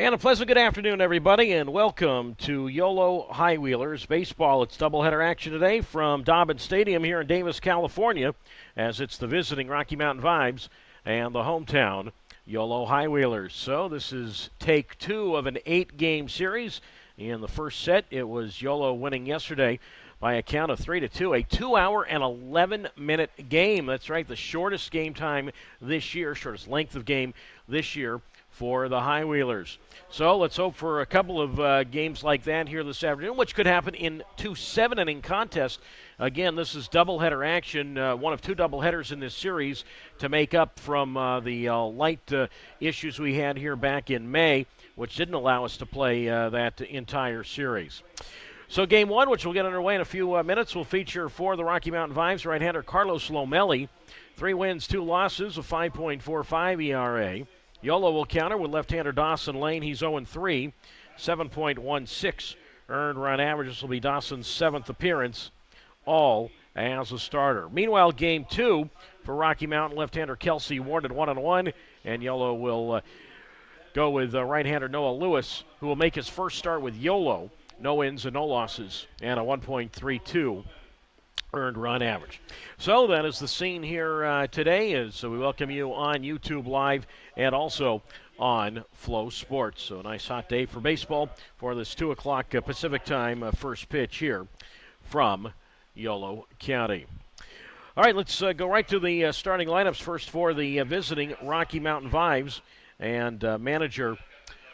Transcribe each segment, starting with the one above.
And a pleasant good afternoon, everybody, and welcome to Yolo High Wheelers Baseball. It's doubleheader action today from Dobbins Stadium here in Davis, California, as it's the visiting Rocky Mountain Vibes and the hometown Yolo High Wheelers. So this is take two of an 8-game series. In the first set, it was Yolo winning yesterday by a count of 3-2, a 2-hour and 11-minute game. That's right, the shortest game time this year, shortest length of game this year for the High Wheelers. So let's hope for a couple of games like that here this afternoon, which could happen in two 7-inning contests. Again, this is doubleheader action, one of two doubleheaders in this series to make up from the light issues we had here back in May, which didn't allow us to play that entire series. So game one, which will get underway in a few minutes, will feature for the Rocky Mountain Vibes right-hander Carlos Lomelli. 3 wins, 2 losses, a 5.45 ERA. Yolo will counter with left-hander Dawson Lane. He's 0-3, 7.16 earned run average. This will be Dawson's 7th appearance, all as a starter. Meanwhile, game two for Rocky Mountain, left-hander Kelsey Ward at 1-1, and Yolo will go with right-hander Noah Lewis, who will make his first start with Yolo. No wins and no losses, and a 1.32 earned run average. So that is the scene here today, as we welcome you on YouTube Live and also on Flow Sports. So a nice hot day for baseball for this 2 o'clock Pacific time first pitch here from Yolo County. All right, let's go right to the starting lineups first for the visiting Rocky Mountain Vibes. And manager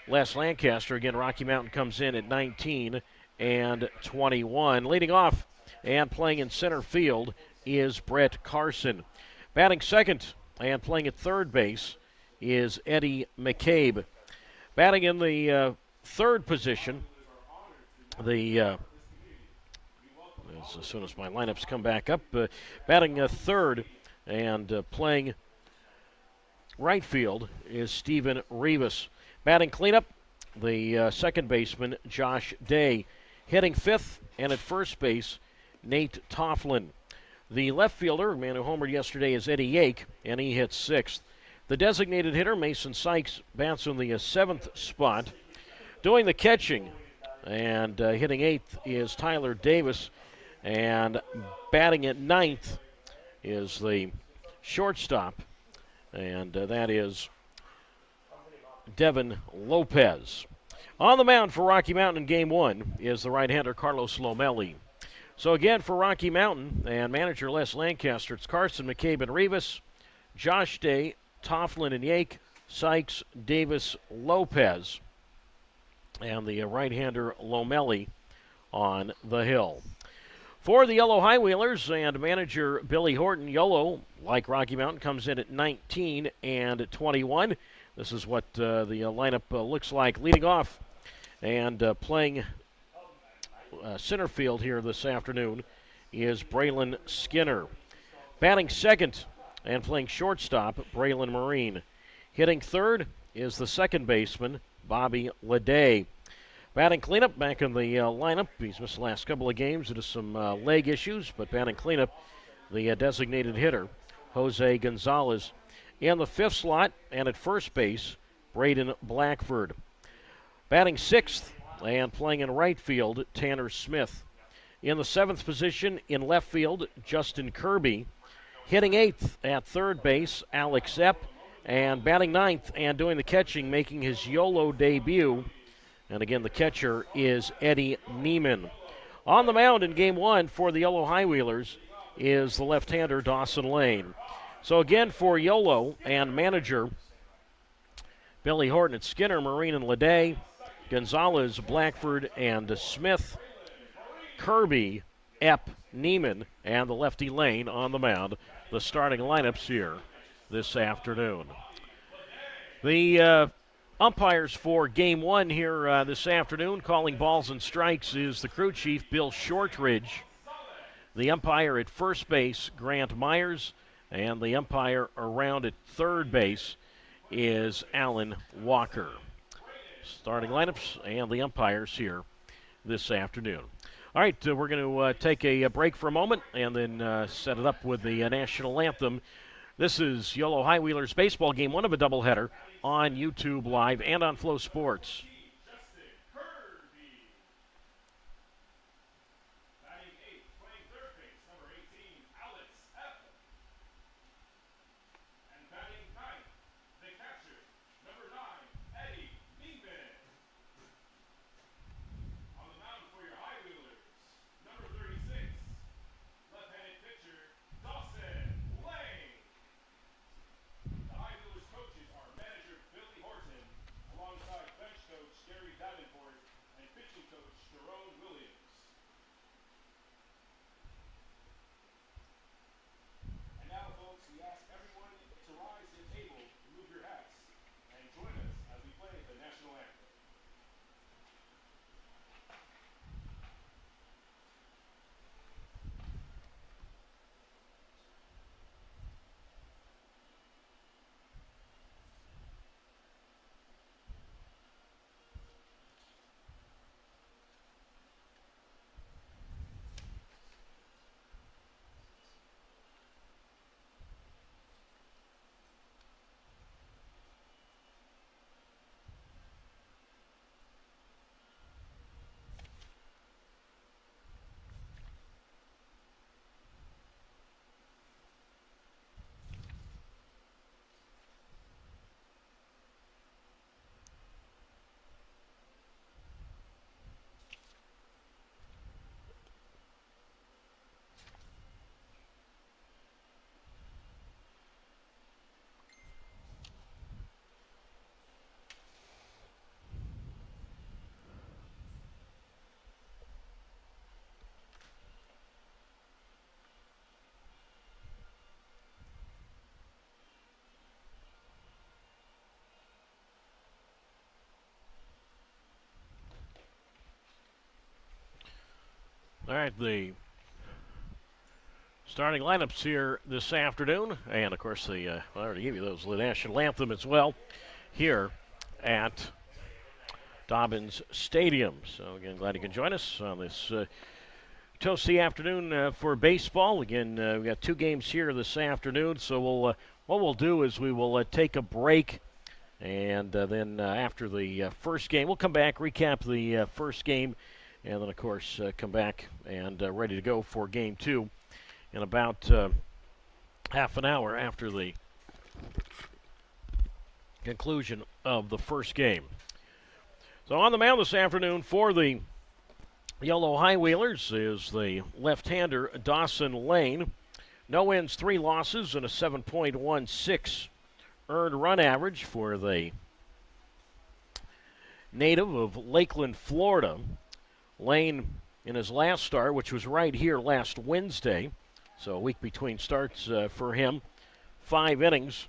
Les Lancaster, again, Rocky Mountain comes in at 19 and 21. Leading off and playing in center field is Brett Carson. Batting second and playing at third base is Eddie McCabe. Batting in the third position, as soon as my lineups come back up, batting third and playing right field is Steven Rivas. Batting cleanup, the second baseman, Josh Day. Hitting fifth and at first base, Nate Tofflin. The left fielder, a man who homered yesterday, is Eddie Yake, and he hits sixth. The designated hitter, Mason Sykes, bats in the seventh spot. Doing the catching and hitting eighth is Tyler Davis, and batting at ninth is the shortstop, and that is Devin Lopez. On the mound for Rocky Mountain in game one is the right-hander Carlos Lomelli. So again for Rocky Mountain and manager Les Lancaster, it's Carson, McCabe, and Rivas, Josh Day, Tofflin and Yake, Sykes, Davis, Lopez, and the right-hander Lomelli on the hill. For the Yolo High Wheelers and manager Billy Horton, Yolo, like Rocky Mountain, comes in at 19 and 21. This is what the lineup looks like. Leading off and playing center field here this afternoon is Braylon Skinner. Batting second and playing shortstop, Braylon Marine. Hitting third is the second baseman, Bobby Leday. Batting cleanup, back in the lineup. He's missed the last couple of games due to some leg issues, but batting cleanup, the designated hitter, Jose Gonzalez. In the fifth slot and at first base, Braden Blackford. Batting sixth and playing in right field, Tanner Smith. In the seventh position in left field, Justin Kirby. Hitting eighth at third base, Alex Epp. And batting ninth and doing the catching, making his Yolo debut. And again, the catcher is Eddie Neiman. On the mound in game one for the Yolo High Wheelers is the left-hander Dawson Lane. So again for Yolo and manager Billy Horton, it's Skinner, Marine, and Leday, Gonzalez, Blackford, and Smith, Kirby, Epp, Neiman, and the lefty Lane on the mound. The starting lineups here this afternoon. The umpires for game one here this afternoon, calling balls and strikes, is the crew chief, Bill Shortridge. The umpire at first base, Grant Myers. And the umpire around at third base is Alan Walker. Starting lineups and the umpires here this afternoon. All right, we're going to take a break for a moment and then set it up with the national anthem. This is Yolo High Wheelers baseball game one of a doubleheader on YouTube Live and on Flow Sports. All right, the starting lineups here this afternoon, and of course I already gave you those, the national anthem as well, here at Dobbins Stadium. So again, glad you can join us on this toasty afternoon for baseball. Again, we got 2 games here this afternoon, so what we'll do is we will take a break, and then after the first game, we'll come back, recap the first game, and then, of course, come back and ready to go for Game 2 in about half an hour after the conclusion of the first game. So on the mound this afternoon for the Yolo High Wheelers is the left-hander Dawson Lane. No wins, 3 losses, and a 7.16 earned run average for the native of Lakeland, Florida. Lane, in his last start, which was right here last Wednesday, so a week between starts for him, 5 innings,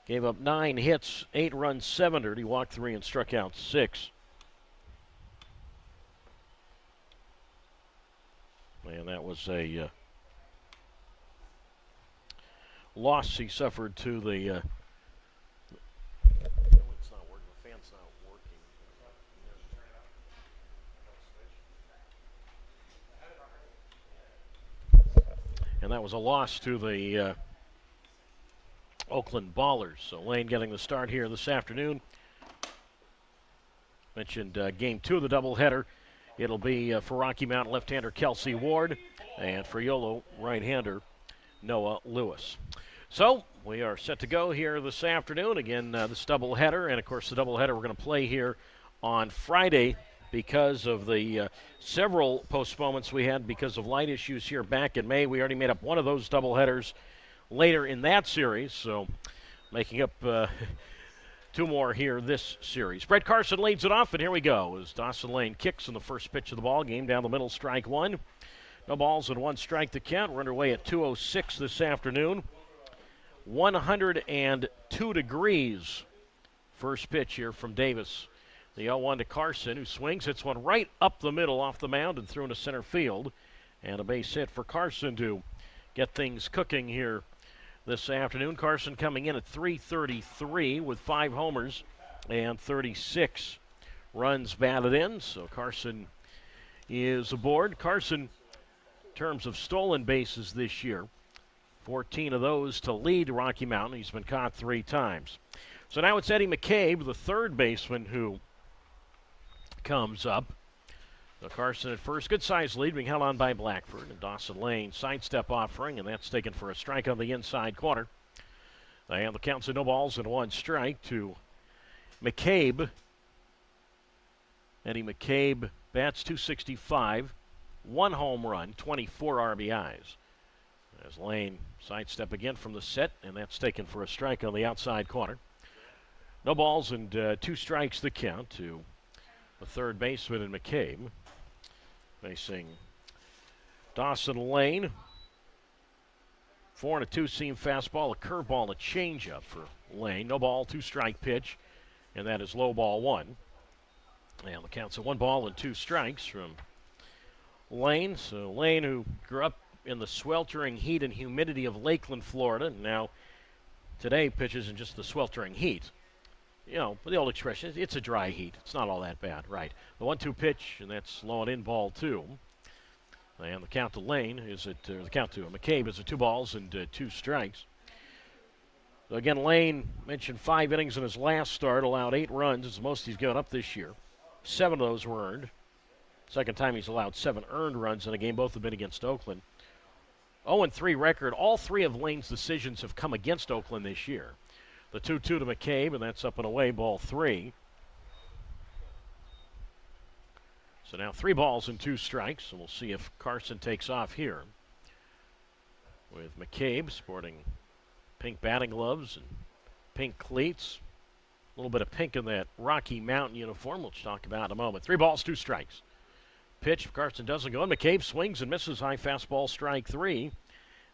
gave up 9 hits, 8 runs, 7 earned. He walked 3 and struck out 6. And that was a loss he suffered to the and that was a loss to the Oakland Ballers. So Lane getting the start here this afternoon. Mentioned Game 2 of the doubleheader. It'll be for Rocky Mountain left-hander Kelsey Ward, and for Yolo right-hander Noah Lewis. So we are set to go here this afternoon. Again, this doubleheader, and of course the doubleheader we're going to play here on Friday because of the several postponements we had because of light issues here back in May. We already made up one of those doubleheaders later in that series, so making up 2 more here this series. Brett Carson leads it off, and here we go as Dawson Lane kicks in the first pitch of the ball game. Down the middle, strike 1. No balls and 1 strike to count. We're underway at 2:06 this afternoon. 102 degrees. First pitch here from Davis. The 0-1 to Carson, who swings, hits one right up the middle off the mound and through into center field. And a base hit for Carson to get things cooking here this afternoon. Carson coming in at .333 with 5 homers and 36 runs batted in. So Carson is aboard. Carson, in terms of stolen bases this year, 14 of those to lead Rocky Mountain. He's been caught 3 times. So now it's Eddie McCabe, the third baseman, who comes up. So Carson at first. Good size lead being held on by Blackford. And Dawson Lane sidestep offering, and that's taken for a strike on the inside corner. And the count's no balls and one strike to McCabe. Eddie McCabe bats .265, one home run, 24 RBIs. As Lane sidestep again from the set, and that's taken for a strike on the outside corner. No balls and two strikes the count to the third baseman in McCabe. Facing Dawson Lane. 4 and a 2-seam fastball, a curveball, a changeup for Lane. No ball, two-strike pitch, and that is low ball one. And the count's at 1 ball and 2 strikes from Lane. So Lane, who grew up in the sweltering heat and humidity of Lakeland, Florida, now today pitches in just the sweltering heat. You know, the old expression, it's a dry heat. It's not all that bad, right? The 1-2 pitch, and that's low and in ball 2. And the count to Lane is the count to McCabe is at 2 balls and 2 strikes. So again, Lane mentioned 5 innings in his last start, allowed 8 runs. It's the most he's given up this year. 7 of those were earned. Second time he's allowed 7 earned runs in a game. Both have been against Oakland. 0-3 record. All 3 of Lane's decisions have come against Oakland this year. The 2-2 to McCabe, and that's up and away, ball 3. So now 3 balls and 2 strikes, and we'll see if Carson takes off here. With McCabe sporting pink batting gloves and pink cleats. A little bit of pink in that Rocky Mountain uniform, which we'll talk about in a moment. 3 balls, 2 strikes. Pitch, Carson doesn't go, and McCabe swings and misses. High fastball, strike 3.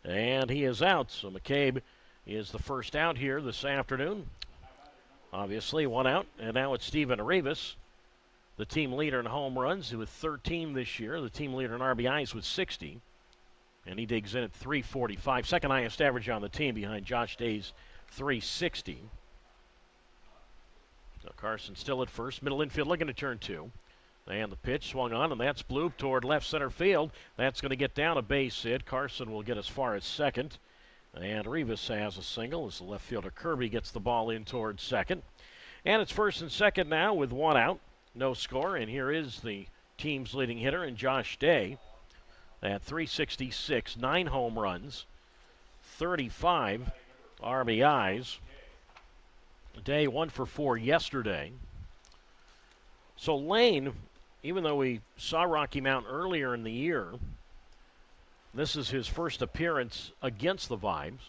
And he is out, so McCabe is the first out here this afternoon. Obviously, 1 out, and now it's Steven Rivas, the team leader in home runs with 13 this year, the team leader in RBIs with 60, and he digs in at 345, second highest average on the team behind Josh Day's 360. So Carson still at first, middle infield looking to turn 2. And the pitch swung on, and that's blooped toward left center field. That's going to get down a base hit. Carson will get as far as second. And Rivas has a single as the left fielder Kirby gets the ball in towards second. And it's first and second now with 1 out. No score, and here is the team's leading hitter in Josh Day at .366, 9 home runs, 35 RBIs. Day 1 for 4 yesterday. So Lane, even though we saw Rocky Mountain earlier in the year, this is his first appearance against the Vibes.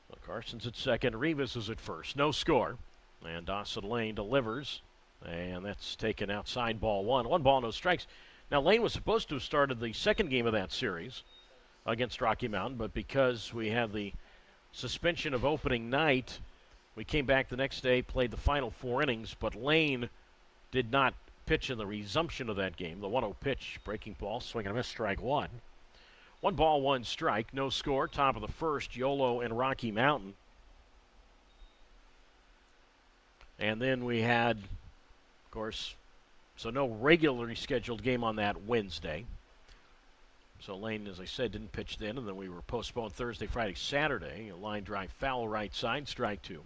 So Carson's at second, Rivas is at first, no score. And Dawson Lane delivers, and that's taken outside ball 1. 1 ball, no strikes. Now Lane was supposed to have started the second game of that series against Rocky Mountain, but because we had the suspension of opening night, we came back the next day, played the final 4 innings, but Lane did not pitch in the resumption of that game. The 1-0 pitch, breaking ball, swing and a miss, strike 1. 1 ball, 1 strike, no score. Top of the first, Yolo and Rocky Mountain. And then we had, of course, so no regularly scheduled game on that Wednesday. So Lane, as I said, didn't pitch then, and then we were postponed Thursday, Friday, Saturday. A line drive foul right side, strike 2.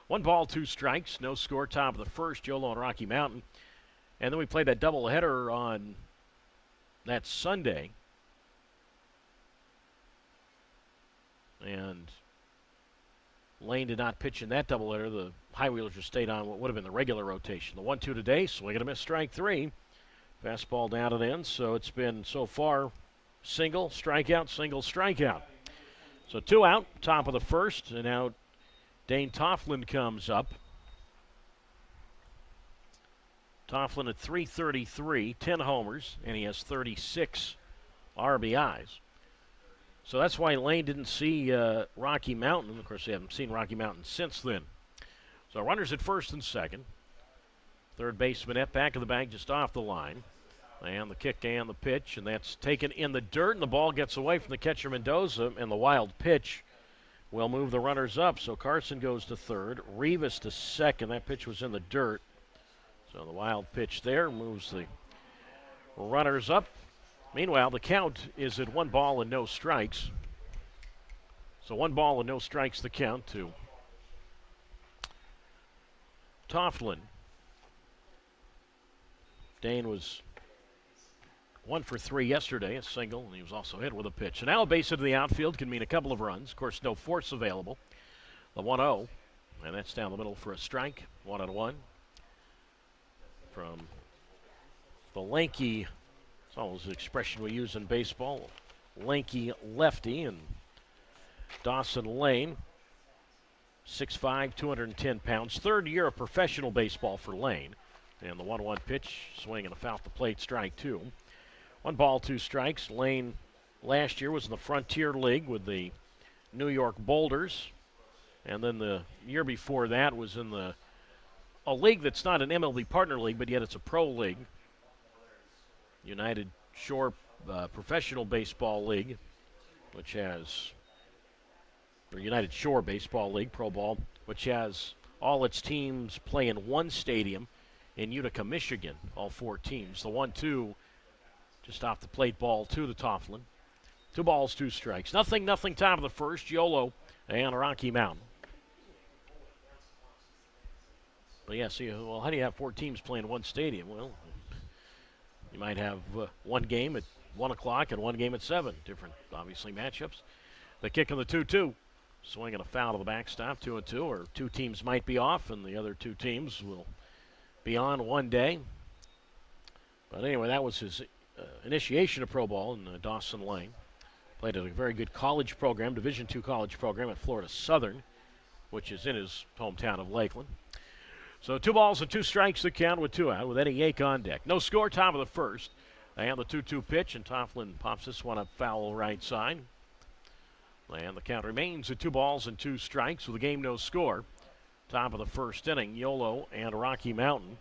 1 ball, 2 strikes, no score. Top of the first, Yolo and Rocky Mountain. And then we played that doubleheader on that Sunday. And Lane did not pitch in that doubleheader. The High Wheelers just stayed on what would have been the regular rotation. The 1-2 today, swing and a miss, strike 3. Fastball down and in, so it's been so far single, strikeout, single, strikeout. So 2 out, top of the first, and now Dane Tofflin comes up. Tofflin at .333, 10 homers, and he has 36 RBIs. So that's why Lane didn't see Rocky Mountain. Of course, they haven't seen Rocky Mountain since then. So runners at first and second. Third baseman at back of the bag, just off the line. And the kick and the pitch, and that's taken in the dirt, and the ball gets away from the catcher Mendoza, and the wild pitch will move the runners up. So Carson goes to third, Rivas to second. That pitch was in the dirt. So the wild pitch there moves the runners up. Meanwhile, the count is at 1 ball and no strikes. So 1 ball and no strikes the count to Tofflin. Dane was 1 for 3 yesterday, a single, and he was also hit with a pitch. So now a base hit to the outfield can mean a couple of runs. Of course, no force available. The 1-0, and that's down the middle for a strike. 1-1 from the lanky, it's always an expression we use in baseball, lanky lefty, and Dawson Lane, 6'5", 210 pounds. 3rd year of professional baseball for Lane. And the 1-1 pitch, swing and a foul at the plate, strike 2. 1 ball, 2 strikes. Lane last year was in the Frontier League with the New York Boulders. And then the year before that was in a league that's not an MLB partner league, but yet it's a pro league. United Shore Professional Baseball League, which has, or United Shore Baseball League, Pro Ball, which has all its teams play in one stadium in Utica, Michigan, all 4 teams. The 1-2 just off the plate, ball 2 to Tofflin. 2 balls, 2 strikes. Nothing, top of the first. Yolo and Rocky Mountain. But yeah, see, well, how do you have 4 teams playing one stadium? Well, you might have 1 game at 1 o'clock and 1 game at 7. Different, obviously, matchups. The kick of the 2-2. Swing and a foul to the backstop, 2-2, or 2 teams might be off, and the other 2 teams will be on one day. But anyway, that was his initiation of pro ball in Dawson Lane. Played at a very good college program, Division II college program at Florida Southern, which is in his hometown of Lakeland. So 2 balls and 2 strikes to count with 2 out, with Eddie Yake on deck. No score, top of the first. And the 2-2 pitch, and Tofflin pops this one up foul right side. And the count remains at 2 balls and 2 strikes with a game no score. Top of the first inning, Yolo and Rocky Mountain.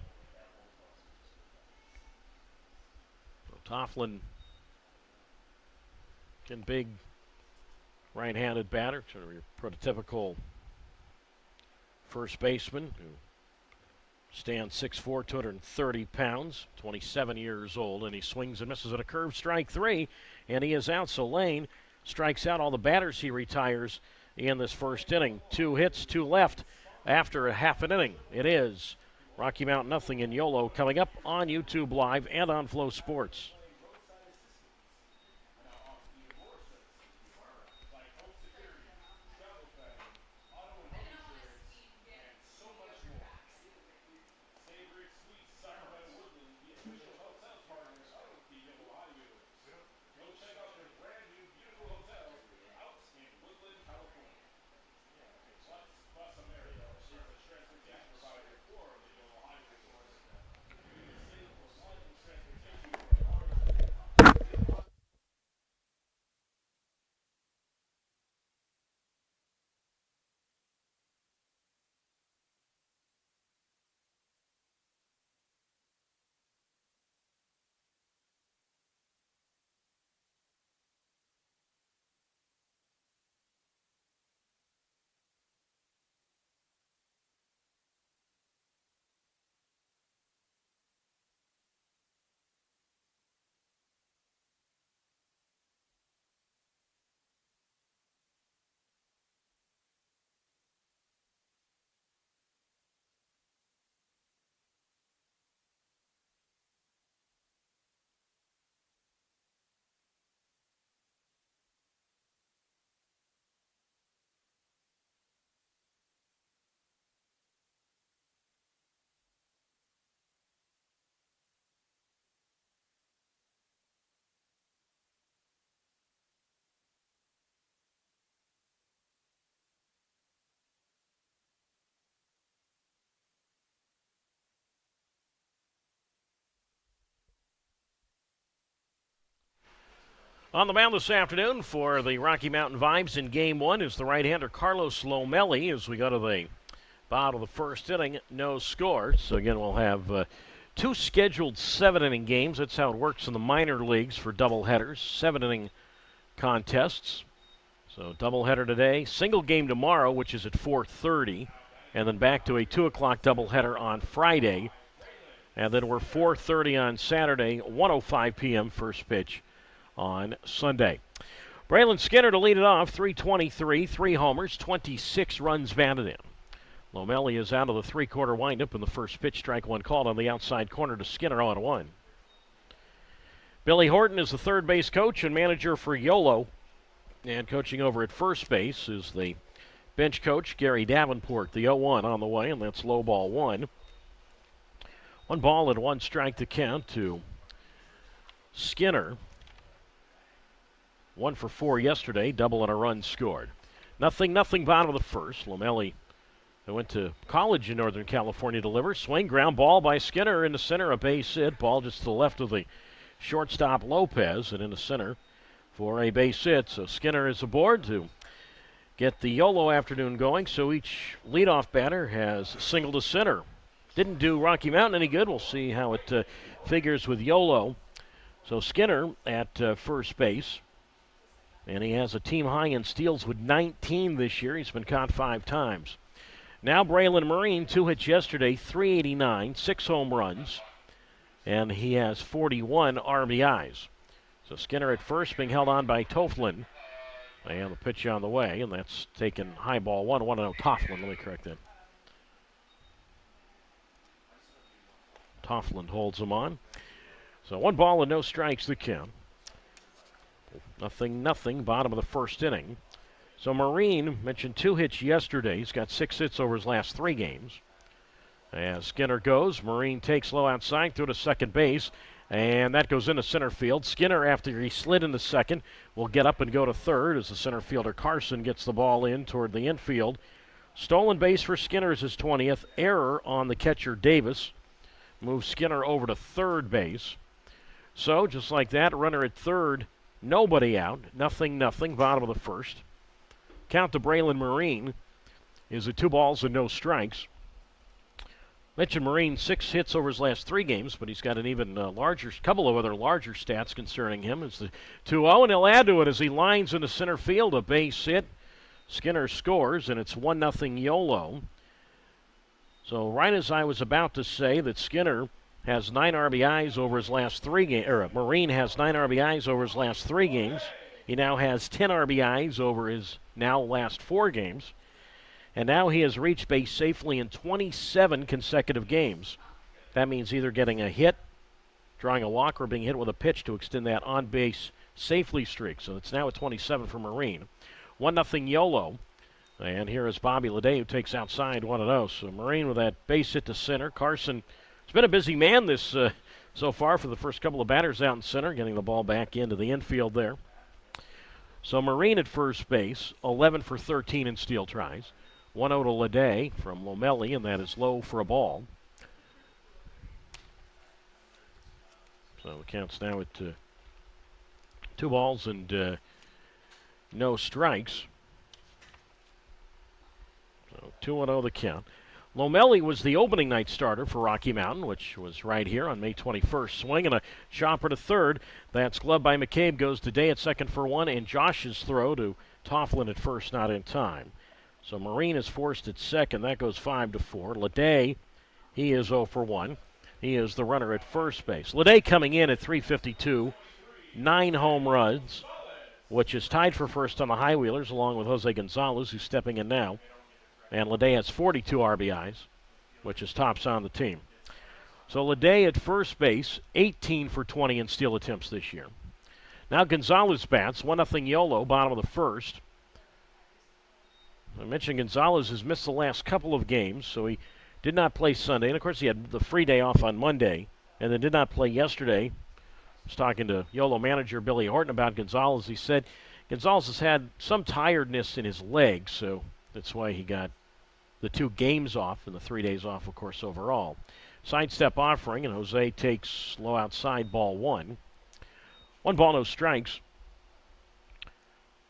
So Tofflin, again, big right-handed batter, sort of your prototypical first baseman who stands 6'4", 230 pounds, 27 years old, and he swings and misses at a curve, strike 3, and he is out. So Lane strikes out all the batters he retires in this first inning. 2 hits, 2 left after a half an inning. It is Rocky Mountain nothing in Yolo, coming up on YouTube Live and on Flow Sports. On the mound this afternoon for the Rocky Mountain Vibes in Game 1 is the right-hander Carlos Lomelli as we go to the bottom of the first inning, no score. So again, we'll have 2 scheduled 7-inning games. That's how it works in the minor leagues for doubleheaders, 7-inning contests. So doubleheader today, single game tomorrow, which is at 4:30, and then back to a 2 o'clock doubleheader on Friday. And then we're 4:30 on Saturday, 1:05 p.m. first pitch on Sunday. Braylon Skinner to lead it off, 323, 3 homers, 26 runs batted in. Lomelli is out of the three-quarter windup in the first pitch, strike one called on the outside corner to Skinner, 0-1. Billy Horton is the third base coach and manager for Yolo. And coaching over at first base is the bench coach, Gary Davenport. The 0-1 on the way, and that's low ball one. 1 ball and 1 strike to count to Skinner. 1 for 4 yesterday, double and a run scored. Nothing, bottom of the first. Lomelli, who went to college in Northern California, delivers. Swing, ground ball by Skinner in the center, a base hit. Ball just to the left of the shortstop Lopez, and in the center for a base hit. So Skinner is aboard to get the Yolo afternoon going. So each leadoff batter has singled to center. Didn't do Rocky Mountain any good. We'll see how it figures with Yolo. So Skinner at first base. And he has a team high in steals with 19 this year. He's been caught 5 times. Now Braylon Marine, 2 hits yesterday, 389, 6 home runs. And he has 41 RBIs. So Skinner at first being held on by Toflin. And the pitch on the way, and that's taken high ball 1-0 Toflin. Let me correct that. Toflin holds him on. So 1 ball and no strikes the count. Nothing, bottom of the first inning. So Marine mentioned 2 hits yesterday. He's got 6 hits over his last 3 games. As Skinner goes, Marine takes low outside, through to second base, and that goes into center field. Skinner, after he slid into second, will get up and go to third as the center fielder Carson gets the ball in toward the infield. Stolen base for Skinner is his 20th. Error on the catcher Davis moves Skinner over to third base. So, just like that, runner at third, nobody out. Nothing, bottom of the first. Count to Braylon Marine is at 2 balls and no strikes. Mentioned Marine, 6 hits over his last 3 games, but he's got an even couple of other larger stats concerning him. It's the 2-0, and he'll add to it as he lines into center field, a base hit. Skinner scores, and it's 1-0 Yolo. So right as I was about to say that Skinner has 9 RBIs over his last 3 games, or Marine has 9 RBIs over his last 3 games. He now has 10 RBIs over his now last 4 games. And now he has reached base safely in 27 consecutive games. That means either getting a hit, drawing a walk, or being hit with a pitch to extend that on-base safely streak. So it's now at 27 for Marine. 1-0 Yolo. And here is Bobby Leday, who takes outside 1-0. So Marine with that base hit to center. Carson has been a busy man this so far for the first couple of batters out in center, getting the ball back into the infield there. So Marine at first base, 11 for 13 in steal tries. 1-0 to Leday from Lomelli, and that is low for a ball. So it counts now at 2 balls and no strikes. So 2-0 the count. Lomelli was the opening night starter for Rocky Mountain, which was right here on May 21st. Swing and a chopper to third. That's gloved by McCabe, goes to Day at second for 1, and Josh's throw to Toflin at first, not in time. So Marine is forced at second. That goes 5-4. Leday, he is 0 for 1. He is the runner at first base. Leday coming in at .352, 9 home runs, which is tied for first on the High Wheelers, along with Jose Gonzalez, who's stepping in now. And Leday has 42 RBIs, which is tops on the team. So Leday at first base, 18 for 20 in steal attempts this year. Now Gonzalez bats, 1-0 Yolo, bottom of the first. I mentioned Gonzalez has missed the last couple of games, so he did not play Sunday. And, of course, he had the free day off on Monday and then did not play yesterday. I was talking to Yolo manager Billy Horton about Gonzalez. He said Gonzalez has had some tiredness in his legs, so that's why he got the 2 games off and the 3 days off, of course, overall. Sidestep offering, and Jose takes low outside, ball 1. 1 ball, no strikes.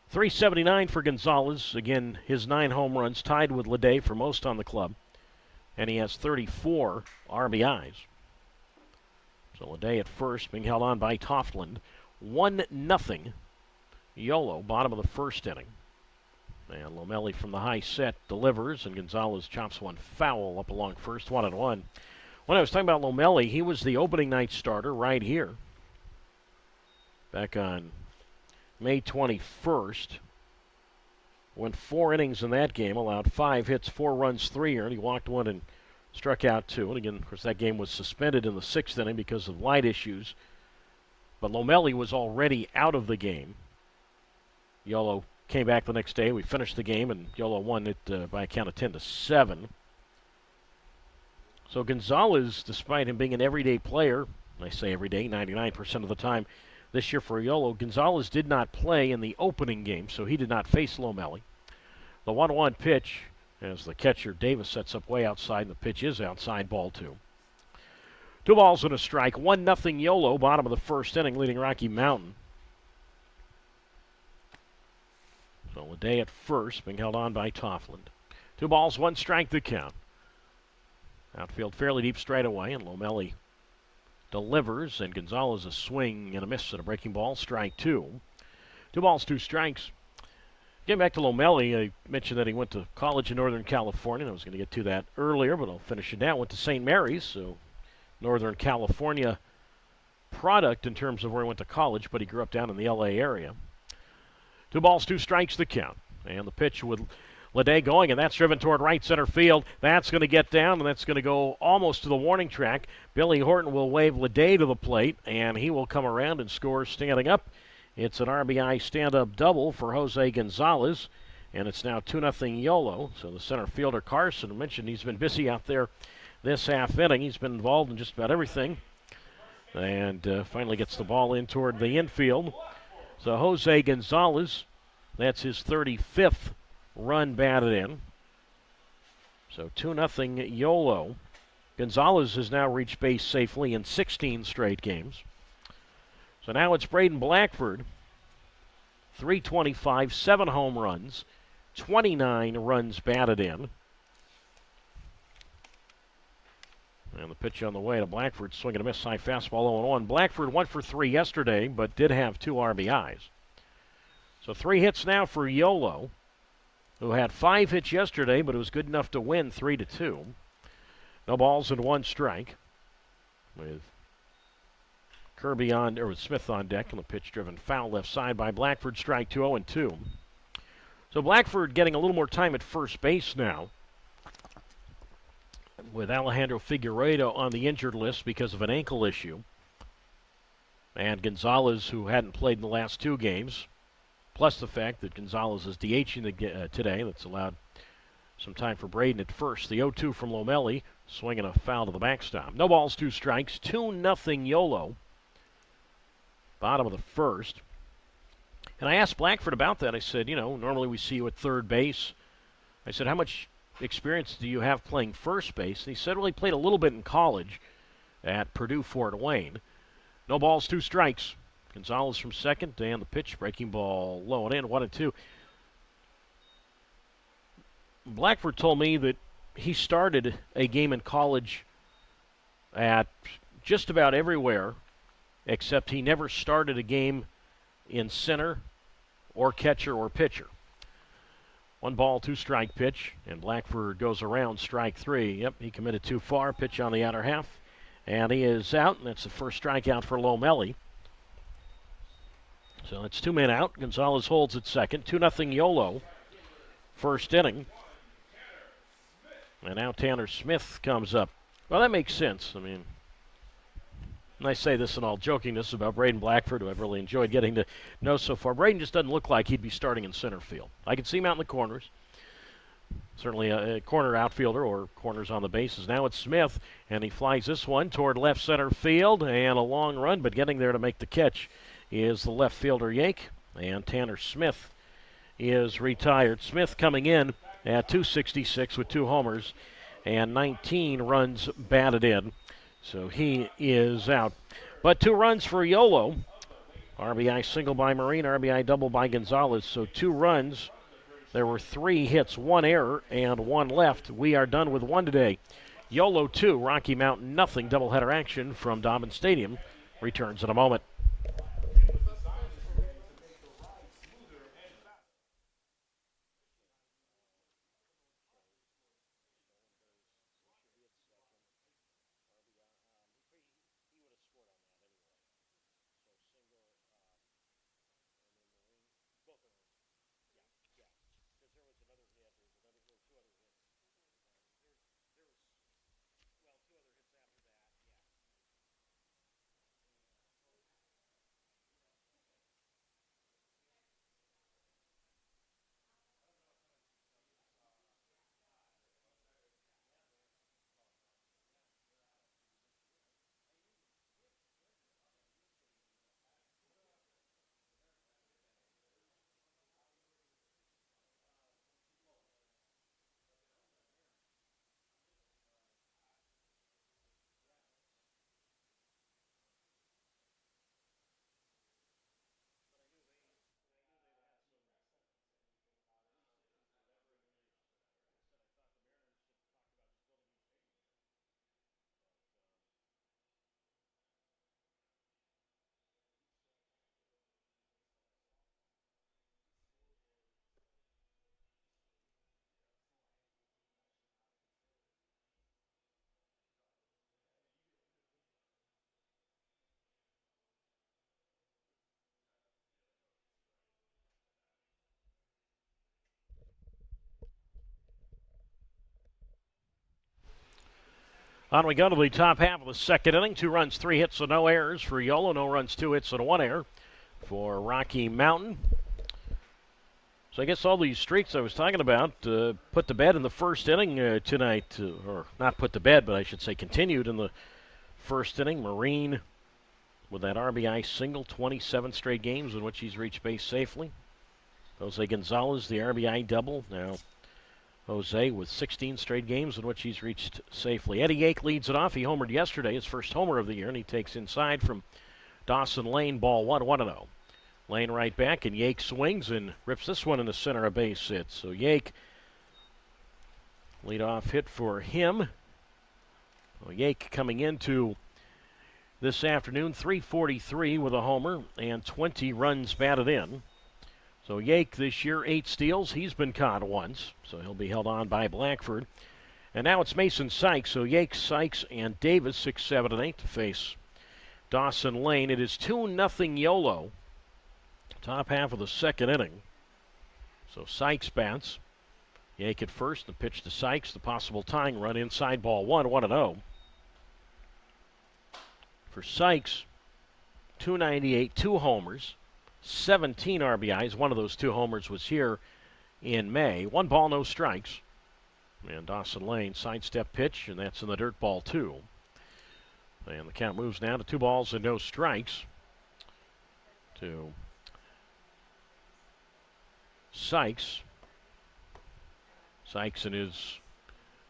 379 for Gonzalez. Again, his 9 home runs, tied with Leday for most on the club. And he has 34 RBIs. So Leday at first, being held on by Toflin. 1-0 Yolo, bottom of the first inning. And Lomelli from the high set delivers, and Gonzalez chops one foul up along first, 1-1. When I was talking about Lomelli, he was the opening night starter right here. Back on May 21st. Went 4 innings in that game, allowed 5 hits, 4 runs, 3 earned. He walked 1 and struck out 2. And again, of course, that game was suspended in the 6th inning because of light issues. But Lomelli was already out of the game. Yolo came back the next day. We finished the game, and Yolo won it by a count of 10-7. So Gonzalez, despite him being an everyday player, I say everyday, 99% of the time this year for Yolo, Gonzalez did not play in the opening game, so he did not face Lomelli. The 1-1 pitch, as the catcher Davis sets up way outside, and the pitch is outside, ball 2. 2 balls and a strike, 1-0 Yolo, bottom of the first inning, leading Rocky Mountain. So Leday at first, being held on by Toffland. 2 balls, 1 strike, the count. Outfield fairly deep straight away, and Lomelli delivers, and Gonzalez a swing and a miss at a breaking ball, strike 2. 2 balls, 2 strikes. Getting back to Lomelli, I mentioned that he went to college in Northern California. I was going to get to that earlier, but I'll finish it now. Went to St. Mary's, so Northern California product in terms of where he went to college, but he grew up down in the L.A. area. 2 balls, 2 strikes, the count. And the pitch with Leday going, and that's driven toward right center field. That's going to get down, and that's going to go almost to the warning track. Billy Horton will wave Leday to the plate, and he will come around and score standing up. It's an RBI stand-up double for Jose Gonzalez, and it's now 2-0 Yolo. So the center fielder Carson mentioned he's been busy out there this half inning. He's been involved in just about everything, and finally gets the ball in toward the infield. So Jose Gonzalez, that's his 35th run batted in. So 2-0 Yolo. Gonzalez has now reached base safely in 16 straight games. So now it's Braden Blackford. 325, 7 home runs, 29 runs batted in. And the pitch on the way to Blackford, swing and a miss, high fastball 0-1. Blackford 1 for 3 yesterday, but did have 2 RBIs. So 3 hits now for Yolo, who had 5 hits yesterday, but it was good enough to win 3-2. No balls and 1 strike, with Kirby on, or with Smith on deck, and the pitch driven foul left side by Blackford. Strike 2, 0-2. So Blackford getting a little more time at first base now, with Alejandro Figueiredo on the injured list because of an ankle issue. And Gonzalez, who hadn't played in the last 2 games, plus the fact that Gonzalez is DHing today. That's allowed some time for Braden at first. The 0-2 from Lomelli, swinging a foul to the backstop. No balls, 2 strikes, 2-0 Yolo. Bottom of the first. And I asked Blackford about that. I said, normally we see you at third base. I said, how much experience do you have playing first base? And he said, well, he played a little bit in college at Purdue Fort Wayne. No balls, 2 strikes. Gonzalez from second, and the pitch, breaking ball low and in, 1-2. Blackford told me that he started a game in college at just about everywhere, except he never started a game in center or catcher or pitcher. 1 ball, 2 strike pitch, and Blackford goes around, strike 3. Yep, he committed too far, pitch on the outer half, and he is out, and that's the first strikeout for Lomelli. So it's 2 men out. Gonzalez holds at second. 2-0 Yolo. First inning. And now Tanner Smith comes up. Well, that makes sense. I mean, and I say this in all jokingness about Braden Blackford, who I've really enjoyed getting to know so far. Braden just doesn't look like he'd be starting in center field. I can see him out in the corners. Certainly a corner outfielder or corners on the bases. Now it's Smith, and he flies this one toward left center field, and a long run, but getting there to make the catch is the left fielder Yank, and Tanner Smith is retired. Smith coming in at 266 with 2 homers and 19 runs batted in. So he is out. But 2 runs for Yolo. RBI single by Marine, RBI double by Gonzalez. So 2 runs. There were 3 hits, 1 error, and 1 left. We are done with 1 today. Yolo 2, Rocky Mountain nothing. Doubleheader action from Dobbin Stadium returns in a moment. On we go to the top half of the second inning. 2 runs, 3 hits, and no errors for Yolo. No runs, 2 hits, and 1 error for Rocky Mountain. So I guess all these streaks I was talking about put to bed in the first inning tonight. Or not put to bed, but I should say continued in the first inning. Marine with that RBI single, 27 straight games in which he's reached base safely. Jose Gonzalez, the RBI double. Now Jose with 16 straight games in which he's reached safely. Eddie Yake leads it off. He homered yesterday, his first homer of the year, and he takes inside from Dawson Lane, ball 1-1-0. Lane right back, and Yake swings and rips this one in the center, a base hit. So Yake, leadoff hit for him. Well, Yake coming into this afternoon, 343 with a homer and 20 runs batted in. So Yake this year, 8 steals. He's been caught once, so he'll be held on by Blackford. And now it's Mason Sykes. So Yake, Sykes, and Davis, 6, 7, and 8 to face Dawson Lane. It is 2-0 Yolo. Top half of the second inning. So Sykes bats. Yake at first, the pitch to Sykes, the possible tying run inside, ball 1-1-0. For Sykes, 298, 2 homers, 17 RBIs. One of those 2 homers was here in May. 1 ball, no strikes. And Dawson Lane, sidestep pitch, and that's in the dirt, ball 2. And the count moves now to 2 balls and no strikes to Sykes. Sykes and his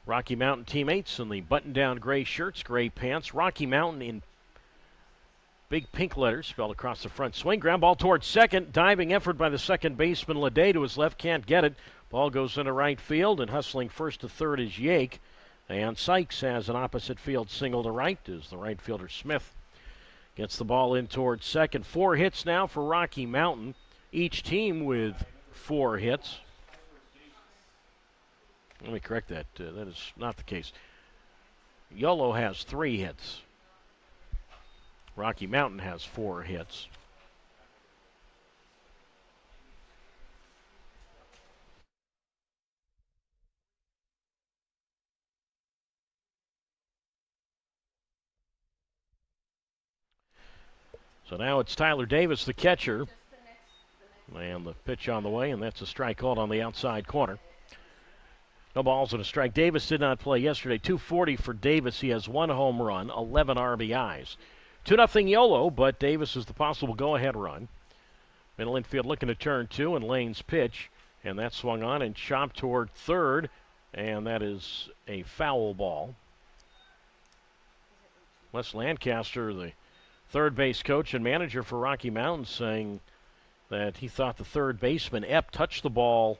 Rocky Mountain teammates in the button-down gray shirts, gray pants. Rocky Mountain in big pink letters spelled across the front. Swing, ground ball towards second. Diving effort by the second baseman, Leday, to his left, can't get it. Ball goes into right field, and hustling first to third is Yake. And Sykes has an opposite field single to right as the right fielder Smith gets the ball in towards second. 4 hits now for Rocky Mountain. Each team with 4 hits. Let me correct that. That is not the case. Yolo has 3 hits. Rocky Mountain has 4 hits. So now it's Tyler Davis, the catcher. And the pitch on the way, and that's a strike called on the outside corner. No balls and a strike. Davis did not play yesterday. 240 for Davis. He has 1 home run, 11 RBIs. 2-0 Yolo, but Davis is the possible go-ahead run. Middle infield looking to turn 2, and Lane's pitch. And that swung on and chopped toward third, and that is a foul ball. Wes Lancaster, the third base coach and manager for Rocky Mountain, saying that he thought the third baseman, Epp, touched the ball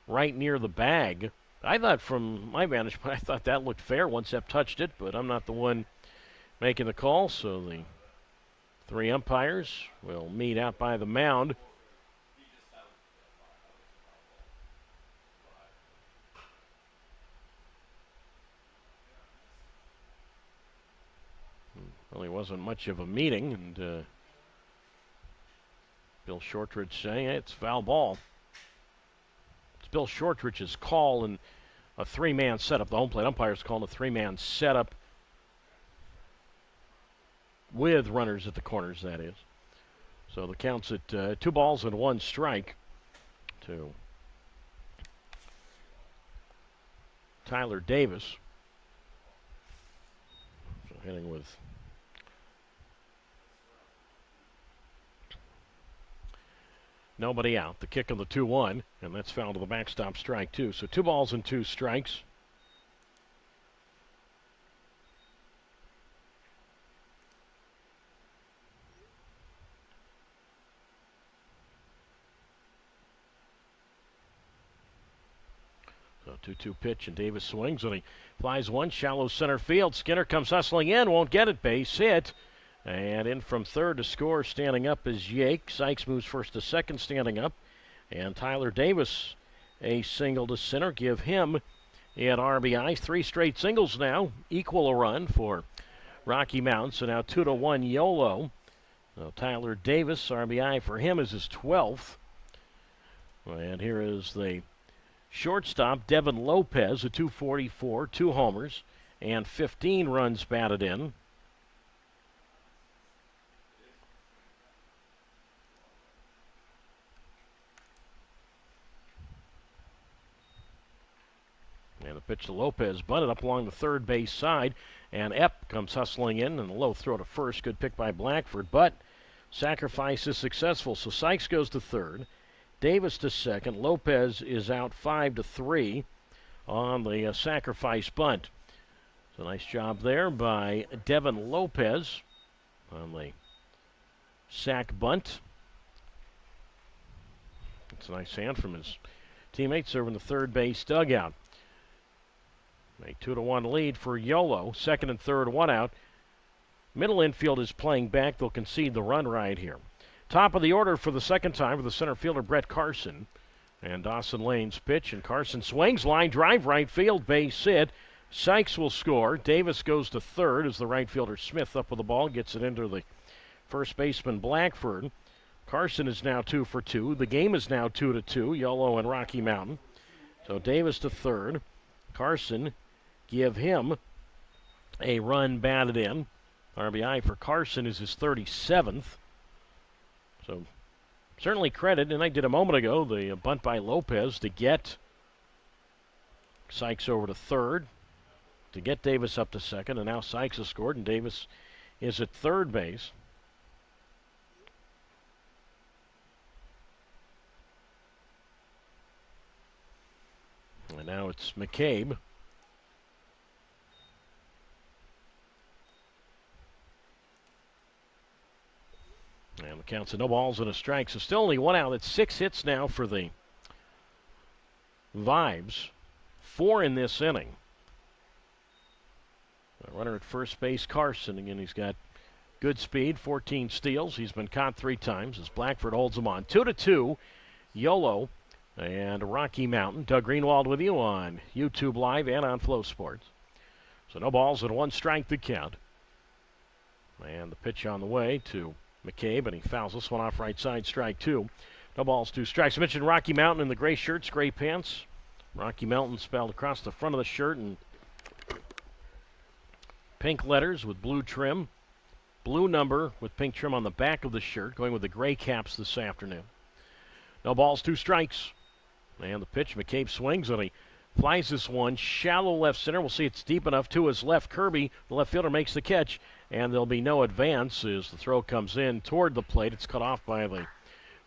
right near the bag. I thought, from my vantage point, I thought that looked fair once Epp touched it, but I'm not the one making the call, so the 3 umpires will meet out by the mound. Really wasn't much of a meeting, and Bill Shortridge saying it's foul ball. It's Bill Shortridge's call in a 3-man setup. The home plate umpire's calling a 3-man setup with runners at the corners, that is. So the count's at 2 balls and 1 strike to Tyler Davis. So hitting with nobody out. The kick of the 2-1, and that's foul to the backstop, strike 2. So 2 balls and 2 strikes. So 2-2 pitch, and Davis swings, and he flies one, shallow center field. Skinner comes hustling in, won't get it, base hit. And in from third to score, standing up is Yake. Sykes moves first to second, standing up. And Tyler Davis, a single to center, give him an RBI. 3 straight singles now, equal a run for Rocky Mountain. So now 2-1 Yolo. So Tyler Davis, RBI for him is his 12th. And here is the shortstop, Devin Lopez, a 244, 2 homers, and 15 runs batted in. And the pitch to Lopez, bunted up along the third base side, and Epp comes hustling in, and a low throw to first. Good pick by Blackford, but sacrifice is successful. So Sykes goes to third, Davis to second. Lopez is out 5-3 on the sacrifice bunt. So nice job there by Devin Lopez on the sac bunt. It's a nice hand from his teammate serving the third base dugout. A 2-1 lead for Yolo. Second and third, one out. Middle infield is playing back. They'll concede the run right here. Top of the order for the second time for the center fielder, Brett Carson. And Dawson Lane's pitch, and Carson swings, line drive, right field, base hit. Sykes will score. Davis goes to third as the right fielder Smith up with the ball, gets it into the first baseman Blackford. Carson is now 2 for 2. The game is now 2-2, Yolo and Rocky Mountain. So Davis to third. Carson, give him a run batted in. RBI for Carson is his 37th. So certainly credit, and I did a moment ago, the bunt by Lopez to get Sykes over to third, to get Davis up to second, and now Sykes has scored, and Davis is at third base. And now it's McCabe. And the count's at no balls and a strike. So still only one out. It's 6 hits now for the Vibes. 4 in this inning. The runner at first base, Carson. Again, he's got good speed, 14 steals. He's been caught 3 times as Blackford holds him on. 2-2, Yolo and Rocky Mountain. Doug Greenwald with you on YouTube Live and on Flow Sports. So no balls and 1 strike to count. And the pitch on the way to McCabe, and he fouls this one off right side, strike 2. No balls, 2 strikes. I mentioned Rocky Mountain in the gray shirts, gray pants. Rocky Mountain spelled across the front of the shirt in pink letters with blue trim. Blue number with pink trim on the back of the shirt, going with the gray caps this afternoon. No balls, 2 strikes. And the pitch, McCabe swings, and he flies this one shallow left center. We'll see it's deep enough to his left. Kirby, the left fielder, makes the catch, and there'll be no advance as the throw comes in toward the plate. It's cut off by the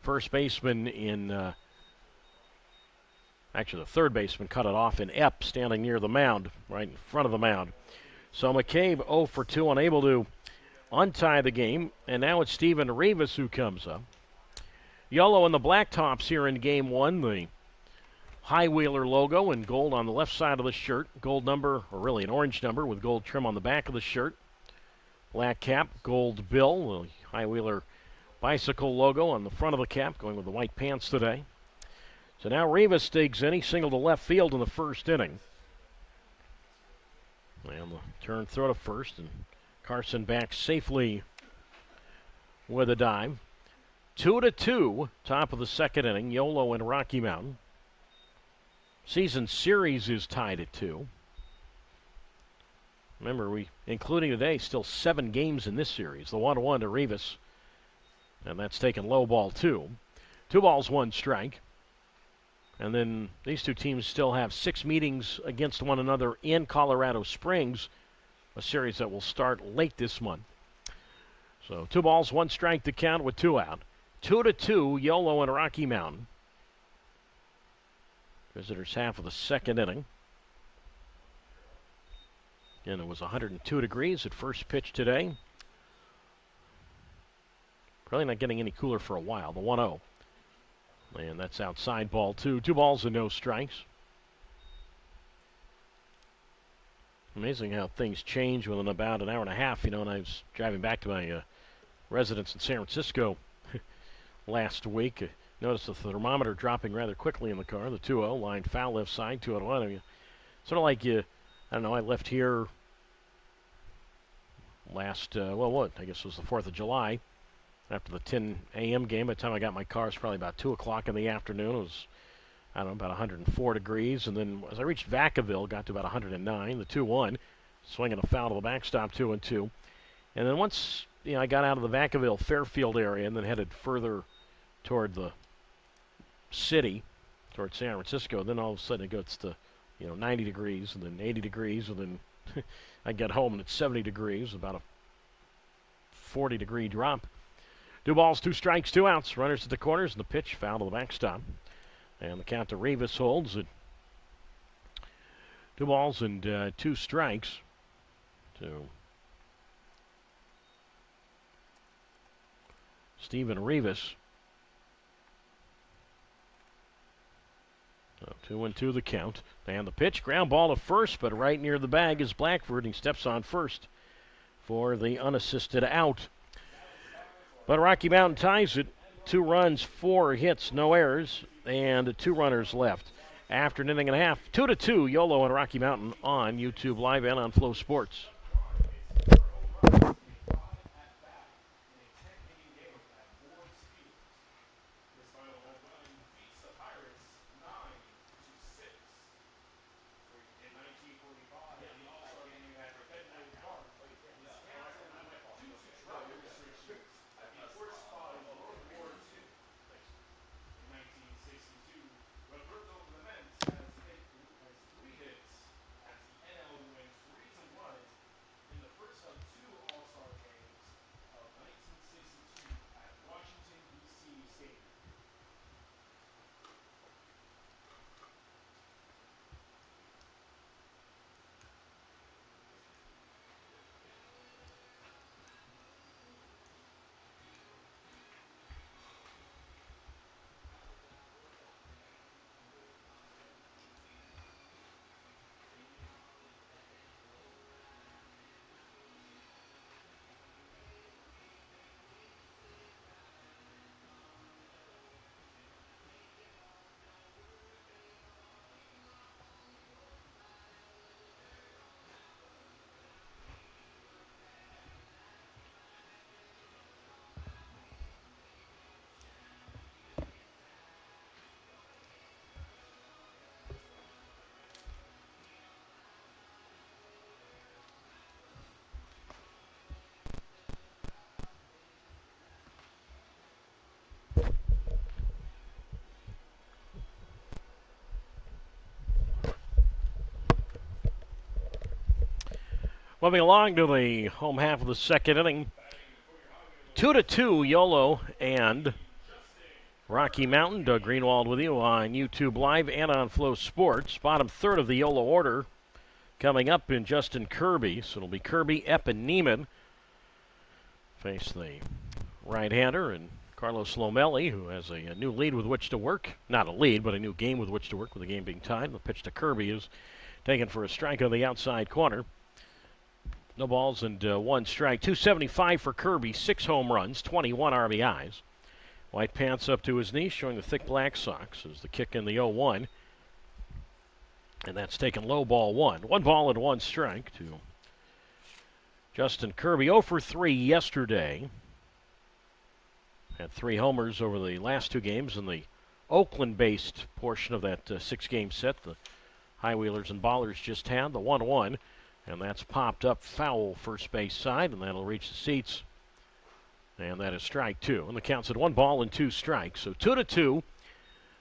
first baseman in, actually the third baseman cut it off in Epp, standing near the mound, right in front of the mound. So McCabe 0 for 2, unable to untie the game, and now it's Steven Rivas who comes up. Yolo and the Blacktops here in game 1. The High Wheeler logo in gold on the left side of the shirt. Gold number, or really an orange number with gold trim on the back of the shirt. Black cap, gold bill. The High Wheeler bicycle logo on the front of the cap, going with the white pants today. So now Rivas digs in. He singled to left field in the first inning. And the turn throw to first, and Carson back safely with a dive. 2-2, top of the second inning, Yolo and Rocky Mountain. Season series is tied at 2. Remember, we, including today, still 7 games in this series. The 1-1 to Rivas, and that's taken low ball 2. 2 balls, 1 strike. And then these 2 teams still have 6 meetings against one another in Colorado Springs, a series that will start late this month. So 2 balls, 1 strike to count with 2 out. 2-2, Yolo and Rocky Mountain. Visitors half of the second inning. And it was 102 degrees at first pitch today. Probably not getting any cooler for a while. The 1-0. And that's outside ball 2. 2 balls and no strikes. Amazing how things change within about an hour and a half. You know, and I was driving back to my residence in San Francisco last week. Noticed the thermometer dropping rather quickly in the car. The 2-0, line foul left side, 2-1. I mean, sort of like you, I don't know, I left here last, I guess it was the 4th of July after the 10 a.m. game. By the time I got my car, it was probably about 2 o'clock in the afternoon. It was, I don't know, about 104 degrees. And then as I reached Vacaville, got to about 109, the 2-1. swinging a foul to the backstop, 2-2. And then once I got out of the Vacaville Fairfield area and then headed further toward the city, toward San Francisco, then all of a sudden it gets to 90 degrees and then 80 degrees, and then I get home and it's 70 degrees, about a 40-degree drop. 2 balls, 2 strikes, 2 outs. Runners at the corners, and the pitch foul to the backstop. And the count to Rivas holds at 2 balls and 2 strikes to Steven Rivas. So 2-2 the count. And the pitch, ground ball to first, but right near the bag is Blackford. He steps on first for the unassisted out. But Rocky Mountain ties it. 2 runs, 4 hits, no errors, and 2 runners left. After an inning and a half, 2-2, Yolo and Rocky Mountain on YouTube Live and on Flow Sports. Moving along to the home half of the second inning. 2-2, Yolo and Rocky Mountain. Doug Greenwald with you on YouTube Live and on Flow Sports. Bottom third of the Yolo order coming up in Justin Kirby. So it'll be Kirby, Epp, and Neiman face the right-hander, and Carlos Lomelli, who has a new lead with which to work. Not a lead, but a new game with which to work, with the game being tied. The pitch to Kirby is taken for a strike on the outside corner. No balls and 1 strike. 275 for Kirby, 6 home runs, 21 RBIs. White pants up to his knees, showing the thick black socks as the kick in the 0-1. And that's taken low, ball 1. 1 ball and 1 strike to Justin Kirby. 0 for 3 yesterday. Had 3 homers over the last 2 games in the Oakland-based portion of that 6-game set. The High Wheelers and Ballers just had the 1-1. And that's popped up foul first base side, and that'll reach the seats. And that is strike 2. And the count's at 1 ball and 2 strikes. So 2-2,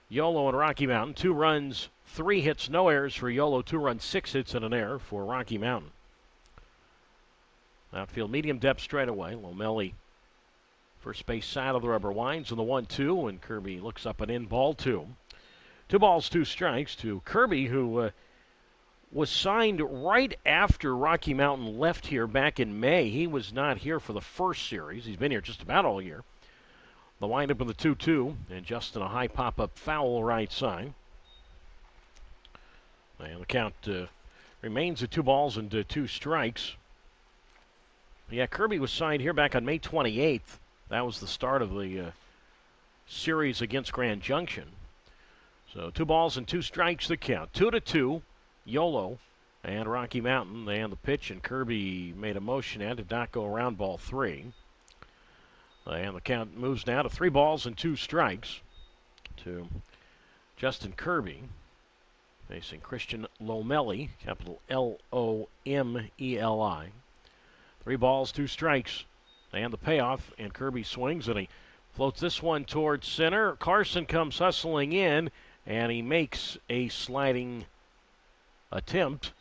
Yolo and Rocky Mountain. 2 runs, 3 hits, no errors for Yolo. 2 runs, 6 hits, and an error for Rocky Mountain. Outfield medium depth straight away. Lomelli, first base side of the rubber, winds, and the 1-2, and Kirby looks up and in, ball 2. 2 balls, 2 strikes to Kirby, who was signed right after Rocky Mountain left here back in May. He was not here for the first series. He's been here just about all year. The windup of the 2-2, and Justin a high pop-up foul right side. And the count remains at 2 balls and 2 strikes. Yeah, Kirby was signed here back on May 28th. That was the start of the series against Grand Junction. So 2 balls and 2 strikes the count. 2-2. Yolo and Rocky Mountain, and the pitch, and Kirby made a motion and did not go around, ball 3. And the count moves now to 3 balls and 2 strikes to Justin Kirby. facing Christian Lomeli, capital Lomeli. 3 balls, 2 strikes, and the payoff. And Kirby swings, and he floats this one towards center. Carson comes hustling in, and he makes a sliding attempt.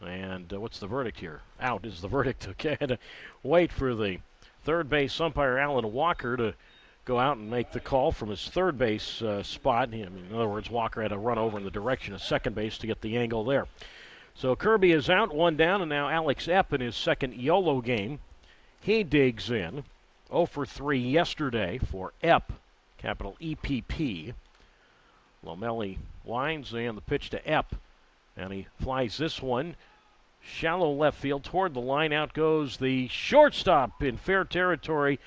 And what's the verdict here? Out is the verdict. Okay, had to wait for the third base umpire, Alan Walker, to go out and make the call from his third base spot. In other words, Walker had to run over in the direction of second base to get the angle there. So Kirby is out, 1 down, and now Alex Epp in his second Yolo game. He digs in. 0 for 3 yesterday for Epp, capital EPP. Lomeli winds, and the pitch to Epp, and he flies this one shallow left field toward the line. Out goes the shortstop in fair territory,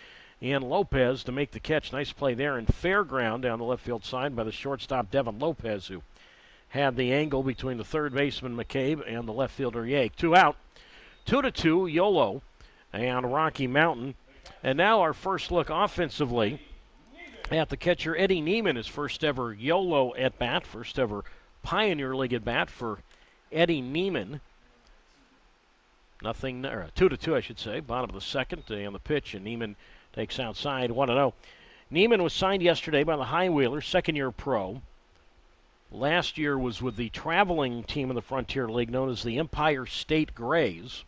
and Lopez to make the catch. Nice play there in fair ground down the left field side by the shortstop Devin Lopez, who had the angle between the third baseman McCabe and the left fielder Yake. 2 out. 2-2 Yolo and Rocky Mountain. And now our first look offensively at the catcher Eddie Neiman, his first ever Yolo at bat, first ever Pioneer League at bat for Eddie Neiman. 2-2, I should say. Bottom of the second, and the pitch, and Neiman takes outside, 1-0. Neiman was signed yesterday by the High Wheelers, second-year pro. Last year was with the traveling team in the Frontier League known as the Empire State Grays.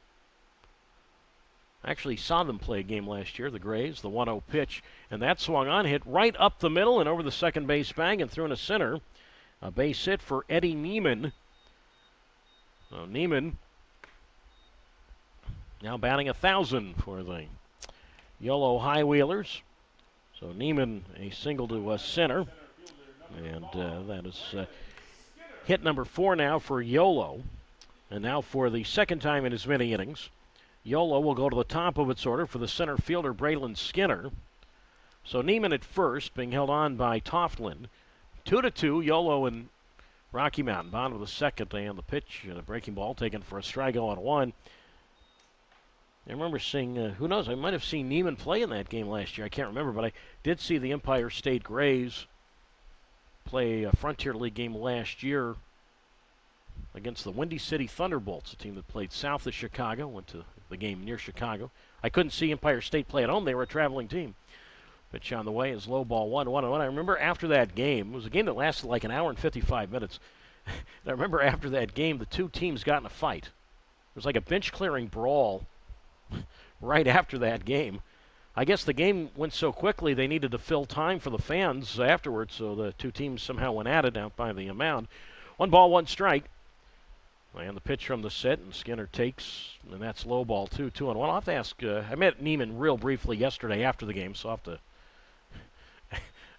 Actually saw them play a game last year, the Grays, the 1-0 pitch, and that swung on, hit right up the middle and over the second base bag and through into center. A base hit for Eddie Neiman. So Neiman now batting 1,000 for the Yolo High Wheelers. So Neiman a single to center. And that is hit number 4 now for Yolo. And now for the second time in as many innings, Yolo will go to the top of its order for the center fielder Braylon Skinner. So Neiman at first, being held on by Toftland. 2-2, Yolo and Rocky Mountain. Bottom of the second, and the pitch, and a breaking ball taken for a strike 0-1. I remember seeing, who knows, I might have seen Neiman play in that game last year. I can't remember, but I did see the Empire State Grays play a Frontier League game last year against the Windy City Thunderbolts, a team that played south of Chicago, went to the game near Chicago. I couldn't see Empire State play at home. They were a traveling team. Pitch on the way is low ball 1-1. I remember after that game, it was a game that lasted like an hour and 55 minutes. I remember after that game, the two teams got in a fight. It was like a bench-clearing brawl right after that game. I guess the game went so quickly they needed to fill time for the fans afterwards, so the two teams somehow went at it out by the mound. 1 ball, 1 strike. And the pitch from the set, and Skinner takes, and that's low ball 2-1. I'll have to ask, I met Neiman real briefly yesterday after the game, so I'll have to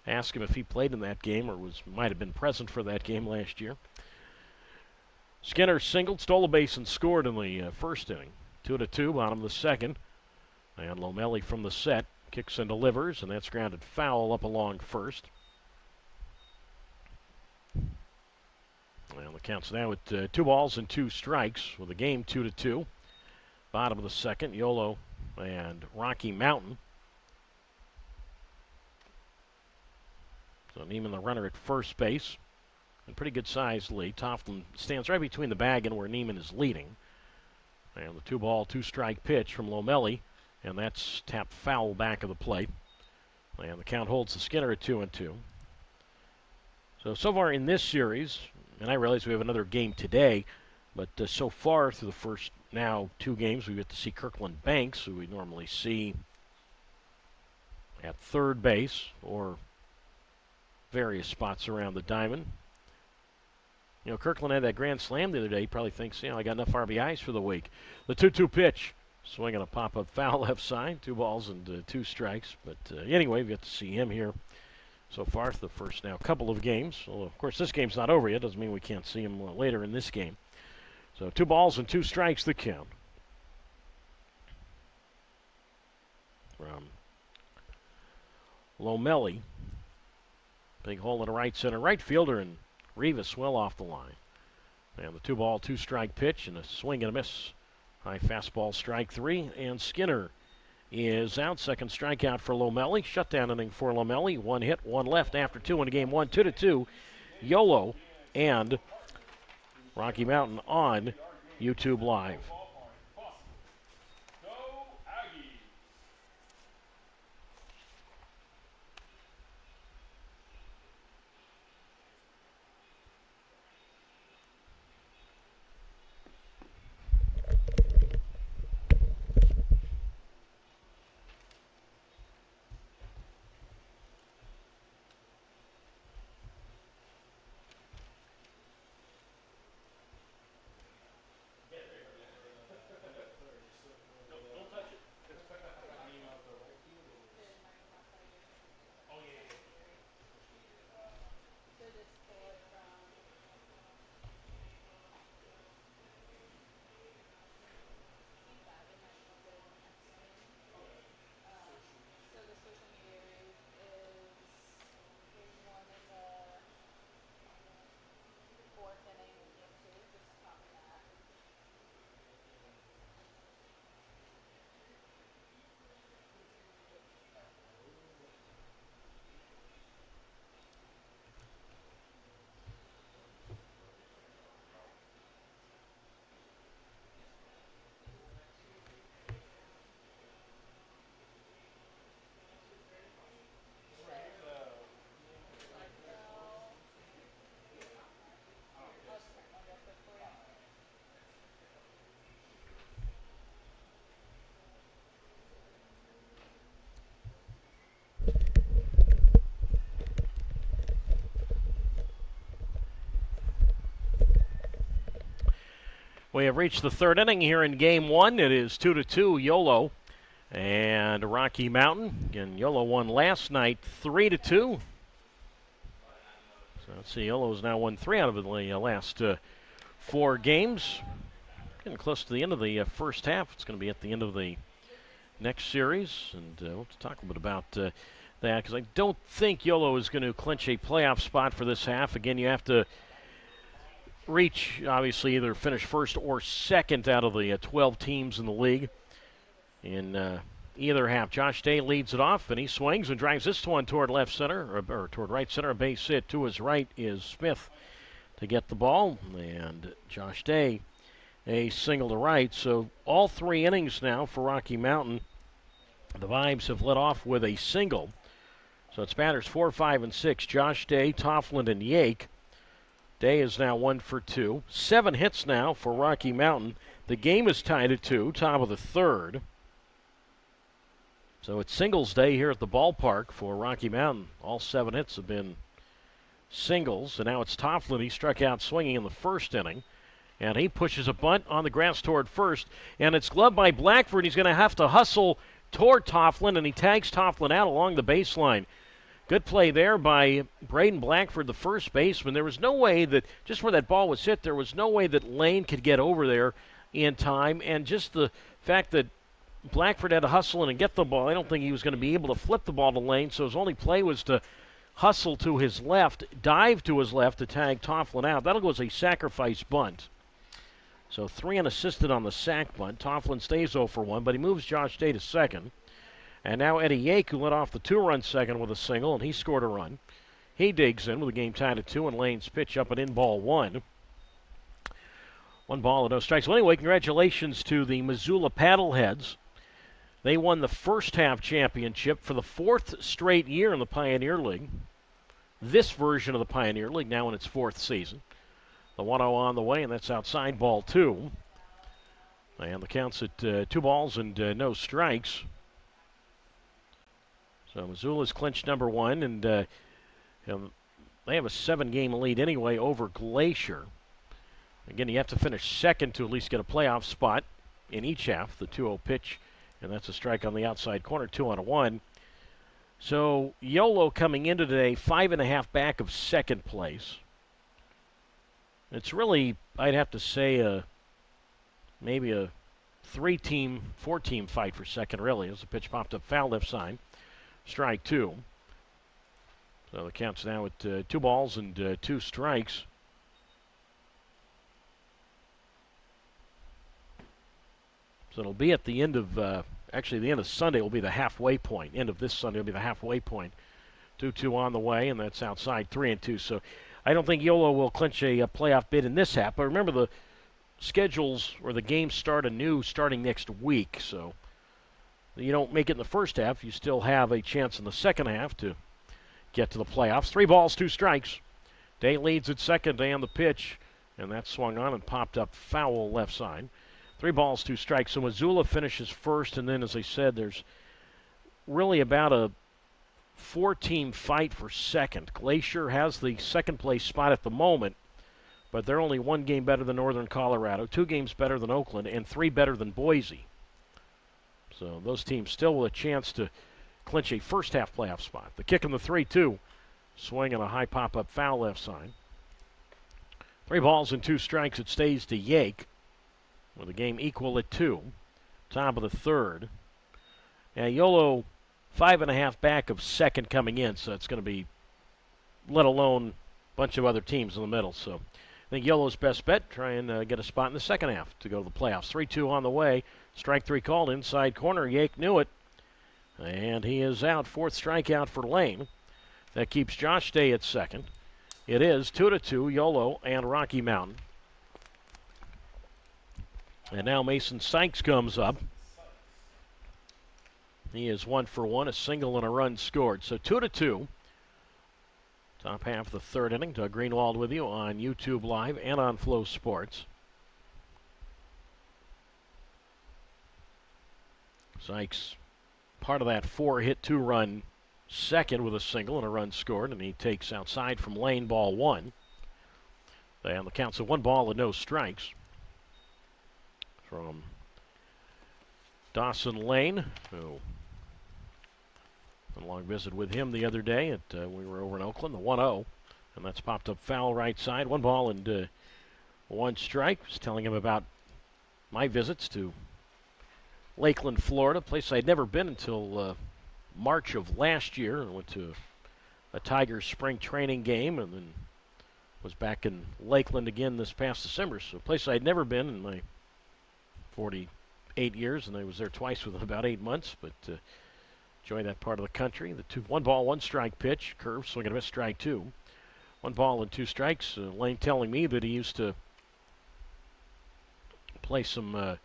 ask him if he played in that game or might have been present for that game last year. Skinner singled, stole a base, and scored in the first inning. 2-2, bottom of the second. And Lomeli from the set kicks and delivers, and that's grounded foul up along first. And the count's now at 2 balls and 2 strikes with the game 2-2. Bottom of the second, Yolo and Rocky Mountain. So Neiman the runner at first base. And pretty good sized lead. Toftland stands right between the bag and where Neiman is leading. And the 2 ball, 2 strike pitch from Lomeli. And that's tapped foul back of the plate. And the count holds the Skinner at 2-2. So far in this series, and I realize we have another game today, but so far through the first now 2 games, we get to see Kirkland Banks, who we normally see at third base or various spots around the diamond. You know, Kirkland had that grand slam the other day. He probably thinks, I got enough RBIs for the week. The 2-2 pitch, swinging a pop-up foul left side, 2 balls and 2 strikes. But anyway, we get to see him here so far for the first now couple of games. Well, of course, this game's not over yet. Doesn't mean we can't see him later in this game. So 2 balls and 2 strikes the count. From Lomeli. Big hole in the right center. Right fielder and Rivas well off the line. And the 2 ball, 2 strike pitch and a swing and a miss. High fastball, strike 3. And Skinner is out. Second strikeout for Lomeli. Shutdown inning for Lomeli. 1 hit, 1 left after 2 in game 1. 2-2. Yolo and Rocky Mountain on YouTube Live. We have reached the third inning here in Game 1. It is 2-2 Yolo and Rocky Mountain. Again, Yolo won last night 3-2. So let's see, Yolo's now won 3 out of the last 4 games. Getting close to the end of the first half. It's going to be at the end of the next series, and we'll have to talk a little bit about that, because I don't think Yolo is going to clinch a playoff spot for this half. Again, you have to reach, obviously, either finish first or second out of the 12 teams in the league in either half. Josh Day leads it off, and he swings and drives this one toward left center, or toward right center. A base hit to his right is Smith to get the ball, and Josh Day a single to right. So all 3 innings now for Rocky Mountain, the Vibes have led off with a single. So it's batters 4, 5, and 6. Josh Day, Toffland, and Yake. Day is now 1 for 2. 7 hits now for Rocky Mountain. The game is tied at 2, top of the third. So it's singles day here at the ballpark for Rocky Mountain. All 7 hits have been singles. And now it's Toffland. He struck out swinging in the first inning. And he pushes a bunt on the grass toward first. And it's gloved by Blackford. He's going to have to hustle toward Toffland, and he tags Toffland out along the baseline. Good play there by Braden Blackford, the first baseman. There was no way that, just where that ball was hit, there was no way that Lane could get over there in time. And just the fact that Blackford had to hustle in and get the ball, I don't think he was going to be able to flip the ball to Lane, so his only play was to hustle to his left, dive to his left to tag Toffland out. That'll go as a sacrifice bunt. So 3 unassisted on the sac bunt. Toffland stays 0 for 1, but he moves Josh Day to second. And now Eddie Yake, who led off the 2-run second with a single, and he scored a run. He digs in with the game tied at 2, and Lane's pitch up and in ball 1. 1 ball and no strikes. Well, anyway, congratulations to the Missoula Paddleheads. They won the first half championship for the 4th straight year in the Pioneer League. This version of the Pioneer League now in its 4th season. The 1-0 on the way, and that's outside ball 2. And the count's at 2 balls and no strikes. So Missoula's clinched number 1, and they have a 7-game lead anyway over Glacier. Again, you have to finish second to at least get a playoff spot in each half. The 2-0 pitch, and that's a strike on the outside corner, 2-1. So Yolo coming into today 5.5 back of second place. It's really, I'd have to say, maybe a 3-team, 4-team fight for second, really, as the pitch popped up foul left side. Strike 2. So the count's now at 2 balls and 2 strikes. So it'll be at the end of, actually the end of Sunday will be the halfway point. End of this Sunday will be the halfway point. 2-2 on the way, and that's outside 3-2. So I don't think Yolo will clinch a playoff bid in this half. But remember, the schedules or the games start anew starting next week. So you don't make it in the first half, you still have a chance in the second half to get to the playoffs. 3 balls, 2 strikes. Day leads at second. Day on the pitch, and that swung on and popped up foul left side. 3 balls, 2 strikes. So Missoula finishes first, and then, as I said, there's really about a 4-team fight for second. Glacier has the second place spot at the moment, but they're only 1 game better than Northern Colorado, 2 games better than Oakland, and 3 better than Boise. So those teams still with a chance to clinch a first half playoff spot. The kick in the 3-2. Swing and a high pop-up foul left side. 3 balls and 2 strikes. It stays to Yake with the game equal at 2. Top of the third. And Yolo 5.5 back of second coming in, so it's going to be, let alone a bunch of other teams in the middle. So I think Yolo's best bet, try and get a spot in the second half to go to the playoffs. 3-2 on the way. Strike 3 called, inside corner. Yake knew it, and he is out. 4th strikeout for Lane. That keeps Josh Day at second. It is 2-2, Yolo and Rocky Mountain. And now Mason Sykes comes up. He is 1 for 1, a single and a run scored. So 2-2. Top half of the third inning. Doug Greenwald with you on YouTube Live and on Flow Sports. Sykes, part of that 4-hit, 2-run second with a single and a run scored, and he takes outside from Lane, ball 1. And the count's a 1 ball and no strikes from Dawson Lane, who had a long visit with him the other day we were over in Oakland, the 1-0. And that's popped up foul right side. 1 ball and 1 strike. Was telling him about my visits to Lakeland, Florida, place I'd never been until March of last year. I went to a Tigers spring training game and then was back in Lakeland again this past December. So a place I'd never been in my 48 years, and I was there twice within about 8 months, but enjoy that part of the country. The 1 ball, 1 strike pitch, curve, swing and a miss, strike 2. 1 ball and 2 strikes. Lane telling me that he used to play some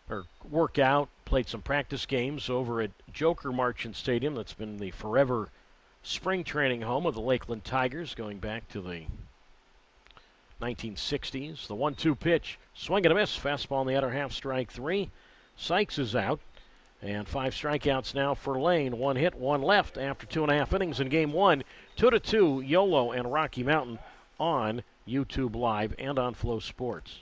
or work out, played some practice games over at Joker Marchant Stadium. That's been the forever spring training home of the Lakeland Tigers going back to the 1960s. The 1-2 pitch, swing and a miss, fastball in the outer half, strike 3. Sykes is out, and 5 strikeouts now for Lane. 1 hit, 1 left after 2.5 innings in game 1. 2-2, Yolo and Rocky Mountain on YouTube Live and on Flow Sports.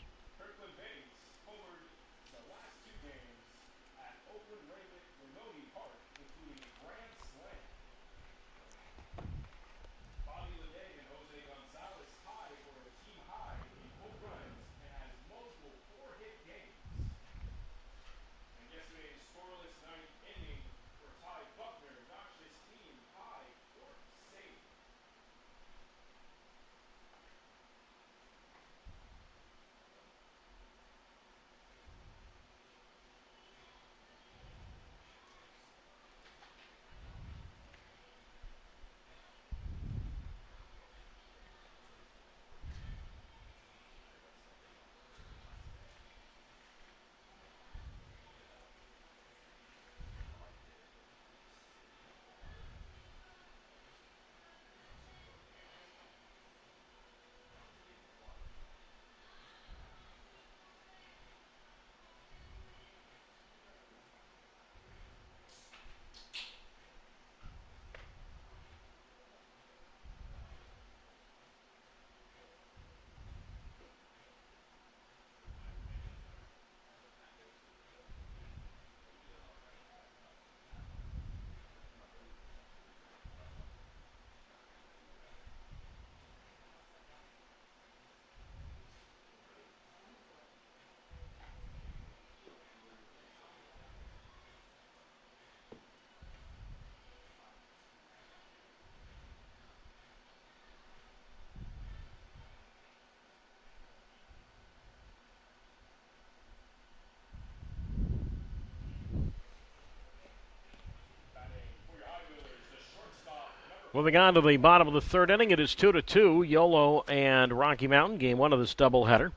Moving on to the bottom of the third inning, it is 2-2, Yolo and Rocky Mountain, game one of this doubleheader.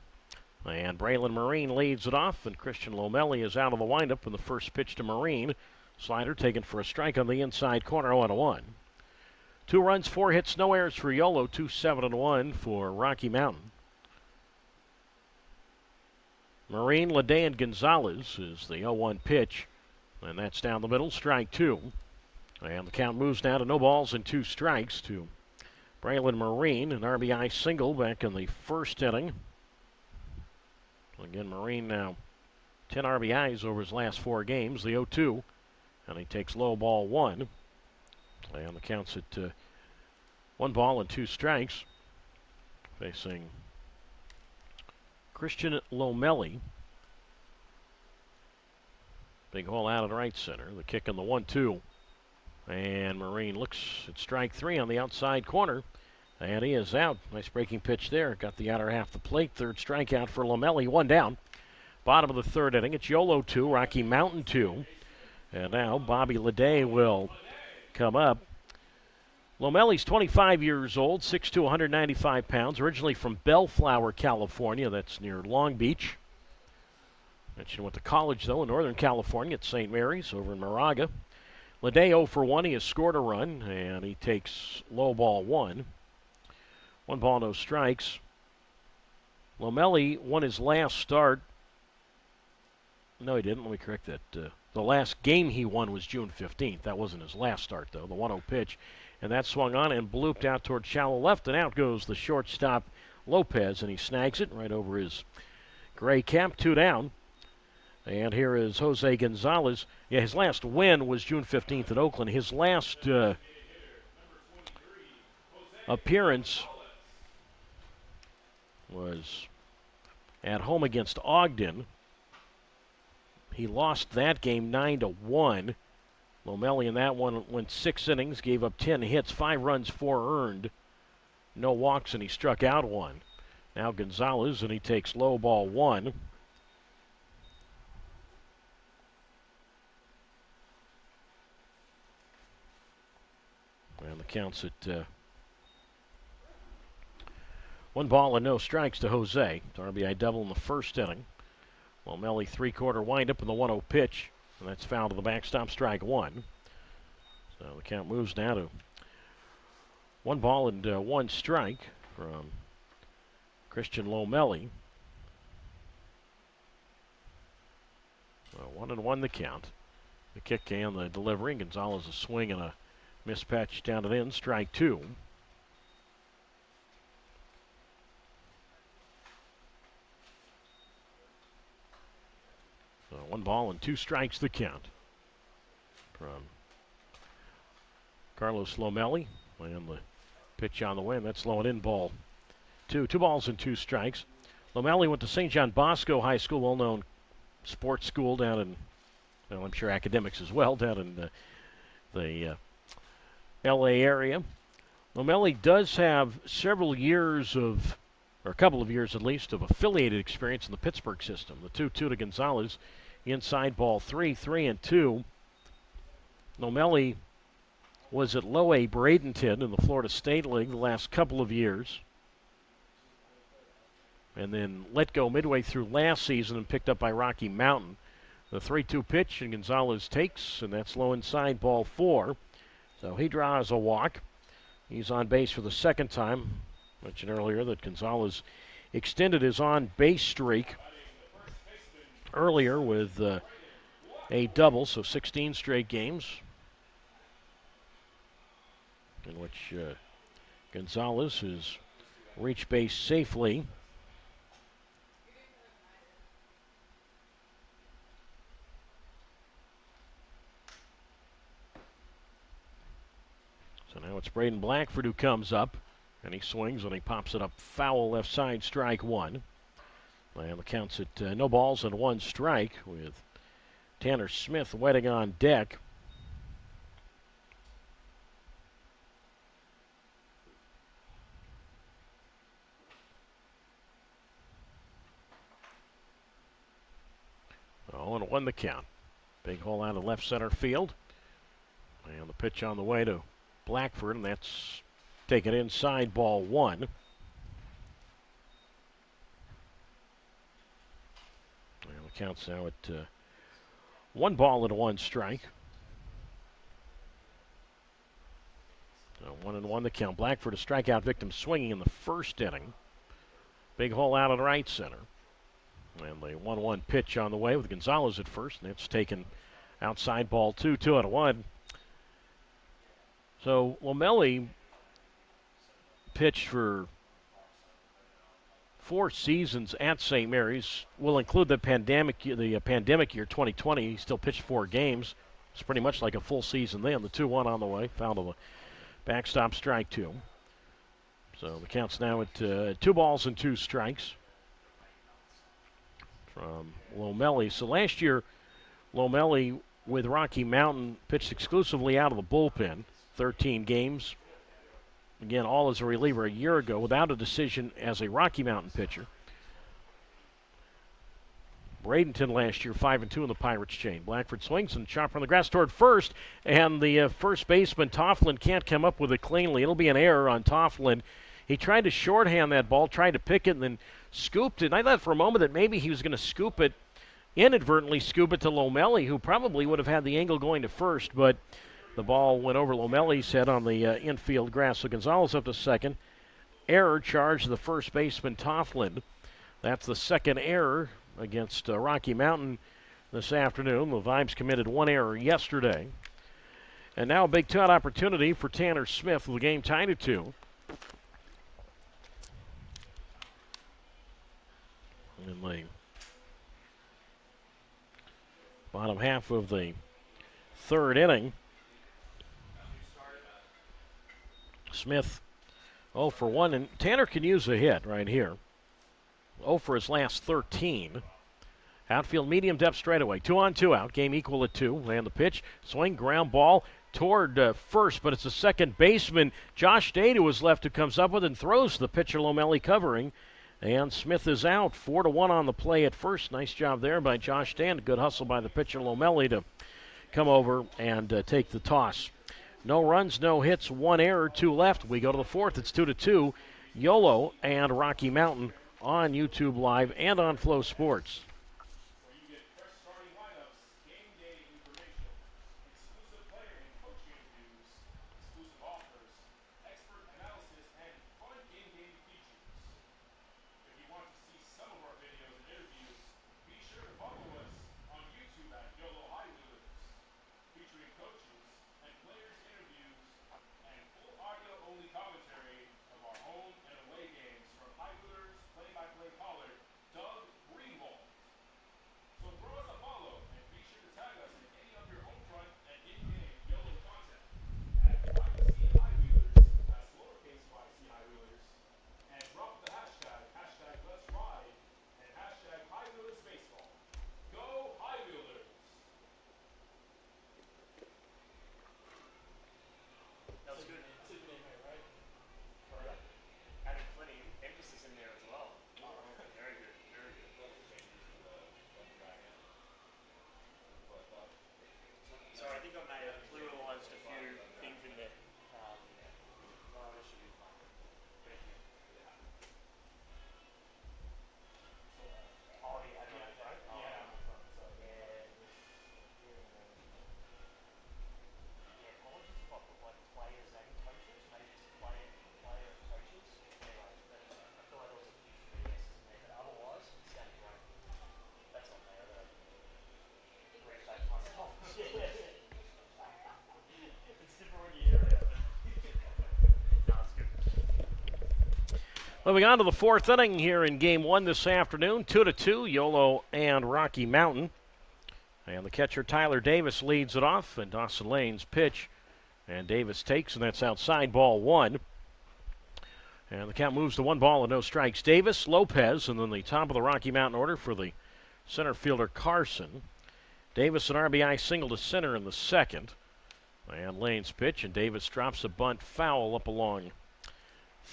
And Braylon Marine leads it off, and Christian Lomelli is out of the windup in the first pitch to Marine. Slider taken for a strike on the inside corner, 1-1. 2 runs, 4 hits, no errors for Yolo, 2-7-1 for Rocky Mountain. Marine, Lede, and Gonzalez is the 0-1 pitch, and that's down the middle, strike 2. And the count moves now to no balls and 2 strikes to Braylon Marine, an RBI single back in the first inning. Again, Marine now 10 RBIs over his last 4 games, the 0-2, and he takes low ball 1. And the count's at 1 ball and 2 strikes, facing Christian Lomelli. Big hole out of right center, the kick in the 1-2. And Marine looks at strike 3 on the outside corner. And he is out. Nice breaking pitch there. Got the outer half of the plate. Third strikeout for Lomelli. 1 down. Bottom of the third inning. It's Yolo 2, Rocky Mountain 2. And now Bobby Lede will come up. Lomelli's 25 years old, 6'2", 195 pounds. Originally from Bellflower, California. That's near Long Beach. Mentioned went to college, though, in Northern California at St. Mary's over in Moraga. Lede 0 for 1. He has scored a run, and he takes low ball 1. 1 ball, no strikes. Lomelli won his last start. No, he didn't. Let me correct that. The last game he won was June 15th. That wasn't his last start, though. The 1-0 pitch. And that swung on and blooped out toward shallow left, and out goes the shortstop Lopez, and he snags it right over his gray cap. 2 down. And here is Jose Gonzalez. Yeah, his last win was June 15th at Oakland. His last appearance was at home against Ogden. He lost that game 9-1. Lomelli in that one went 6 innings, gave up 10 hits, 5 runs, 4 earned. No walks, and he struck out 1. Now Gonzalez, and he takes low ball 1. And the count's at 1 ball and no strikes to Jose. RBI double in the first inning. Lomelli 3-quarter windup in the 1-0 pitch, and that's foul to the backstop, strike 1. So the count moves now to 1 ball and 1 strike from Christian Lomelli. 1-1 the count. The kick and the delivery. Gonzalez a swing and a missed patch down and in, strike 2. So 1 ball and 2 strikes the count from Carlos Lomelli. And the pitch on the way, and that's low and in, ball 2. 2 balls and 2 strikes. Lomelli went to St. John Bosco High School, well-known sports school down in, well, I'm sure academics as well, down in the L.A. area. Lomelli does have several years of, or a couple of years at least, of affiliated experience in the Pittsburgh system. The 2-2 to Gonzalez, inside ball 3, 3-2. Lomelli was at Low A Bradenton in the Florida State League the last couple of years, and then let go midway through last season and picked up by Rocky Mountain. The 3-2 pitch, and Gonzalez takes, and that's low inside, ball 4. So he draws a walk. He's on base for the second time. Mentioned earlier that Gonzalez extended his on-base streak earlier with a double, so 16 straight games in which Gonzalez has reached base safely. So now it's Braden Blackford who comes up, and he swings and he pops it up foul left side, strike 1. And the count's at no balls and 1 strike with Tanner Smith waiting on deck. Oh, and 1 the count. Big hole out of left center field. And the pitch on the way to Blackford, and that's taken inside, ball one. And the count's now at 1 ball and 1 strike. So 1-1 the count. Blackford, a strikeout victim, swinging in the first inning. Big hole out of the right center. And the 1-1 pitch on the way with Gonzalez at first, and it's taken outside, ball 2, 2-1. So Lomelli pitched for 4 seasons at St. Mary's. We'll include the pandemic year 2020. He still pitched 4 games. It's pretty much like a full season then. The 2-1 on the way, fouled to the backstop, strike 2. So the count's now at 2 balls and 2 strikes from Lomelli. So last year, Lomelli with Rocky Mountain pitched exclusively out of the bullpen, 13 games. Again, all as a reliever a year ago without a decision as a Rocky Mountain pitcher. Bradenton last year, 5-2 in the Pirates chain. Blackford swings and chopper on the grass toward first, and the first baseman, Tofflin, can't come up with it cleanly. It'll be an error on Tofflin. He tried to shorthand that ball, tried to pick it, and then scooped it. And I thought for a moment that maybe he was going to inadvertently scoop it to Lomelli, who probably would have had the angle going to first, but the ball went over Lomelli's head on the infield grass. So Gonzalez up to second. Error charged the first baseman, Tofflin. That's the second error against Rocky Mountain this afternoon. The Vibes committed 1 error yesterday. And now a big two-out opportunity for Tanner Smith with the game tied at 2. In the bottom half of the 3rd inning, Smith 0 for 1, and Tanner can use a hit right here. 0 for his last 13. Outfield medium depth straightaway. 2 on, 2 out. Game equal at 2. Land the pitch. Swing, ground ball toward first, but it's the second baseman, Josh Dade, who was left, who comes up with and throws the pitcher Lomelli covering. And Smith is out. 4-1 on the play at first. Nice job there by Josh Dade. Good hustle by the pitcher Lomelli to come over and take the toss. No runs, no hits, 1 error, 2 left. We go to the 4th. It's 2-2. Yolo and Rocky Mountain on YouTube Live and on Flow Sports. Moving on to the 4th inning here in Game 1 this afternoon. 2-2, Yolo and Rocky Mountain. And the catcher Tyler Davis leads it off, and Dawson Lane's pitch. And Davis takes, and that's outside, ball 1. And the count moves to 1 ball and no strikes. Davis, Lopez, and then the top of the Rocky Mountain order for the center fielder Carson. Davis an RBI single to center in the 2nd. And Lane's pitch, and Davis drops a bunt foul up along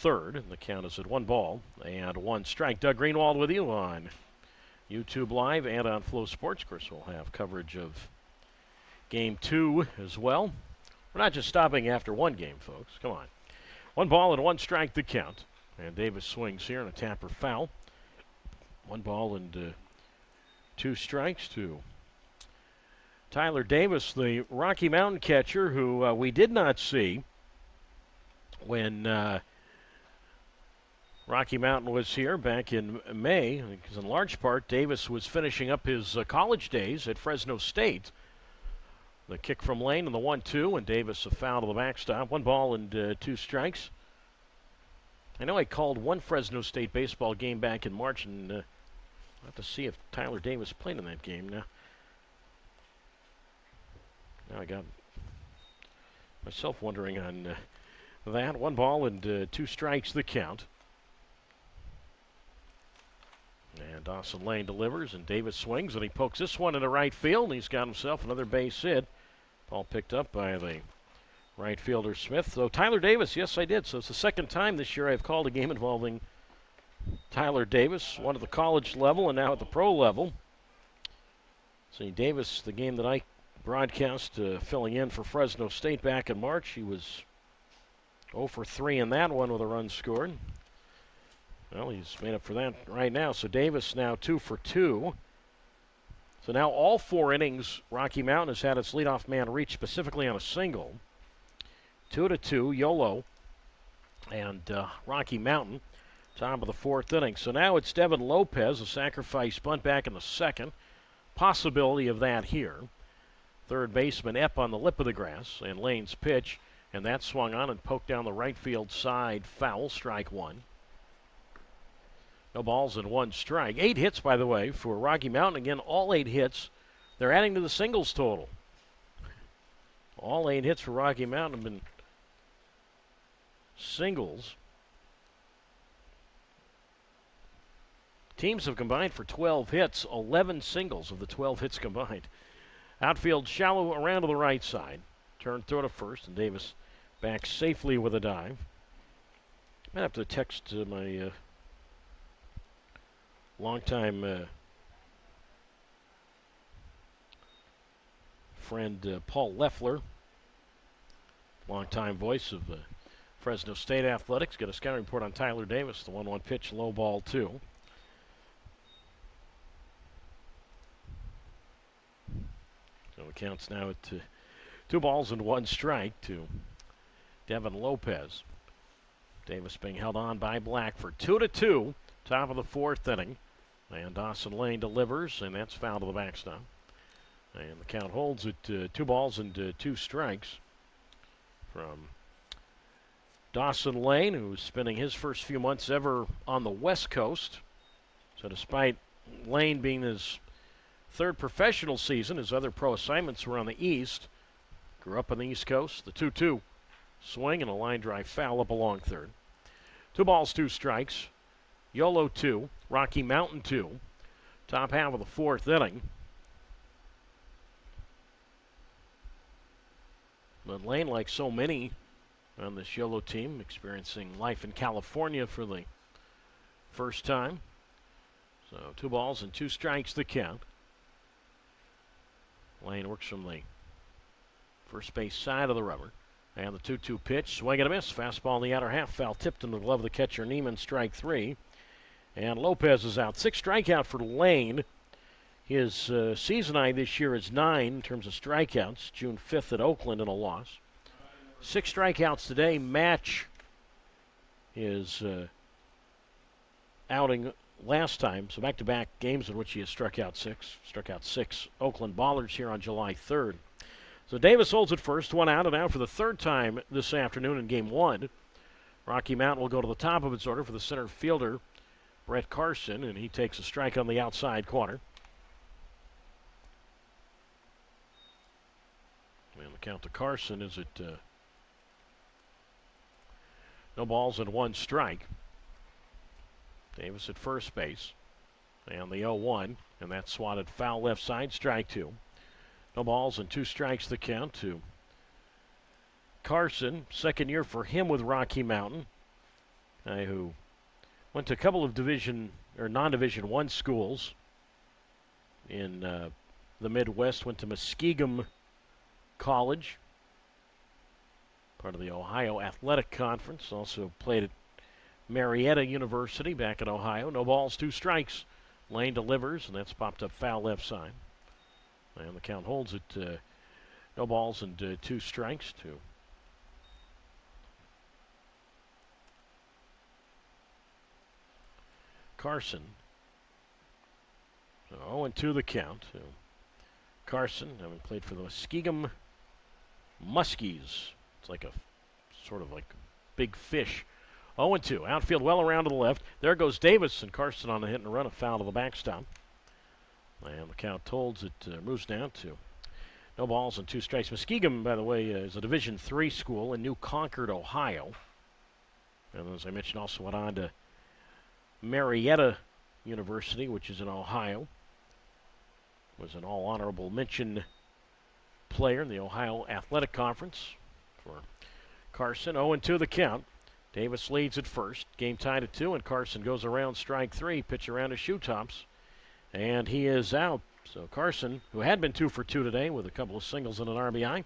3rd, and the count is at 1 ball and 1 strike. Doug Greenwald with you on YouTube Live and on Flow Sports. Of course, we'll have coverage of Game 2 as well We're not just stopping after one game, folks. Come on. 1-1 the count. And Davis swings here and a tapper foul. 1-2 strikes to Tyler Davis, the Rocky Mountain catcher, who we did not see when Rocky Mountain was here back in May, because in large part Davis was finishing up his college days at Fresno State. The kick from Lane and the 1-2, and Davis a foul to the backstop. 1-2 strikes. I know I called one Fresno State baseball game back in March, and I'll have to see if Tyler Davis played in that game now. Now I got myself wondering on that. 1-2 strikes the count. And Dawson Lane delivers, and Davis swings, and he pokes this one into right field, and he's got himself another base hit. Ball picked up by the right fielder Smith. So Tyler Davis, yes, I did. So it's the second time this year I've called a game involving Tyler Davis, one at the college level and now at the pro level. See, Davis, the game that I broadcast filling in for Fresno State back in March, he was 0 for 3 in that one with a run scored. Well, he's made up for that right now. So Davis now 2 for 2. So now all 4 innings, Rocky Mountain has had its leadoff man reach specifically on a single. 2-2, Yolo and Rocky Mountain, top of the 4th inning. So now it's Devin Lopez, a sacrifice bunt back in the 2nd. Possibility of that here. Third baseman Epp on the lip of the grass, and Lane's pitch, and that swung on and poked down the right field side, foul, strike 1. No balls and 1 strike. 8 hits, by the way, for Rocky Mountain. Again, all 8 hits. They're adding to the singles total. All 8 hits for Rocky Mountain have been singles. Teams have combined for 12 hits, 11 singles of the 12 hits combined. Outfield shallow around to the right side. Turn throw to first, and Davis back safely with a dive. Might have to text my longtime friend Paul Leffler, longtime voice of Fresno State Athletics. Get a scouting report on Tyler Davis. The 1-1 pitch, low ball 2. So it counts now at 2 balls and 1 strike to Devin Lopez. Davis being held on by Black for 2-2, top of the 4th inning. And Dawson Lane delivers, and that's foul to the backstop. And the count holds at 2 balls and 2 strikes from Dawson Lane, who's spending his first few months ever on the West Coast. So despite Lane being his 3rd professional season, his other pro assignments were on the East. Grew up on the East Coast. The 2-2 swing and a line drive foul up along third. 2 balls, 2 strikes. Yolo 2, Rocky Mountain 2. Top half of the 4th inning. But Lane, like so many on this Yolo team, experiencing life in California for the first time. So 2 balls and 2 strikes the count. Lane works from the first base side of the rubber. And the 2-2 pitch, swing and a miss. Fastball in the outer half, foul tipped into the glove of the catcher Neiman, strike 3. And Lopez is out. 6 strikeout for Lane. His season high this year is 9 in terms of strikeouts. June 5th at Oakland in a loss. 6 strikeouts today match his outing last time. So back-to-back games in which he has struck out 6 Oakland Ballers here on July 3rd. So Davis holds it first, 1 out, and now for the 3rd time this afternoon in Game 1. Rocky Mountain will go to the top of its order for the center fielder, Brett Carson, and he takes a strike on the outside corner. And the count to Carson is at no balls and 1 strike. Davis at first base. And the 0-1, and that's swatted foul left side, strike 2. No balls and 2 strikes the count to Carson. 2nd year for him with Rocky Mountain, who went to a couple of division or non-division 1 schools in the Midwest. Went to Muskegum College part of the Ohio Athletic Conference. Also played at Marietta University back in Ohio. No balls, 2 strikes. Lane delivers, and that's popped up foul left side. And the count holds it. No balls and 2 strikes to Carson. So 0-2 the count. So Carson, having played for the Muskegon Muskies. It's like a sort of like a big fish. 0-2. Outfield well around to the left. There goes Davis, and Carson on the hit and run, a foul to the backstop. And the count holds it, moves down to no balls and 2 strikes. Muskegon, by the way, is a Division III school in New Concord, Ohio. And as I mentioned, also went on to Marietta University, which is in Ohio. Was an all-honorable mention player in the Ohio Athletic Conference for Carson. 0-2 the count. Davis leads at first. Game tied at 2, and Carson goes around strike 3. Pitch around his shoe tops, and he is out. So Carson, who had been 2 for 2 today with a couple of singles and an RBI,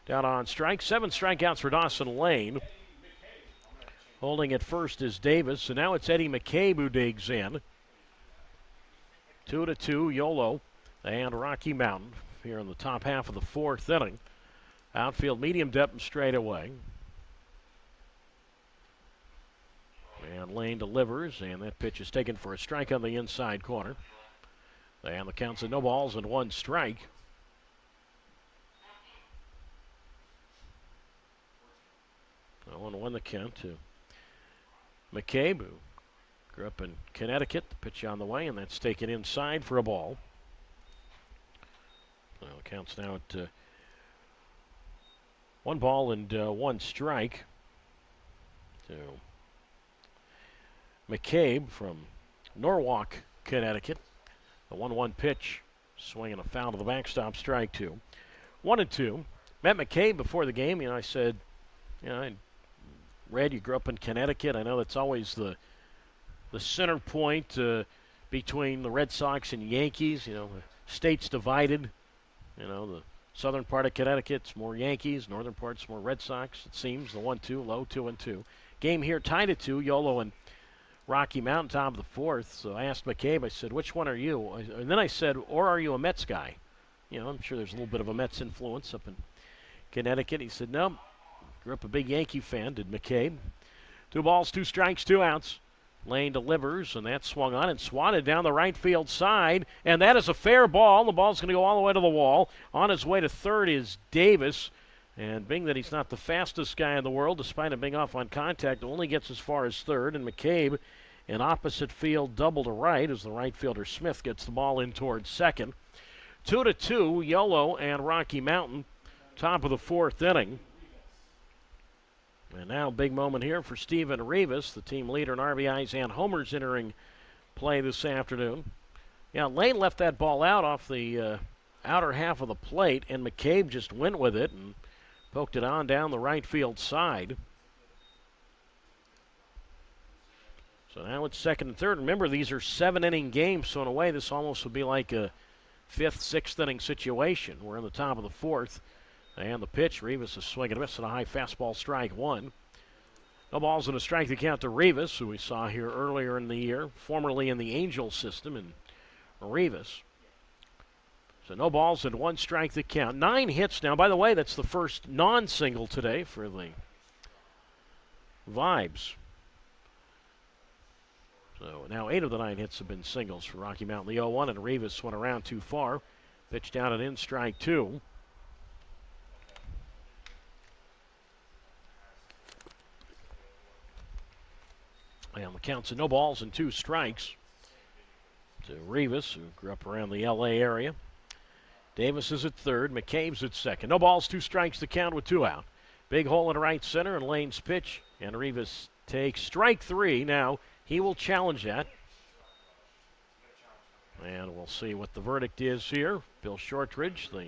down on strike. 7 strikeouts for Dawson Lane. Holding at first is Davis, and now it's Eddie McCabe who digs in. 2-2, Yolo and Rocky Mountain here in the top half of the 4th inning. Outfield medium depth and straight away. And Lane delivers, and that pitch is taken for a strike on the inside corner. And the count's at no balls and 1 strike. I want to win the count to McCabe, who grew up in Connecticut. The pitch on the way, and that's taken inside for a ball. So the count's now at 1 ball and 1 strike to McCabe from Norwalk, Connecticut. The 1-1 pitch, swinging a foul to the backstop, strike 2. 1-2. Met McCabe before the game. I said, I read you grew up in Connecticut. I know that's always the center point between the Red Sox and Yankees. The state's divided. The southern part of Connecticut's more Yankees, northern part's more Red Sox, it seems. The 1-2, low 2-2. Game here tied at 2, Yolo and Rocky Mountain, top of the 4th. So I asked McCabe, I said, which one are you? And then I said, or are you a Mets guy? I'm sure there's a little bit of a Mets influence up in Connecticut. He said, no, grew up a big Yankee fan, did McCabe. 2 balls, 2 strikes, 2 outs. Lane delivers, and that's swung on and swatted down the right field side, and that is a fair ball. The ball's going to go all the way to the wall. On his way to third is Davis, and being that he's not the fastest guy in the world, despite him being off on contact, only gets as far as third, and McCabe, an opposite field double to right as the right fielder Smith gets the ball in towards second. 2-2, Yolo and Rocky Mountain, top of the 4th inning. And now, big moment here for Steven Rivas, the team leader in RBIs and homers entering play this afternoon. Lane left that ball out off the outer half of the plate, and McCabe just went with it and poked it on down the right field side. So now it's 2nd and 3rd. Remember, these are 7-inning games, so in a way this almost would be like a 5th, 6th inning situation. We're in the top of the 4th. And the pitch, Rivas is swinging a miss and a high fastball, strike 1. No balls and a strike to count to Rivas, who we saw here earlier in the year, formerly in the Angel system, and Rivas. So no balls and 1 strike to count. 9 hits now. By the way, that's the first non-single today for the Vibes. So now 8 of the 9 hits have been singles for Rocky Mountain. The 0-1, and Rivas went around too far. Pitch down and in, strike 2. And the count's at no balls and 2 strikes to Rivas, who grew up around the L.A. area. Davis is at third. McCabe's at second. No balls, 2 strikes to count with 2 out. Big hole in right center, and Lane's pitch. And Rivas takes strike 3. Now he will challenge that. And we'll see what the verdict is here. Bill Shortridge, the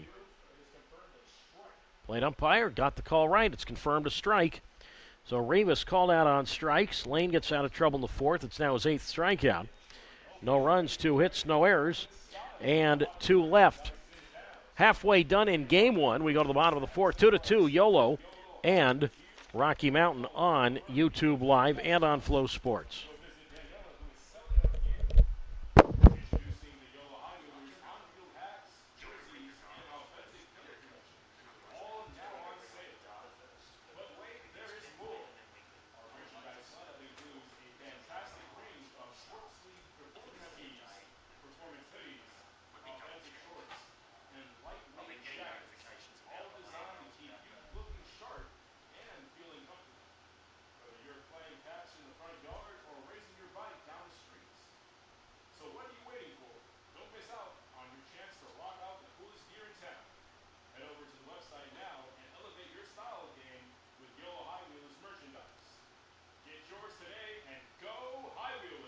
plate umpire, got the call right. It's confirmed a strike. So Rivas called out on strikes. Lane gets out of trouble in the 4th. It's now his 8th strikeout. No runs, 2 hits, no errors, and 2 left. Halfway done in game 1. We go to the bottom of the 4th. 2-2, Yolo and Rocky Mountain on YouTube Live and on Flow Sports. Introducing the Yolo High Wheelers on-field hats, jerseys, and authentic gear collection. All now on sale. But wait, there is more. Our merchandise lineup includes a fantastic range of short sleeve performance tees, performance hoodies, authentic shorts, and lightweight jackets, all designed to keep you looking sharp and feeling comfortable. Whether you're playing catch in the front yard or racing your bike down the streets. So what are you waiting for? Don't miss out on your chance to rock out the coolest gear in town. Head over to the website now and elevate your style game with Yolo High Wheelers merchandise. Get yours today and go High Wheelers!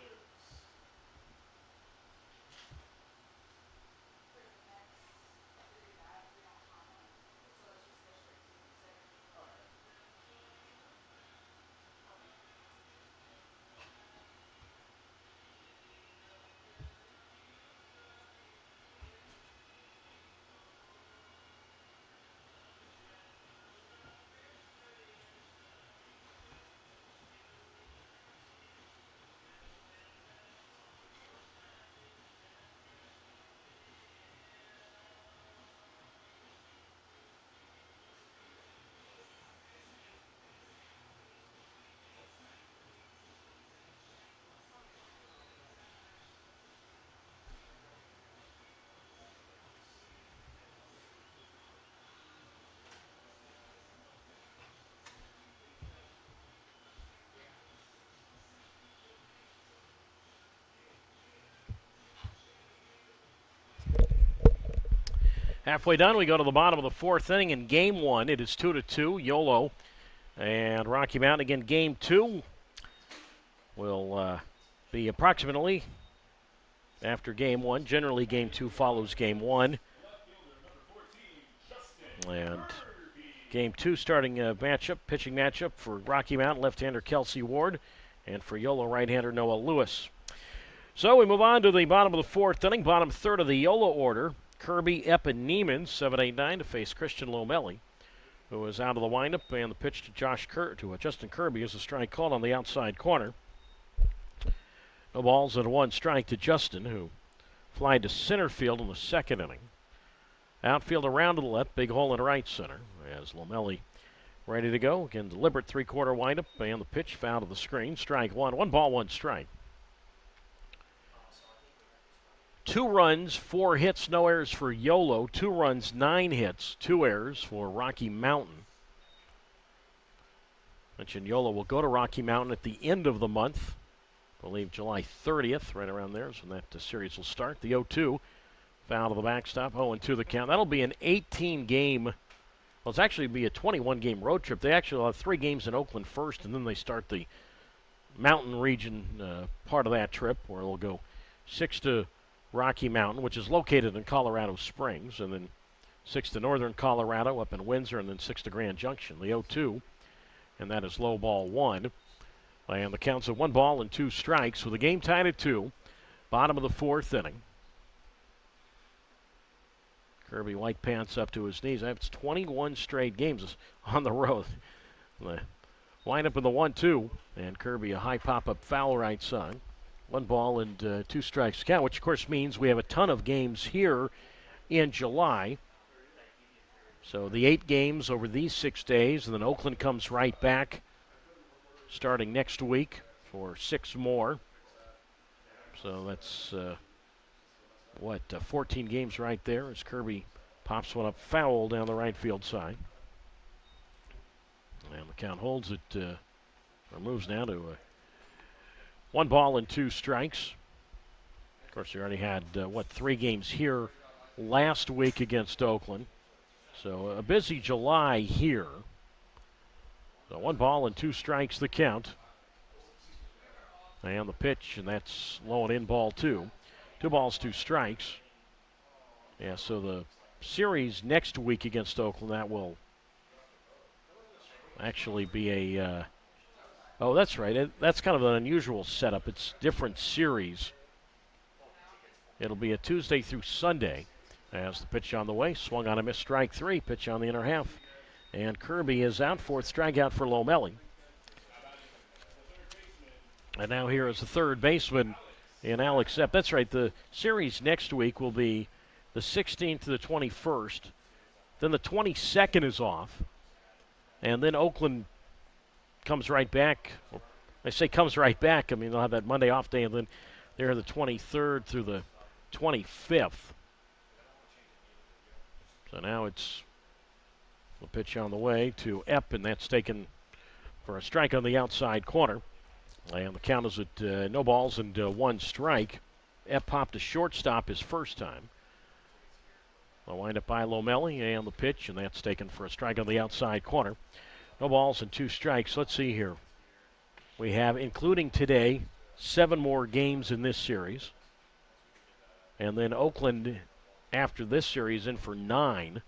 Halfway done, we go to the bottom of the fourth inning in game one. It is 2-2, Yolo and Rocky Mountain. Again, game two will be approximately after game one. Generally, game two follows game one. And game two starting pitching matchup for Rocky Mountain, left-hander Kelsey Ward, and for Yolo, right-hander Noah Lewis. So we move on to the bottom of the fourth inning, bottom third of the Yolo order. Kirby, Epp, and Neiman, 7-8-9 to face Christian Lomelli, who is out of the windup, and the pitch to Justin Kirby is a strike called on the outside corner. No balls and 1 strike to Justin, who flied to center field in the second inning. Outfield around to the left, big hole in right center, as Lomelli ready to go. Again, deliberate three-quarter windup, and the pitch foul to the screen. Strike 1, 1 ball, 1 strike. 2 runs, 4 hits, no errors for Yolo. 2 runs, 9 hits, 2 errors for Rocky Mountain. Mentioned Yolo will go to Rocky Mountain at the end of the month. I believe July 30th, right around there is when that series will start. The 0-2, foul to the backstop, 0-2 the count. That'll be an 18-game, well, it's actually be a 21-game road trip. They actually have 3 games in Oakland first, and then they start the mountain region part of that trip, where they'll go 6 to Rocky Mountain, which is located in Colorado Springs, and then 6 to Northern Colorado up in Windsor, and then 6 to Grand Junction. The 0-2, and that is low ball 1. And the count's at 1 ball and 2 strikes with the game tied at 2. Bottom of the fourth inning. Kirby white pants up to his knees. That's 21 straight games on the road. The lineup in the 1-2, and Kirby a high pop-up foul right side. 1 ball and 2 strikes to count, which of course means we have a ton of games here in July. So the 8 games over these 6 days, and then Oakland comes right back starting next week for 6 more. So that's 14 games right there as Kirby pops one up foul down the right field side. And the count holds it, or moves now to 1 ball and 2 strikes. Of course, they already had, 3 games here last week against Oakland. So a busy July here. So 1 ball and 2 strikes the count. And the pitch, and that's low and in ball 2. 2 balls, 2 strikes. Yeah, so the series next week against Oakland, that will actually be a... oh, that's right. That's kind of an unusual setup. It's different series. It'll be a Tuesday through Sunday. As the pitch on the way, swung on a missed strike 3, pitch on the inner half. And Kirby is out. Fourth strikeout for Lomelli. And now here is the third baseman in Alex Epp. That's right. The series next week will be the 16th to the 21st. Then the 22nd is off. And then Oakland comes right back. I say comes right back. I mean, they'll have that Monday off day, and then they're the 23rd through the 25th. So now it's the pitch on the way to Epp, and that's taken for a strike on the outside corner. And the count is at no balls and one strike. Epp popped a shortstop his first time. The windup by Lomelli and the pitch, and that's taken for a strike on the outside corner. No balls and two strikes. Let's see here. We have, including today, 7 more games in this series. And then Oakland, after this series, in for 9.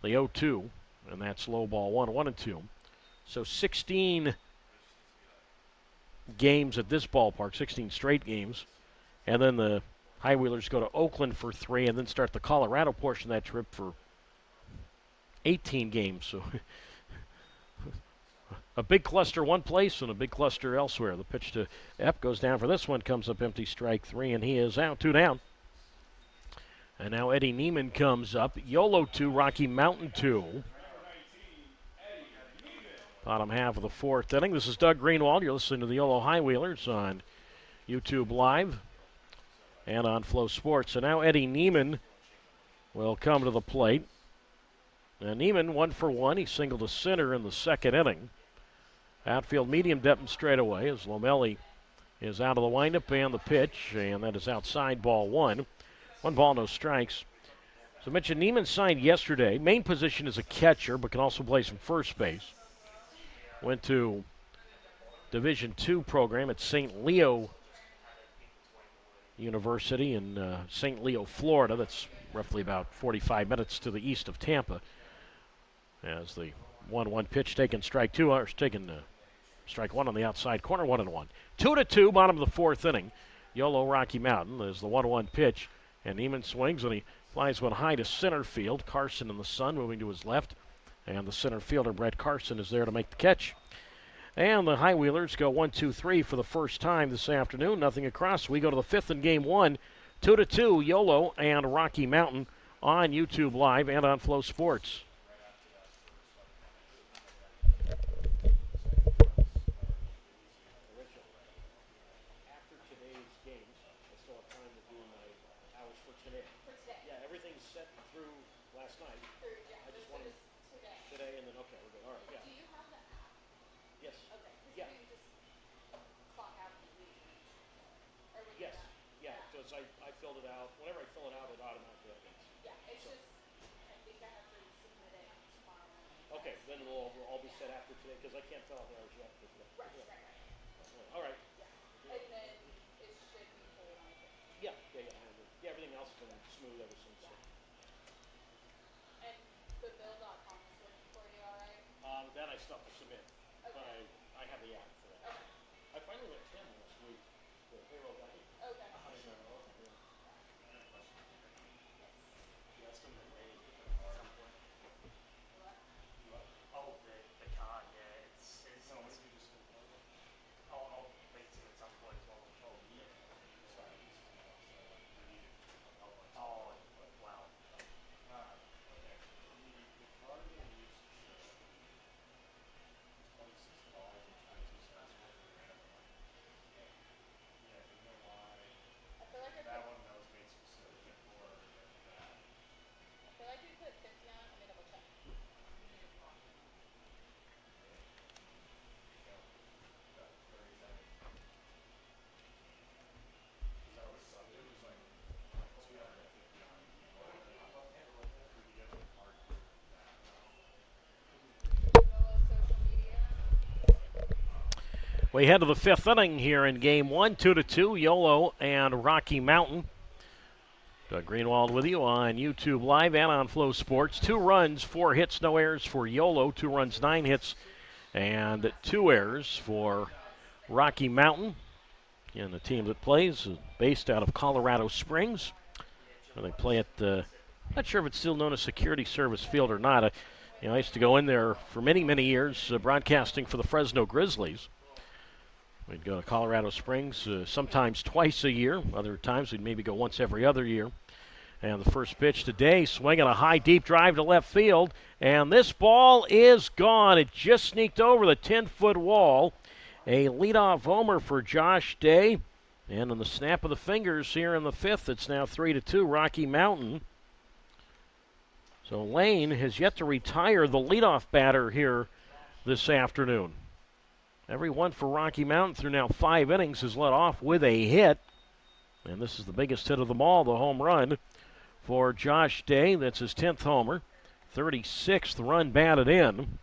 The 0-2, and that's low ball 1-1-2. So 16 games at this ballpark, 16 straight games. And then the High Wheelers go to Oakland for 3 and then start the Colorado portion of that trip for 18 games. So a big cluster one place and a big cluster elsewhere. The pitch to Epp goes down for this one, comes up empty, strike 3, and he is out. 2 down. And now Eddie Neiman comes up. Yolo 2, Rocky Mountain 2. Bottom half of the fourth inning. This is Doug Greenwald. You're listening to the Yolo High Wheelers on YouTube Live and on Flow Sports. So now Eddie Neiman will come to the plate. And Neiman, 1 for 1. He singled to center in the second inning. Outfield medium depth and straightaway as Lomelli is out of the windup and the pitch, and that is outside, ball 1. 1 ball, no strikes. So I mentioned Neiman signed yesterday. Main position is a catcher, but can also play some first base. Went to Division II program at St. Leo University in St. Leo, Florida. That's roughly about 45 minutes to the east of Tampa. As the 1-1 pitch taken strike 2, or taken strike 1 on the outside corner, 1-1. 2-2, bottom of the fourth inning. Yolo Rocky Mountain. There's the 1-1 pitch, and Neiman swings and he flies one high to center field. Carson in the sun moving to his left. And the center fielder, Brett Carson, is there to make the catch. And the High Wheelers go 1-2-3 for the first time this afternoon. Nothing across. We go to the fifth in game 1. 2-2, Yolo and Rocky Mountain on YouTube Live and on Flow Sports. After today's games, I still have time to do my hours for today. Yeah, everything's set through last night. I just wanted today and then, okay, we're good. All right, yeah. Do you have the app? Yes. Okay. Yeah. You just clock out and leave. Or when Yes. you're Yeah, because I filled it out. Whenever I fill it out, it automatically updates. done. Yeah, it's just, I think I have to submit it tomorrow morning. Okay, then we'll all be set after today because I can't fill out the hours yet for today. Right, Yeah. right. All right. Yeah. And then it should be pulled on the 15th. Yeah, everything else has been smooth ever since. So. And the bill.com is working for you all right? That I still have to submit, but Okay. I have the app for that. Okay. I finally met Tim last week, the payroll guy. Okay. Oh, the card, yeah, it's I'll meet him at some point as well. Oh, wow. I feel like That one that was made specifically for that. I feel like we put 50 on it. Let me double check. Yolo social media. We head to the fifth inning here in game 1, 2-2, Yolo and Rocky Mountain. Doug Greenwald with you on YouTube Live and on Flow Sports. 2 runs, 4 hits, no errors for Yolo. 2 runs, 9 hits, and 2 errors for Rocky Mountain. And the team that plays is based out of Colorado Springs. Where they play at, not sure if it's still known as Security Service Field or not. You know, I used to go in there for many, many years broadcasting for the Fresno Grizzlies. We'd go to Colorado Springs sometimes twice a year. Other times we'd maybe go once every other year. And the first pitch today, swinging a high, deep drive to left field. And this ball is gone. It just sneaked over the 10-foot wall. A leadoff homer for Josh Day. And on the snap of the fingers here in the fifth, it's now 3-2 Rocky Mountain. So Lane has yet to retire the leadoff batter here this afternoon. Every one for Rocky Mountain through now 5 innings is led off with a hit. And this is the biggest hit of them all, the home run for Josh Day. That's his 10th homer. 36th run batted in.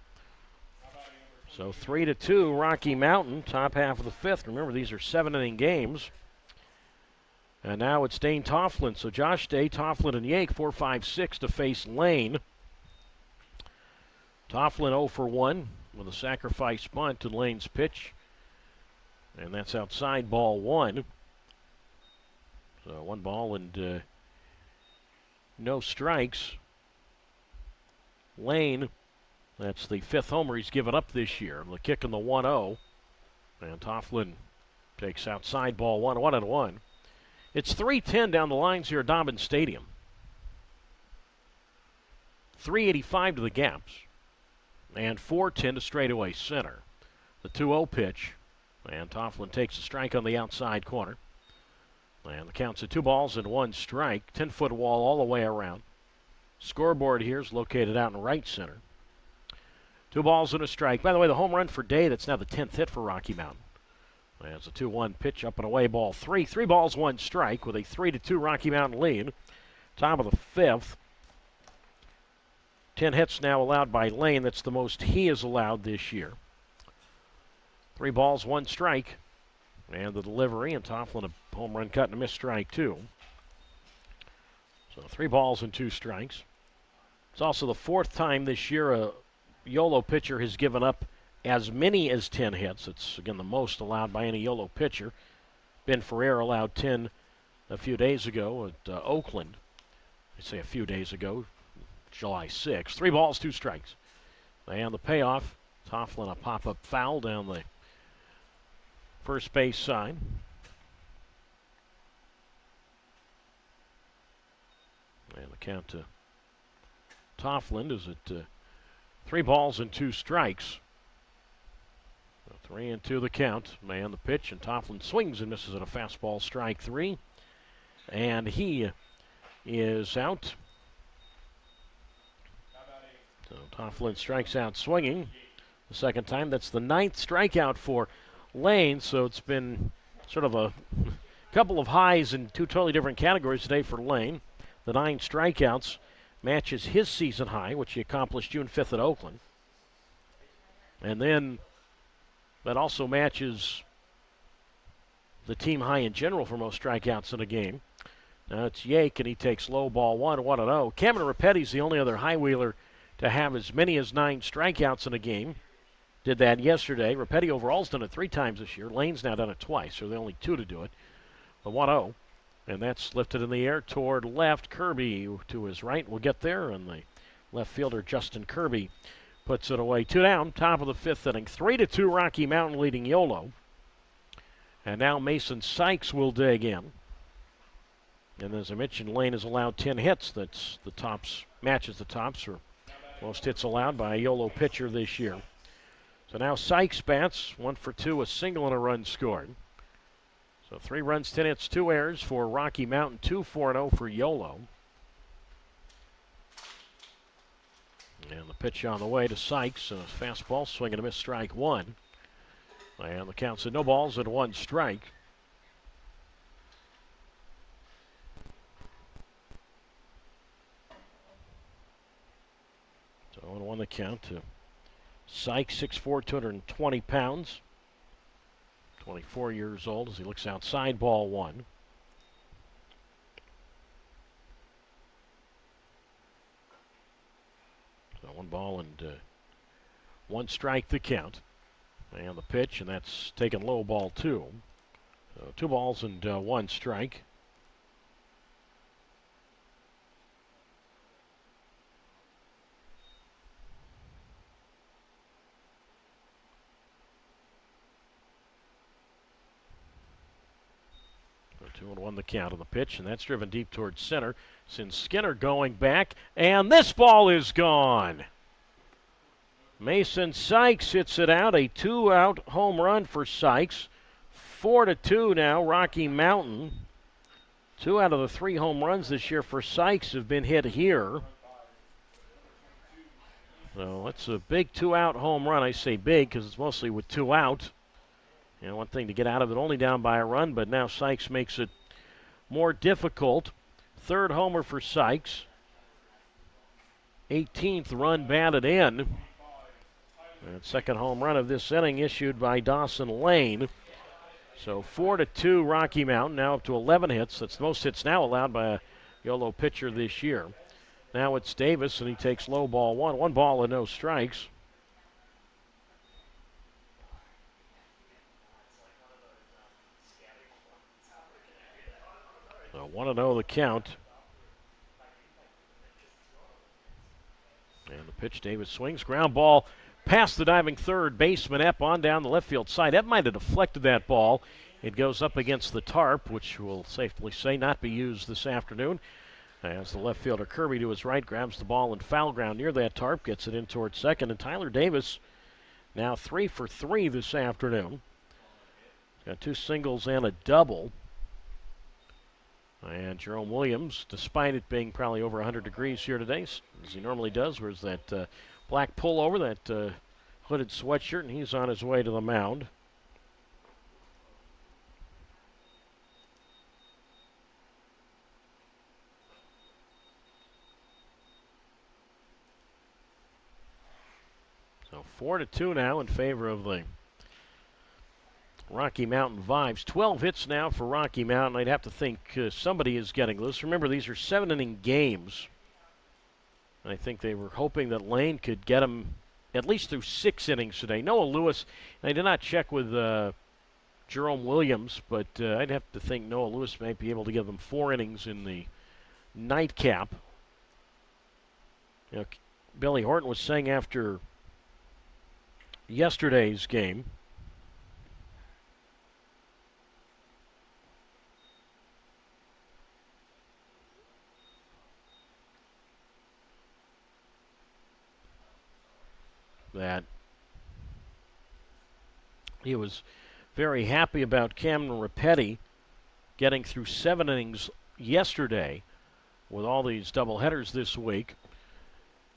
So 3-2 Rocky Mountain, top half of the fifth. Remember, these are 7-inning games. And now it's Dane Tofflin. So Josh Day, Tofflin, and Yake, 4, 5, 6 to face Lane. Tofflin 0 for 1 with a sacrifice bunt to Lane's pitch. And that's outside, ball 1. So 1 ball and no strikes. Lane, that's the 5th homer he's given up this year. The kick in the 1-0. And Tofflin takes outside, ball 1, 1-1. It's 3:10 down the lines here at Dobbins Stadium. 385 to the gaps. And 4:10 to straightaway center. The 2-0 pitch. And Tofflin takes a strike on the outside corner. And the count's at 2 balls and 1 strike. 10-foot wall all the way around. Scoreboard here is located out in right center. 2 balls and a strike. By the way, the home run for Day, that's now the 10th hit for Rocky Mountain. There's a 2-1 pitch up and away, ball 3. 3 balls, 1 strike with a 3-2 Rocky Mountain lead. Top of the fifth. 10 hits now allowed by Lane. That's the most he has allowed this year. 3 balls, 1 strike. And the delivery, and Tofflin a home run cut and a missed strike, too. So 3 balls and 2 strikes. It's also the 4th time this year a Yolo pitcher has given up as many as 10 hits. It's, again, the most allowed by any Yolo pitcher. Ben Ferrer allowed 10 a few days ago at Oakland. I say a few days ago, July 6th. 3 balls, 2 strikes. And the payoff, Tofflin a pop-up foul down the first base side. And the count to Tofflin is at 3 balls and 2 strikes. 3-2 the count. Man, the pitch, and Tofflin swings and misses at a fastball, strike 3. And he is out. So Tofflin strikes out swinging the second time. That's the 9th strikeout for Lane, so it's been sort of a couple of highs in 2 totally different categories today for Lane. The 9 strikeouts matches his season high, which he accomplished June 5th at Oakland. And then that also matches the team high in general for most strikeouts in a game. Now it's Yake, and he takes low, ball 1, 1-0. Cameron Repetti's the only other high wheeler to have as many as 9 strikeouts in a game. Did that yesterday. Repetti overall's done it 3 times this year. Lane's now done it twice, so they're the only 2 to do it. The 1-0. And that's lifted in the air toward left. Kirby to his right will get there, and the left fielder Justin Kirby puts it away. 2 down, top of the 5th inning. 3-2 Rocky Mountain leading Yolo. And now Mason Sykes will dig in. And as I mentioned, Lane has allowed 10 hits. That's the tops, matches the tops for most hits allowed by a Yolo pitcher this year. So now Sykes bats, 1 for 2, a single and a run scored. So 3 runs, 10 hits, 2 errors for Rocky Mountain, 2-4-0 for Yolo. And the pitch on the way to Sykes, a fastball, swing and a miss, strike 1. And the count's at no balls and 1 strike. So 0-1 the count to Sykes, 6'4", 220 pounds. 24 years old as he looks outside, ball 1. So 1 ball and 1 strike the count. And the pitch, and that's taken low, ball 2. So 2 balls and 1 strike. 2-1 the count on the pitch, and that's driven deep towards center. Since Skinner going back, and this ball is gone. Mason Sykes hits it out, a 2-out home run for Sykes. 4-2 now, Rocky Mountain. 2 out of the 3 home runs this year for Sykes have been hit here. So that's a big 2-out home run. I say big because it's mostly with 2 out. And one thing to get out of it, only down by a run, but now Sykes makes it more difficult. 3rd homer for Sykes. 18th run batted in. And 2nd home run of this inning issued by Dawson Lane. So 4-2 Rocky Mountain, now up to 11 hits. That's the most hits now allowed by a Yolo pitcher this year. Now it's Davis, and he takes low ball 1. 1 ball and no strikes. So 1-0 the count. And the pitch, Davis swings. Ground ball past the diving third baseman, Epp, on down the left field side. Epp might have deflected that ball. It goes up against the tarp, which will safely say not be used this afternoon. As the left fielder Kirby to his right grabs the ball in foul ground near that tarp, gets it in towards second. And Tyler Davis now 3 for 3 this afternoon. Got 2 singles and a double. And Jerome Williams, despite it being probably over 100 degrees here today, as he normally does, wears that black pullover, that hooded sweatshirt, and he's on his way to the mound. So 4-2 now in favor of the Rocky Mountain Vibes. 12 hits now for Rocky Mountain. I'd have to think somebody is getting loose. Remember, these are 7-inning games. I think they were hoping that Lane could get them at least through 6 innings today. Noah Lewis, and I did not check with Jerome Williams, but I'd have to think Noah Lewis might be able to give them 4 innings in the nightcap. You know, Billy Horton was saying after yesterday's game that he was very happy about Cameron Rapetti getting through 7 innings yesterday with all these doubleheaders this week.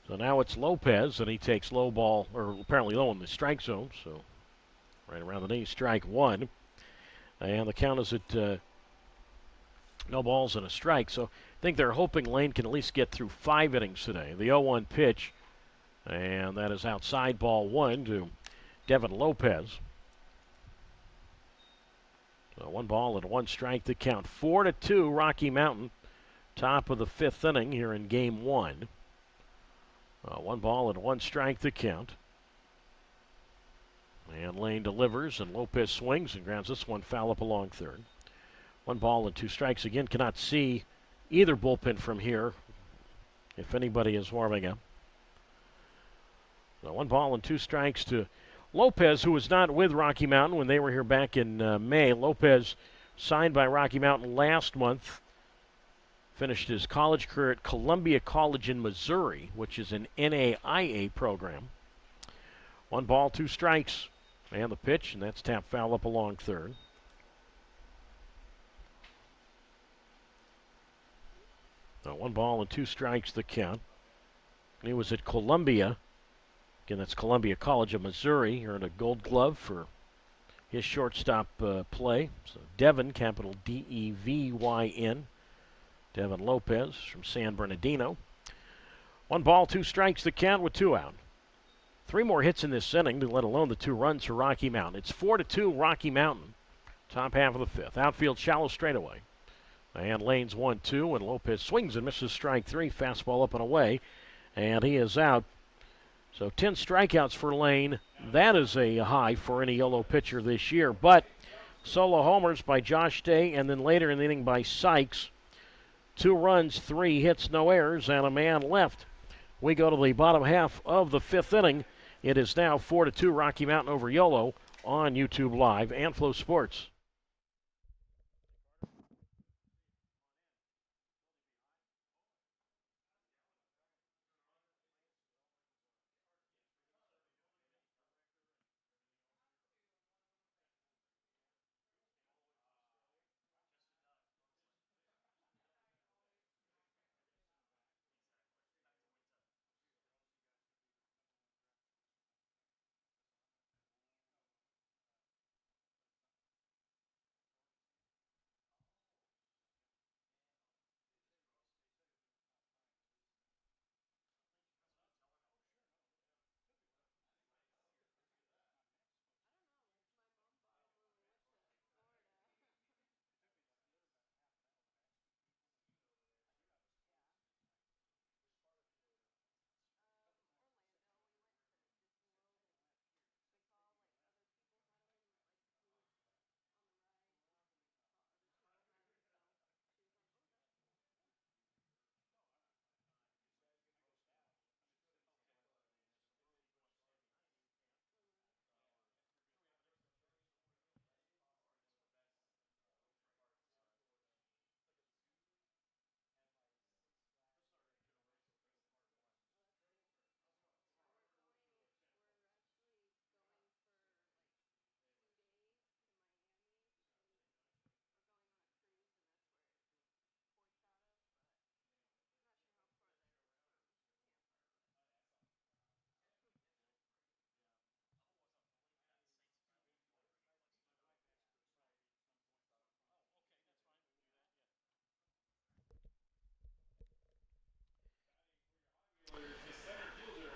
So now it's Lopez, and he takes low ball, or apparently low in the strike zone, so right around the knee, strike 1. And the count is at no balls and a strike. So I think they're hoping Lane can at least get through 5 innings today. The 0-1 pitch, and that is outside ball 1 to Devin Lopez. So 1 ball and 1 strike to count. 4-2 Rocky Mountain, top of the 5th inning here in game 1. 1 ball and 1 strike to count. And Lane delivers, and Lopez swings and grounds this one foul up along third. 1 ball and 2 strikes. Again, cannot see either bullpen from here if anybody is warming up. So 1 ball and 2 strikes to Lopez, who was not with Rocky Mountain when they were here back in May. Lopez signed by Rocky Mountain last month. Finished his college career at Columbia College in Missouri, which is an NAIA program. 1 ball, 2 strikes, and the pitch, and that's tapped foul up along third. So 1 ball and 2 strikes the count. He was at Columbia. Again, that's Columbia College of Missouri. Earned a Gold Glove for his shortstop play. So Devin, capital D-E-V-Y-N. Devin Lopez from San Bernardino. 1 ball, 2 strikes to count with 2 out. 3 more hits in this inning, let alone the 2 runs for Rocky Mountain. It's 4-2 Rocky Mountain, top half of the 5th. Outfield shallow straightaway. And Lane's 1-2, and Lopez swings and misses strike 3. Fastball up and away, and he is out. So 10 strikeouts for Lane. That is a high for any Yolo pitcher this year. But solo homers by Josh Day, and then later in the inning by Sykes. 2 runs, 3 hits, no errors, and a man left. We go to the bottom half of the 5th inning. It is now 4-2 Rocky Mountain over Yolo on YouTube Live and Flow Sports.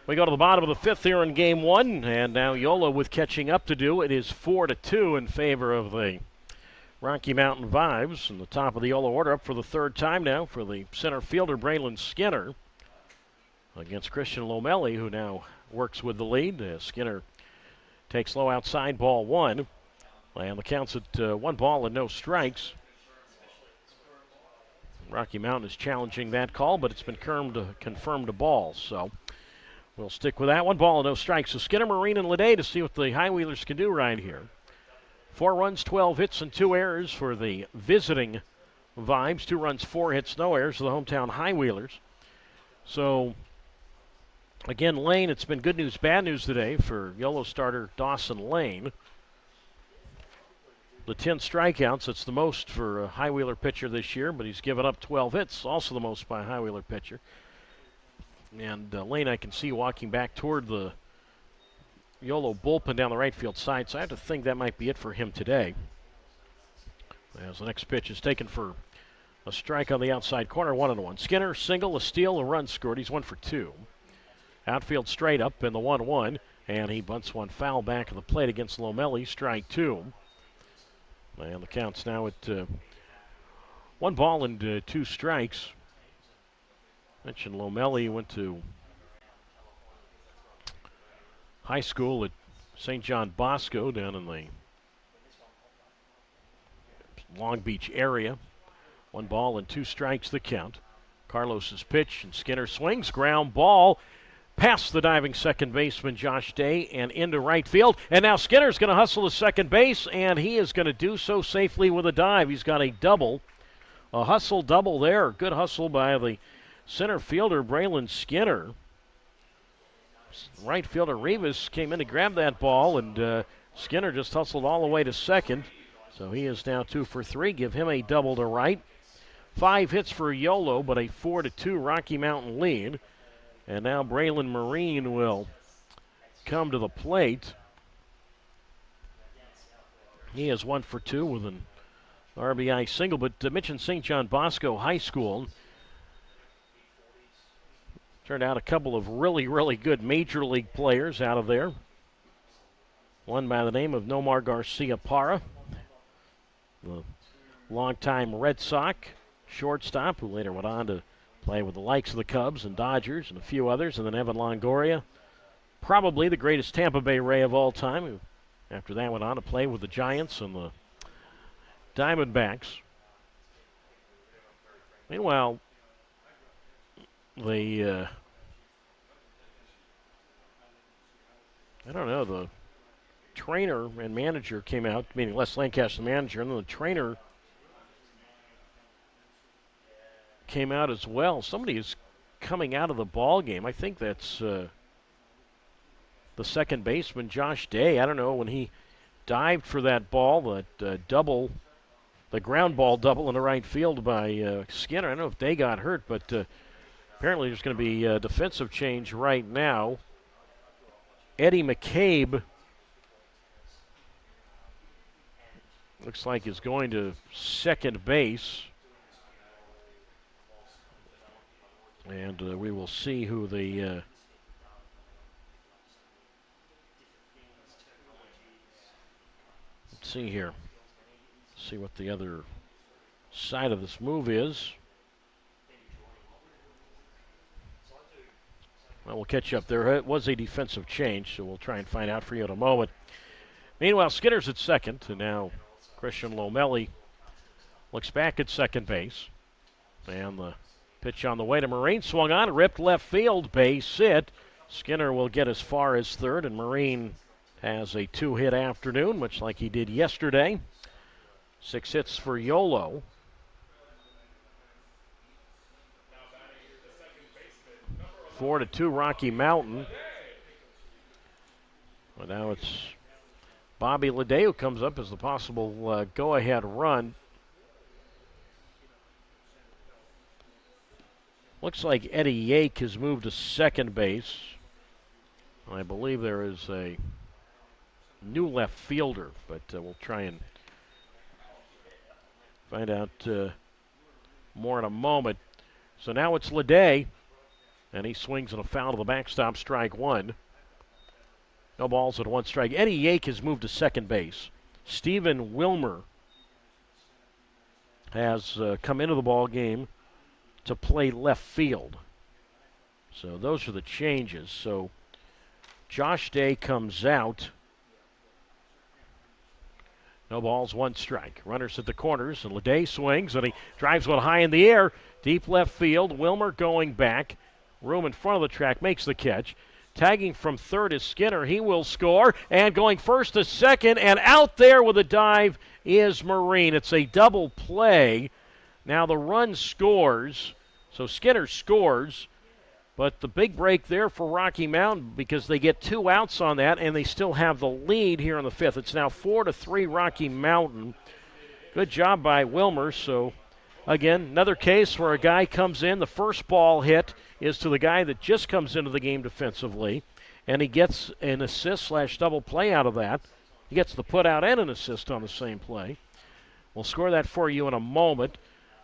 We go to the bottom of the fifth here in game one, and now Yolo with catching up to do. It is 4-2 in favor of the Rocky Mountain Vibes. And the top of the Yolo order up for the third time now for the center fielder, Braylon Skinner, against Christian Lomelli, who now works with the lead. Skinner takes low outside, ball one. And the count's at 1 ball and no strikes. Rocky Mountain is challenging that call, but it's been confirmed a ball. So we'll stick with that. 1 ball and no strikes. So Skinner, Marine, and Lede to see what the High Wheelers can do right here. 4 runs, 12 hits, and 2 errors for the visiting Vibes. 2 runs, 4 hits, no errors for the hometown High Wheelers. So again, Lane, it's been good news, bad news today for Yolo starter Dawson Lane. The 10 strikeouts, it's the most for a High Wheeler pitcher this year, but he's given up 12 hits, also the most by a High Wheeler pitcher. And Lane, I can see walking back toward the Yolo bullpen down the right field side, so I have to think that might be it for him today. As the next pitch is taken for a strike on the outside corner, 1-1. Skinner, single, a steal, a run scored. He's 1 for 2. Outfield straight up in the 1-1, and he bunts one foul back of the plate against Lomelli, strike 2. And the count's now at 1 ball and 2 strikes. Mentioned Lomelli went to high school at St. John Bosco down in the Long Beach area. 1 ball and 2 strikes the count. Carlos's pitch, and Skinner swings, ground ball past the diving second baseman Josh Day and into right field. And now Skinner's going to hustle to second base, and he is going to do so safely with a dive. He's got a double, a hustle double there. Good hustle by the center fielder, Braylon Skinner. Right fielder Rivas came in to grab that ball, and Skinner just hustled all the way to second. So he is now 2 for 3. Give him a double to right. 5 hits for Yolo, but a 4-2 Rocky Mountain lead. And now Braylon Marine will come to the plate. He is 1 for 2 with an RBI single, but to mention St. John Bosco High School, turned out a couple of really, really good major league players out of there. One by the name of Nomar Garcia Parra, the longtime Red Sox shortstop who later went on to play with the likes of the Cubs and Dodgers and a few others, and then Evan Longoria, probably the greatest Tampa Bay Ray of all time, who after that went on to play with the Giants and the Diamondbacks. Meanwhile, the the trainer and manager came out, meaning Les Lancaster, the manager, and then the trainer came out as well. Somebody is coming out of the ball game. I think that's the second baseman, Josh Day. I don't know, when he dived for that ball, that double, the ground ball double in the right field by Skinner. I don't know if Day got hurt, but apparently there's going to be a defensive change right now. Eddie McCabe looks like is going to second base. And we will see who the let's see here. See what the other side of this move is. Well, we'll catch you up there. It was a defensive change, so we'll try and find out for you in a moment. Meanwhile, Skinner's at second, and now Christian Lomelli looks back at second base. And the pitch on the way to Marine, swung on, ripped left field, base hit. Skinner will get as far as third, and Marine has a 2-hit afternoon, much like he did yesterday. 6 hits for Yolo. 4-2 Rocky Mountain. But now it's Bobby Lede who comes up as the possible go-ahead run. Looks like Eddie Yake has moved to second base. I believe there is a new left fielder, but we'll try and find out more in a moment. So now it's Lede. And he swings and a foul to the backstop, strike one. No balls at one strike. Eddie Yake has moved to second base. Stephen Wilmer has come into the ball game to play left field. So those are the changes. So Josh Day comes out. No balls, one strike. Runners at the corners, and Leday swings, and he drives one high in the air. Deep left field. Wilmer going back. Room in front of the track, makes the catch. Tagging from third is Skinner. He will score. And going first to second, and out there with a dive is Marine. It's a double play. Now the run scores. So Skinner scores. But the big break there for Rocky Mountain because they get 2 outs on that, and they still have the lead here in the fifth. It's now 4-3 Rocky Mountain. Good job by Wilmer. So, again, another case where a guy comes in. The first ball hit is to the guy that just comes into the game defensively, and he gets an assist/double play out of that. He gets the put out and an assist on the same play. We'll score that for you in a moment.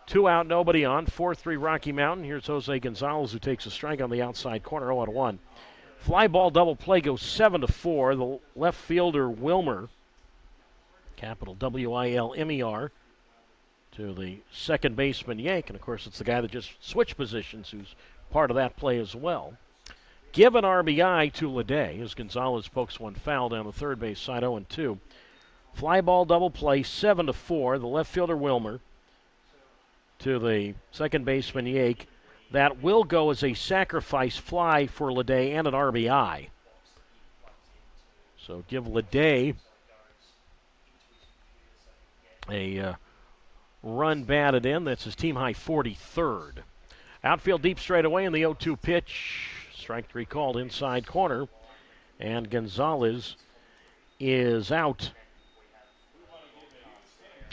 2 out, nobody on. 4-3 Rocky Mountain. Here's Jose Gonzalez, who takes a strike on the outside corner, 0-1. Fly ball double play goes 7-4. The left fielder Wilmer, capital Wilmer, to the second baseman Yank, and of course it's the guy that just switched positions who's part of that play as well. Give an RBI to Leday as Gonzalez pokes one foul down the third base side, 0-2. Fly ball double play, 7-4. The left fielder Wilmer to the second baseman Yake. That will go as a sacrifice fly for Leday and an RBI. So give Leday a run batted in. That's his team high 43rd. Outfield deep straight away in the 0-2 pitch. Strike 3 called inside corner. And Gonzalez is out.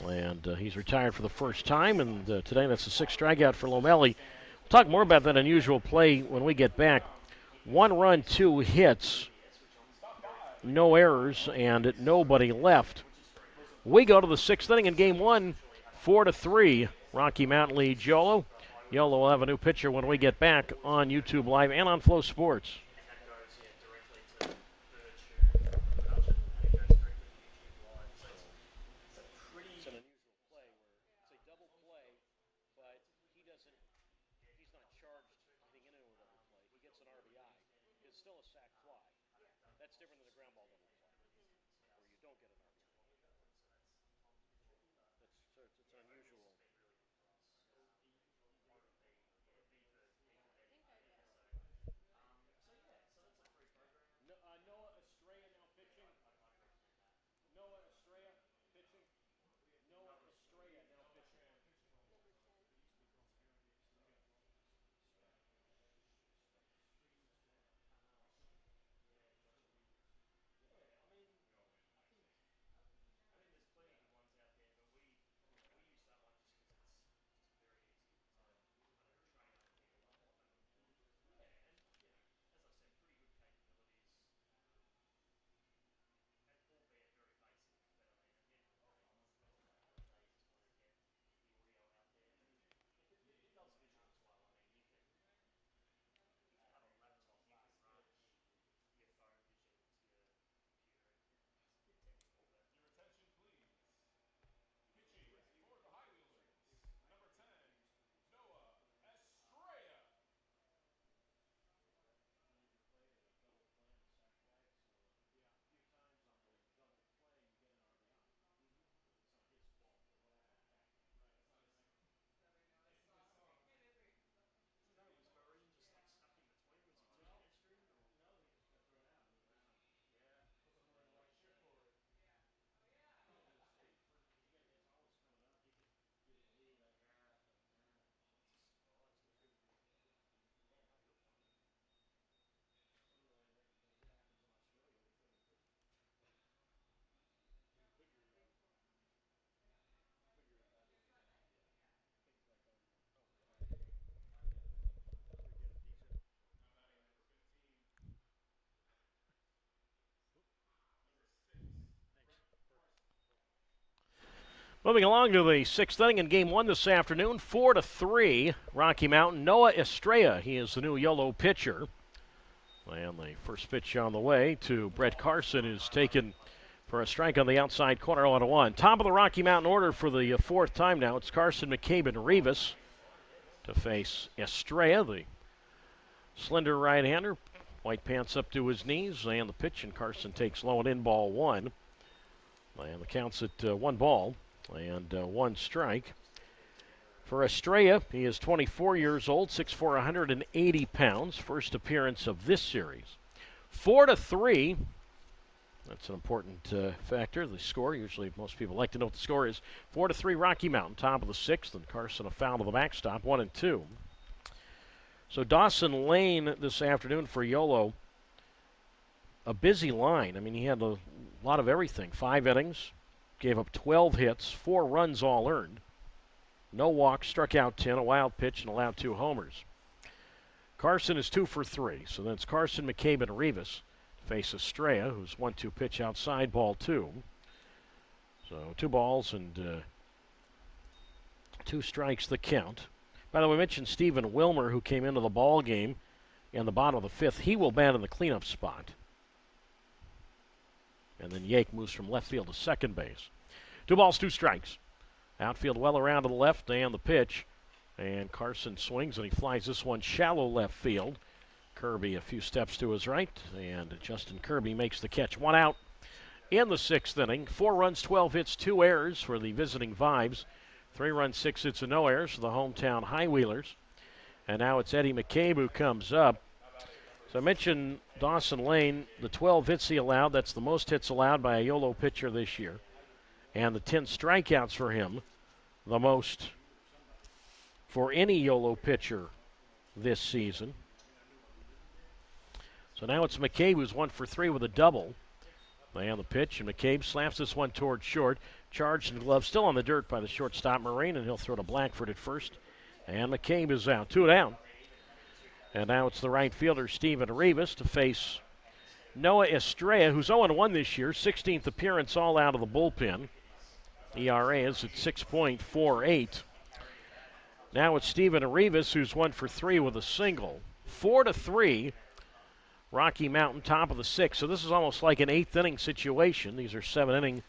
And he's retired for the first time, and today that's the 6th strikeout for Lomelli. We'll talk more about that unusual play when we get back. 1 run, 2 hits, no errors, and nobody left. We go to the 6th inning in game 1, 4-3. Rocky Mountain leads Yolo. Yolo will have a new pitcher when we get back on YouTube Live and on Flow Sports. Moving along to the sixth inning in game one this afternoon, 4-3, Rocky Mountain. Noah Estrella, he is the new Yolo pitcher. And the first pitch on the way to Brett Carson is taken for a strike on the outside corner, 0-1. Top of the Rocky Mountain order for the fourth time now. It's Carson, McCabe, and Rivas to face Estrella, the slender right-hander. White pants up to his knees, and the pitch, and Carson takes low and in, ball one. And the count's at 1 ball and 1 strike. For Estrella, he is 24 years old, 6'4", 180 pounds. First appearance of this series. 4-3. That's an important factor. The score, usually most people like to know what the score is. 4-3 Rocky Mountain, top of the sixth, and Carson a foul to the backstop, 1-2. So Dawson Lane this afternoon for Yolo. A busy line. I mean, he had a lot of everything. 5 innings, gave up 12 hits, 4 runs all earned. No walks, struck out 10, a wild pitch, and allowed 2 homers. Carson is 2 for 3. So that's Carson, McCabe, and Rivas face Estrella, who's 1-2 pitch outside, ball 2. So 2 balls and 2 strikes the count. By the way, we mentioned Stephen Wilmer, who came into the ball game in the bottom of the fifth. He will bat in the cleanup spot. And then Yake moves from left field to second base. 2 balls, 2 strikes. Outfield well around to the left and the pitch. And Carson swings and he flies this one shallow left field. Kirby a few steps to his right, and Justin Kirby makes the catch. 1 out in the sixth inning. 4 runs, 12 hits, 2 errors for the visiting Vibes. 3 runs, 6 hits, and no errors for the hometown High Wheelers. And now it's Eddie McCabe who comes up. So I mentioned Dawson Lane, the 12 hits he allowed. That's the most hits allowed by a Yolo pitcher this year. And the 10 strikeouts for him, the most for any Yolo pitcher this season. So now it's McCabe who's 1 for 3 with a double. And the pitch, and McCabe slaps this one toward short. Charged and glove still on the dirt by the shortstop Marine, and he'll throw to Blackford at first. And McCabe is out, 2 down. And now it's the right fielder, Steven Rivas, to face Noah Estrella, who's 0-1 this year, 16th appearance all out of the bullpen. ERA is at 6.48. Now it's Steven Rivas, who's 1 for 3 with a single. 4-3. Rocky Mountain, top of the sixth. So this is almost like an 8th inning situation. These are 7-inning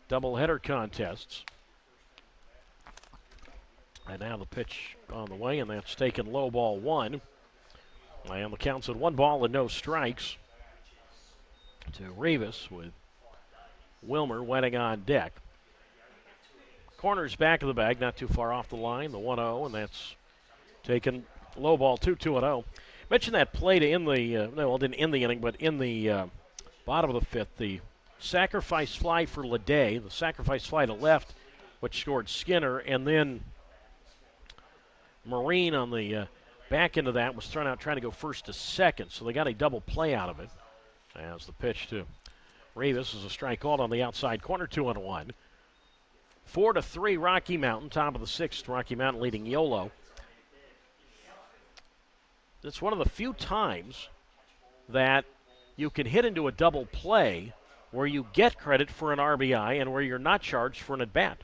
doubleheader contests. And now the pitch on the way, and that's taken low, ball 1. And the count's at 1 ball and no strikes to Rivas with Wilmer wetting on deck. Corner's back of the bag, not too far off the line, the 1-0, and that's taken low, ball 2, 2-0. Mentioned that play to end the, no, it didn't end the inning, but in the bottom of the fifth, the sacrifice fly for Leday, the sacrifice fly to left, which scored Skinner, and then Marine on the back end of that was thrown out trying to go first to second, so they got a double play out of it. As the pitch to Rivas is a strike called on the outside corner, 2-1. 4-3 Rocky Mountain, top of the sixth, Rocky Mountain leading Yolo. It's one of the few times that you can hit into a double play where you get credit for an RBI and where you're not charged for an at-bat.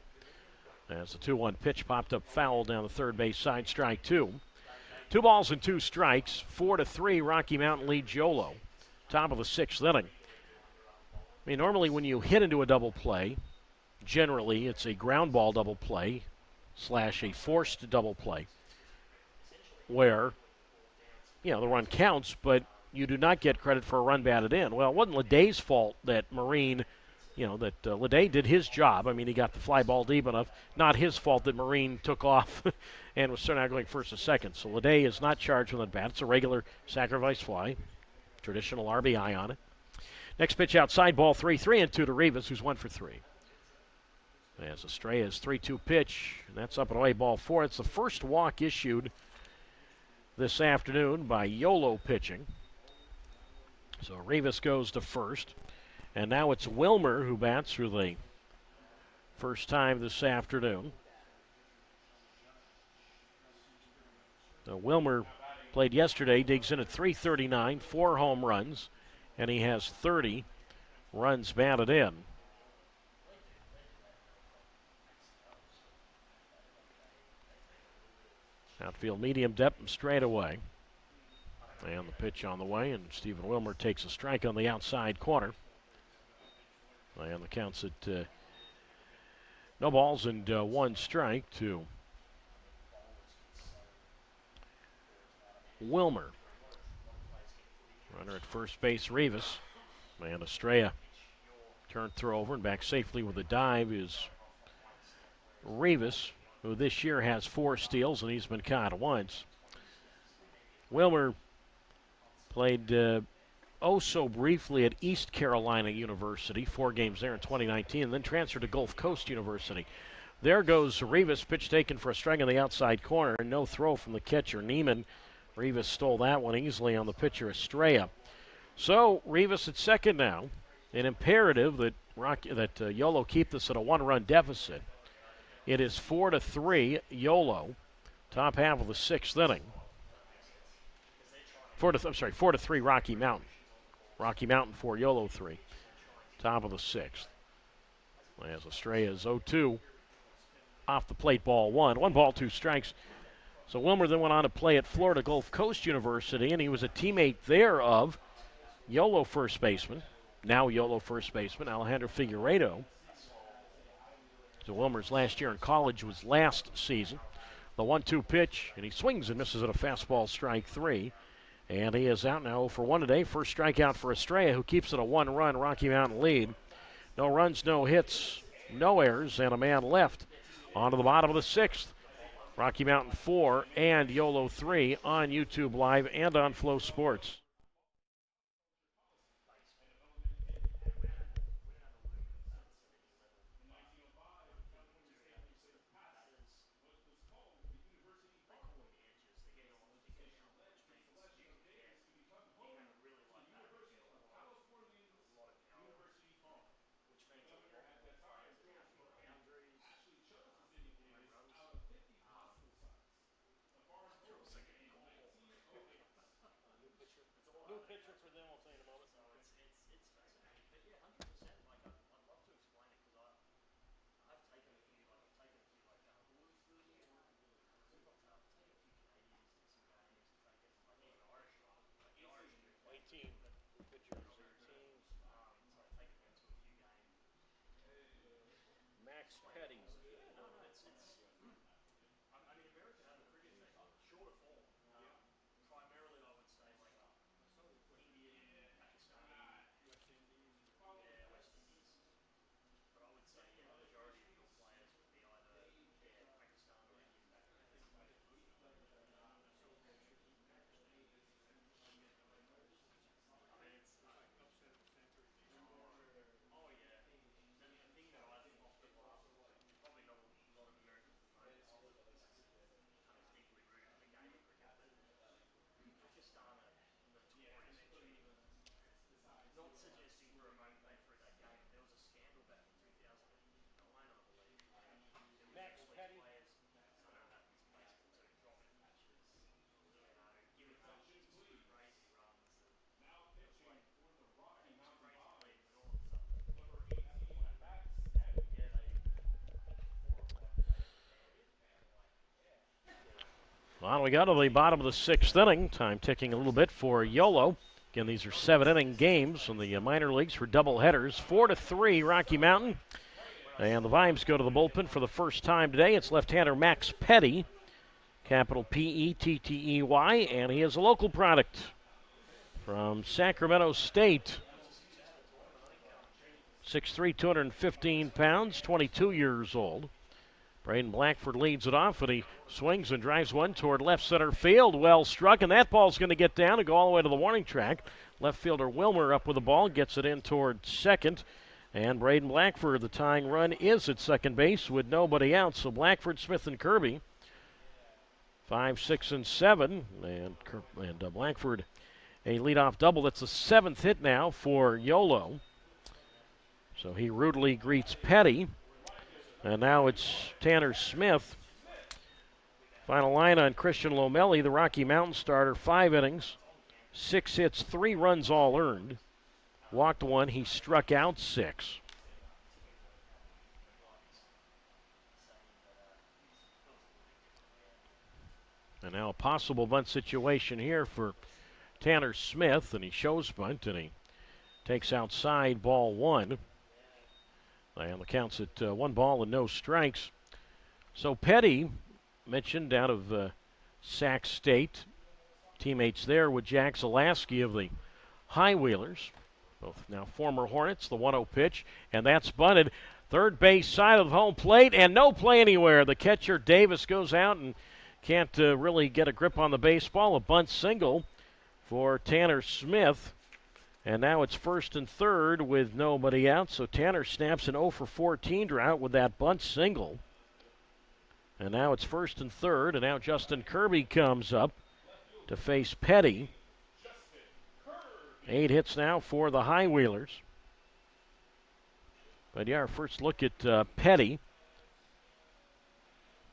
As the 2-1 pitch popped up foul down the third base side, strike 2. 2 balls and 2 strikes, 4-3 Rocky Mountain leads Yolo. Top of the sixth inning. I mean, normally when you hit into a double play, generally it's a ground ball double play / a forced double play where, you know, the run counts, but you do not get credit for a run batted in. Well, it wasn't Leday's fault that Marine, you know, that Leday did his job. I mean, he got the fly ball deep enough. Not his fault that Marine took off and was starting out going first and second. So Leday is not charged with a bat. It's a regular sacrifice fly. Traditional RBI on it. Next pitch outside, ball 3, 3-2 to Rivas, who's 1 for 3. As Estrella's 3-2 pitch, and that's up and away, ball 4. It's the first walk issued this afternoon by Yolo pitching. So Rivas goes to first. And now it's Wilmer who bats for the first time this afternoon. Now Wilmer played yesterday, digs in at .339, 4 home runs, and he has 30 runs batted in. Outfield medium depth and straight away. And the pitch on the way, and Stephen Wilmer takes a strike on the outside corner. And the count's at no balls and 1 strike to Wilmer. Runner at first base, Rivas. And Estrella turned throw over and back safely with a dive is Rivas, who this year has 4 steals, and he's been caught once. Wilmer played so briefly at East Carolina University, 4 games there in 2019, and then transferred to Gulf Coast University. There goes Rivas, pitch taken for a strike on the outside corner, and no throw from the catcher, Neiman. Rivas stole that one easily on the pitcher, Estrella. So Rivas at second now. An imperative that Yolo keep this at a 1-run deficit. It is 4-3 Yolo, top half of the 6th inning. 4-3 Rocky Mountain. Rocky Mountain 4, Yolo 3, top of the 6th. As Estrella is 0-2, off the plate, ball 1. 1 ball, 2 strikes. So Wilmer then went on to play at Florida Gulf Coast University, and he was a teammate there of Yolo first baseman, now Yolo first baseman, Alejandro Figueiredo. So Wilmer's last year in college was last season. The 1-2 pitch, and he swings and misses at a fastball, strike 3. And he is out now 0 for 1 today. First strikeout for Estrella, who keeps it a 1-run Rocky Mountain lead. No runs, no hits, no errors, and a man left. On to the bottom of the 6th. Rocky Mountain 4 and Yolo 3 on YouTube Live and on Flow Sports. Well, we got to the bottom of the 6th inning. Time ticking a little bit for Yolo. Again, these are 7-inning games in the minor leagues for doubleheaders. 4-3 Rocky Mountain. And the Vibes go to the bullpen for the first time today. It's left-hander Max Petty, capital P-E-T-T-E-Y, and he is a local product from Sacramento State. 6'3", 215 pounds, 22 years old. Braden Blackford leads it off, and he swings and drives one toward left center field. Well struck, and that ball's going to get down and go all the way to the warning track. Left fielder Wilmer up with the ball, gets it in toward second. And Braden Blackford, the tying run, is at second base with nobody out. So Blackford, Smith, and Kirby, 5, 6, and 7. And Blackford, a leadoff double. That's the 7th hit now for Yolo. So he rudely greets Petty. And now it's Tanner Smith. Final line on Christian Lomelli, the Rocky Mountain starter. 5 innings, 6 hits, 3 runs all earned. Walked 1, he struck out 6. And now a possible bunt situation here for Tanner Smith, and he shows bunt, and he takes outside ball one. And the count's at 1 ball and no strikes. So Petty, mentioned out of Sac State, teammates there with Jack Zalaski of the High Wheelers, both now former Hornets. The 1-0 pitch, and that's bunted. Third base side of the home plate, and no play anywhere. The catcher, Davis, goes out and can't really get a grip on the baseball. A bunt single for Tanner Smith. And now it's first and third with nobody out. So Tanner snaps an 0 for 14 drought with that bunt single. And now it's first and third. And now Justin Kirby comes up to face Petty. 8 hits now for the High Wheelers. But yeah, our first look at Petty.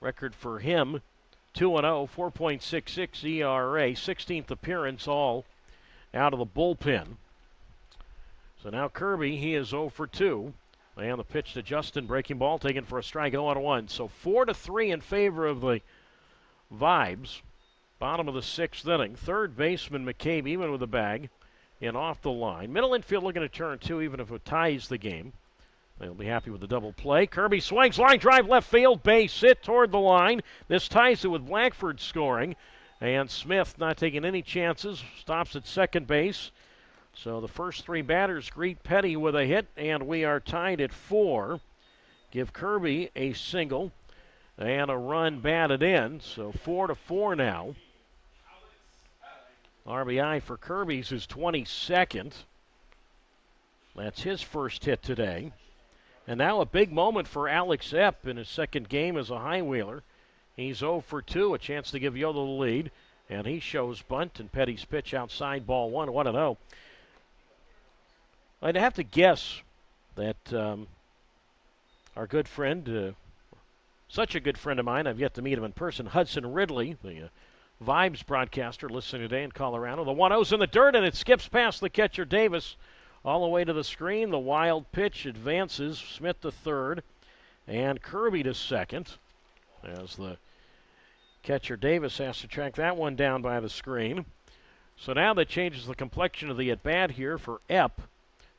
Record for him, 2-0, 4.66 ERA, 16th appearance, all out of the bullpen. So now Kirby, he is 0 for 2. And the pitch to Justin, breaking ball, taken for a strike, 0-1. So 4-3 in favor of the Vibes. Bottom of the 6th inning. Third baseman McCabe even with the bag and off the line. Middle infield looking to turn 2 even if it ties the game. They'll be happy with the double play. Kirby swings, line drive, left field, base hit toward the line. This ties it with Blackford scoring. And Smith not taking any chances, stops at second base. So the first 3 batters greet Petty with a hit, and we are tied at 4. Give Kirby a single and a run batted in. So 4-4 now. RBI for Kirby's his 22nd. That's his first hit today. And now a big moment for Alex Epp in his second game as a High Wheeler. He's 0 for 2, a chance to give Yolo the lead. And he shows bunt, and Petty's pitch outside ball 1-0. I'd have to guess that our good friend, such a good friend of mine, I've yet to meet him in person, Hudson Ridley, the Vibes broadcaster listening today in Colorado. The 1-0's in the dirt, and it skips past the catcher Davis all the way to the screen. The wild pitch advances. Smith to third, and Kirby to second, as the catcher Davis has to track that one down by the screen. So now that changes the complexion of the at-bat here for Epp.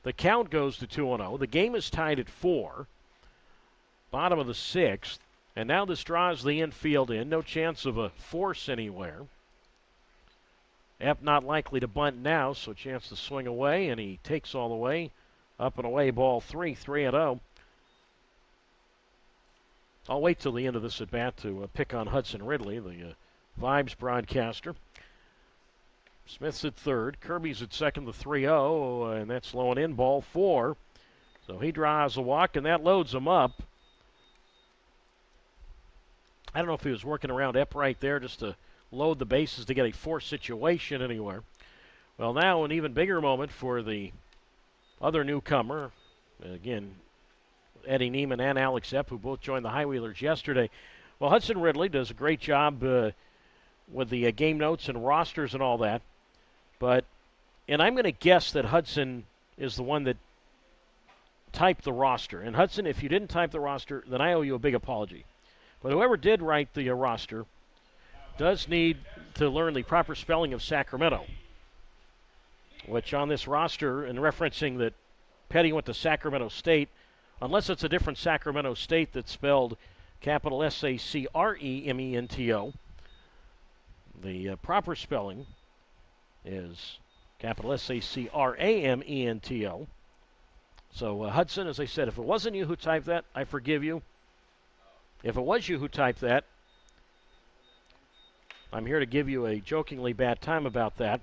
The count goes to 2-0. The game is tied at 4. Bottom of the 6th. And now this draws the infield in. No chance of a force anywhere. Epp not likely to bunt now, so a chance to swing away, and he takes all the way. Up and away, ball 3, 3-0. I'll wait till the end of this at-bat to pick on Hudson Ridley, the Vibes broadcaster. Smith's at third. Kirby's at second, the 3-0, and that's low and in, ball 4. So he draws a walk, and that loads him up. I don't know if he was working around Epp right there just to load the bases to get a force situation anywhere. Well, now an even bigger moment for the other newcomer. Again, Eddie Neiman and Alex Epp, who both joined the High Wheelers yesterday. Well, Hudson Ridley does a great job with the game notes and rosters and all that. And I'm going to guess that Hudson is the one that typed the roster. And Hudson, if you didn't type the roster, then I owe you a big apology. But whoever did write the roster does need to learn the proper spelling of Sacramento, which on this roster, and referencing that Petty went to Sacramento State, unless it's a different Sacramento State that's spelled capital S-A-C-R-E-M-E-N-T-O, the proper spelling is capital S-A-C-R-A-M-E-N-T-O. So Hudson, as I said, if it wasn't you who typed that, I forgive you. If it was you who typed that, I'm here to give you a jokingly bad time about that.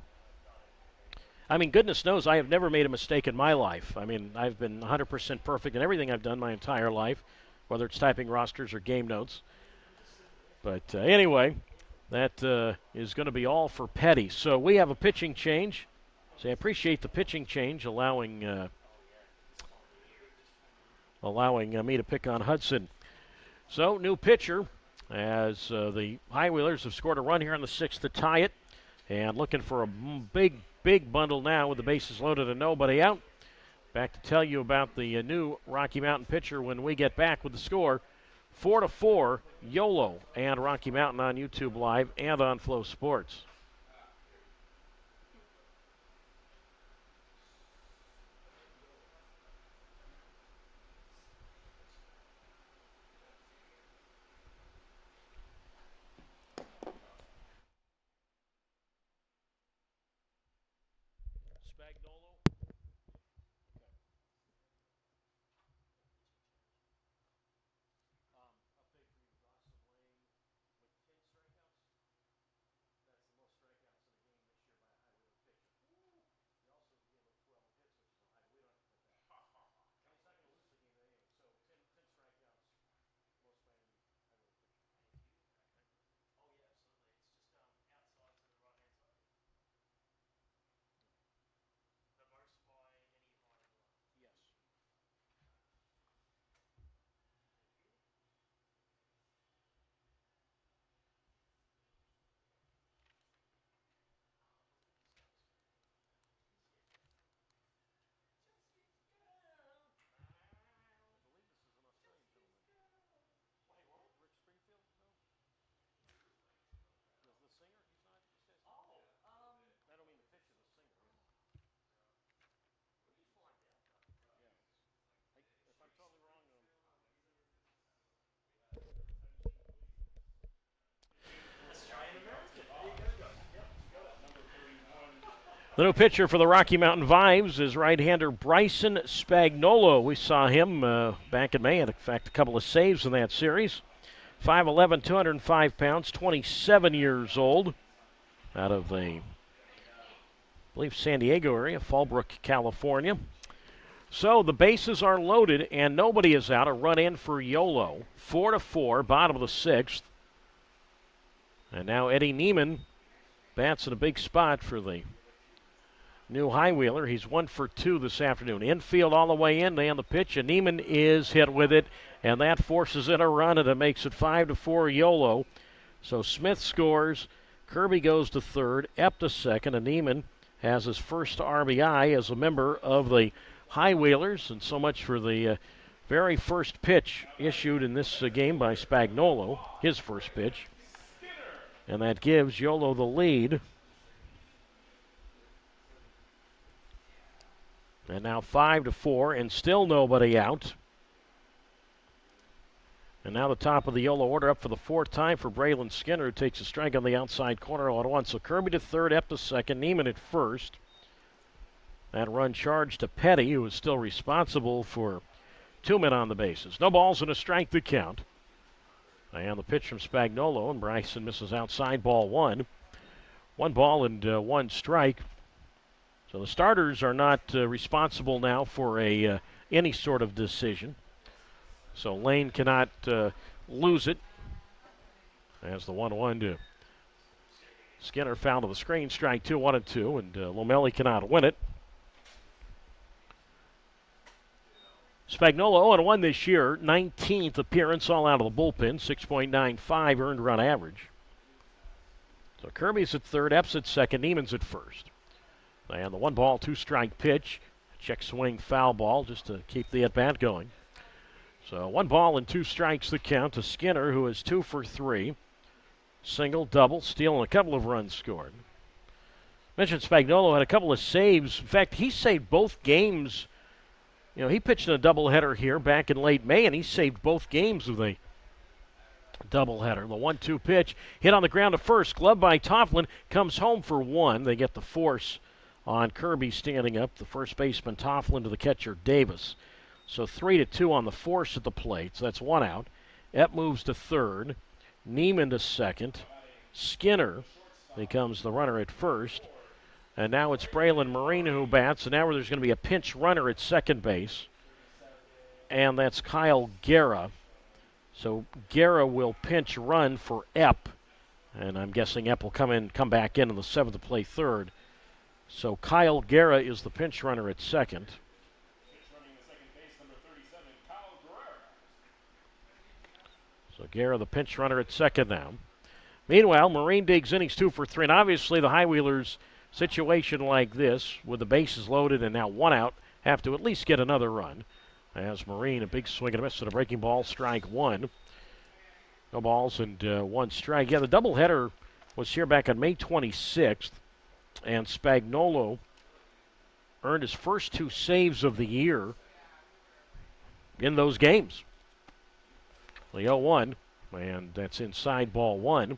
I mean, goodness knows I have never made a mistake in my life. I mean, I've been 100% perfect in everything I've done my entire life, whether it's typing rosters or game notes. But anyway, that is going to be all for Petty. So we have a pitching change. So I appreciate the pitching change, allowing me to pick on Hudson. So, new pitcher, as the High Wheelers have scored a run here in the 6th to tie it. And looking for a big bundle now with the bases loaded and nobody out. Back to tell you about the new Rocky Mountain pitcher when we get back with the score 4-4, Yolo and Rocky Mountain on YouTube Live and on Flow Sports. Spagnolo. Update for you, Dawson Lane with 10 strikeouts. That's the most strikeouts in a game this year by a high wheeler pitcher. He also gave up 12 hits, which is a high. We don't have to put that. And he's not going to lose the game anyway. So 10 strikeouts, most by any high wheeler pitcher. Oh yeah, absolutely. It's just outside to the right hand side. The most by any high wheeler. Yes. I believe this is an Australian gentleman. Wait, what? Rick Springfield? No? The singer? He's not. This guy's not. Oh, I don't mean the pitcher, the singer. let me find out though. Yeah. If I'm totally wrong, Australian American. There you go, guys. the new pitcher for the Rocky Mountain Vibes is right-hander Bryson Spagnolo. We saw him back in May. In fact, a couple of saves in that series. 5'11", 205 pounds, 27 years old. Out of the, I believe, San Diego area, Fallbrook, California. So the bases are loaded and nobody is out. A run in for Yolo. 4-4, bottom of the sixth. And now Eddie Neiman bats in a big spot for the new high wheeler. He's 1 for 2 this afternoon. Infield all the way in, and the pitch, and Neiman is hit with it, and that forces in a run, and it makes it 5-4 Yolo. So Smith scores, Kirby goes to third, Epp to second, and Neiman has his first RBI as a member of the high wheelers, and so much for the very first pitch issued in this game by Spagnolo, his first pitch. And that gives Yolo the lead. And now 5-4, and still nobody out. And now the top of the Yolo order up for the fourth time for Braylon Skinner, who takes a strike on the outside corner all at once. So Kirby to third, Epp to second, Neiman at first. That run charged to Petty, who is still responsible for 2 men on the bases. No balls and a strike to count. And the pitch from Spagnolo, and Bryson misses outside, ball one. 1 ball and 1 strike. So the starters are not responsible now for any sort of decision. So Lane cannot lose it. As the 1-1 to Skinner, foul to the screen, strike 2, 1-2, and Lomelli cannot win it. Spagnolo 0-1 this year, 19th appearance, all out of the bullpen, 6.95 earned run average. So Kirby's at third, Epp's at second, Neiman's at first. And the 1 ball, 2 strike pitch, check swing foul ball just to keep the at-bat going. So 1 ball and 2 strikes the count to Skinner, who is 2 for 3. Single, double, steal, and a couple of runs scored. Mentioned Spagnolo had a couple of saves. In fact, he saved both games. You know, he pitched in a doubleheader here back in late May, and he saved both games with a doubleheader. The 1-2 pitch hit on the ground to first. Glove by Tofflin, comes home for 1. They get the force on Kirby standing up. The first baseman Tofflin to the catcher Davis. So 3-2 on the force at the plate. So that's 1 out. Epp moves to third. Neiman to second. Skinner becomes the runner at first. And now it's Braylon Marino who bats. And now there's going to be a pinch runner at second base. And that's Kyle Guerra. So Guerra will pinch run for Epp. And I'm guessing Epp will come back in the 7th to play third. So Kyle Guerra is the pinch runner at second. So Guerra, the pinch runner at second now. Meanwhile, Marine digs in. He's 2 for 3. And obviously the High Wheelers situation like this, with the bases loaded and now 1 out, have to at least get another run. As Marine, a big swing and a miss at a breaking ball, strike 1. No balls and 1 strike. Yeah, the doubleheader was here back on May 26th, and Spagnuolo earned his first 2 saves of the year in those games. The 0-1, and that's inside ball 1.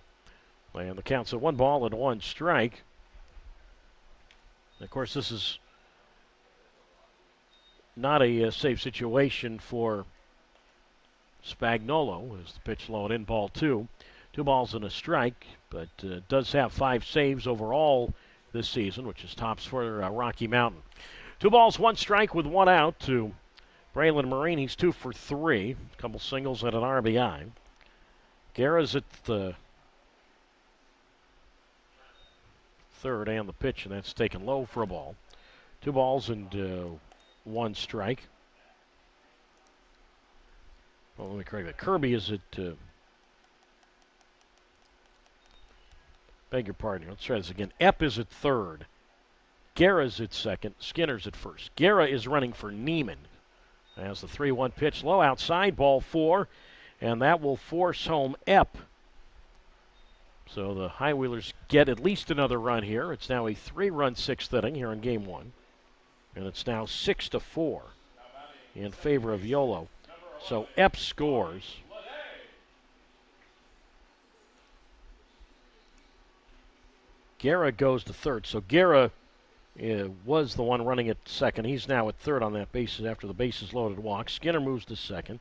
And the count's at 1 ball and 1 strike. Of course, this is not a safe situation for Spagnuolo as the pitch low and in ball 2. 2 balls and a strike, but does have 5 saves overall this season, which is tops for Rocky Mountain. 2 balls, 1 strike with 1 out to Braylon Marine. He's 2 for 3. A couple singles and an RBI. Guerra's at the third and the pitch, and that's taken low for a ball. 2 balls and 1 strike. Well, let me correct that. Kirby is at, beg your pardon, let's try this again. Epp is at third. Guerra's at second. Skinner's at first. Guerra is running for Neiman. As the 3-1 pitch low outside, ball 4, and that will force home Epp. So the High Wheelers get at least another run here. It's now a 3-run 6th inning here in game 1. And it's now 6-4 in favor of Yolo. So Epp scores. Guerra goes to third. So Guerra was the one running at second. He's now at third on that bases after the bases loaded walk. Skinner moves to second.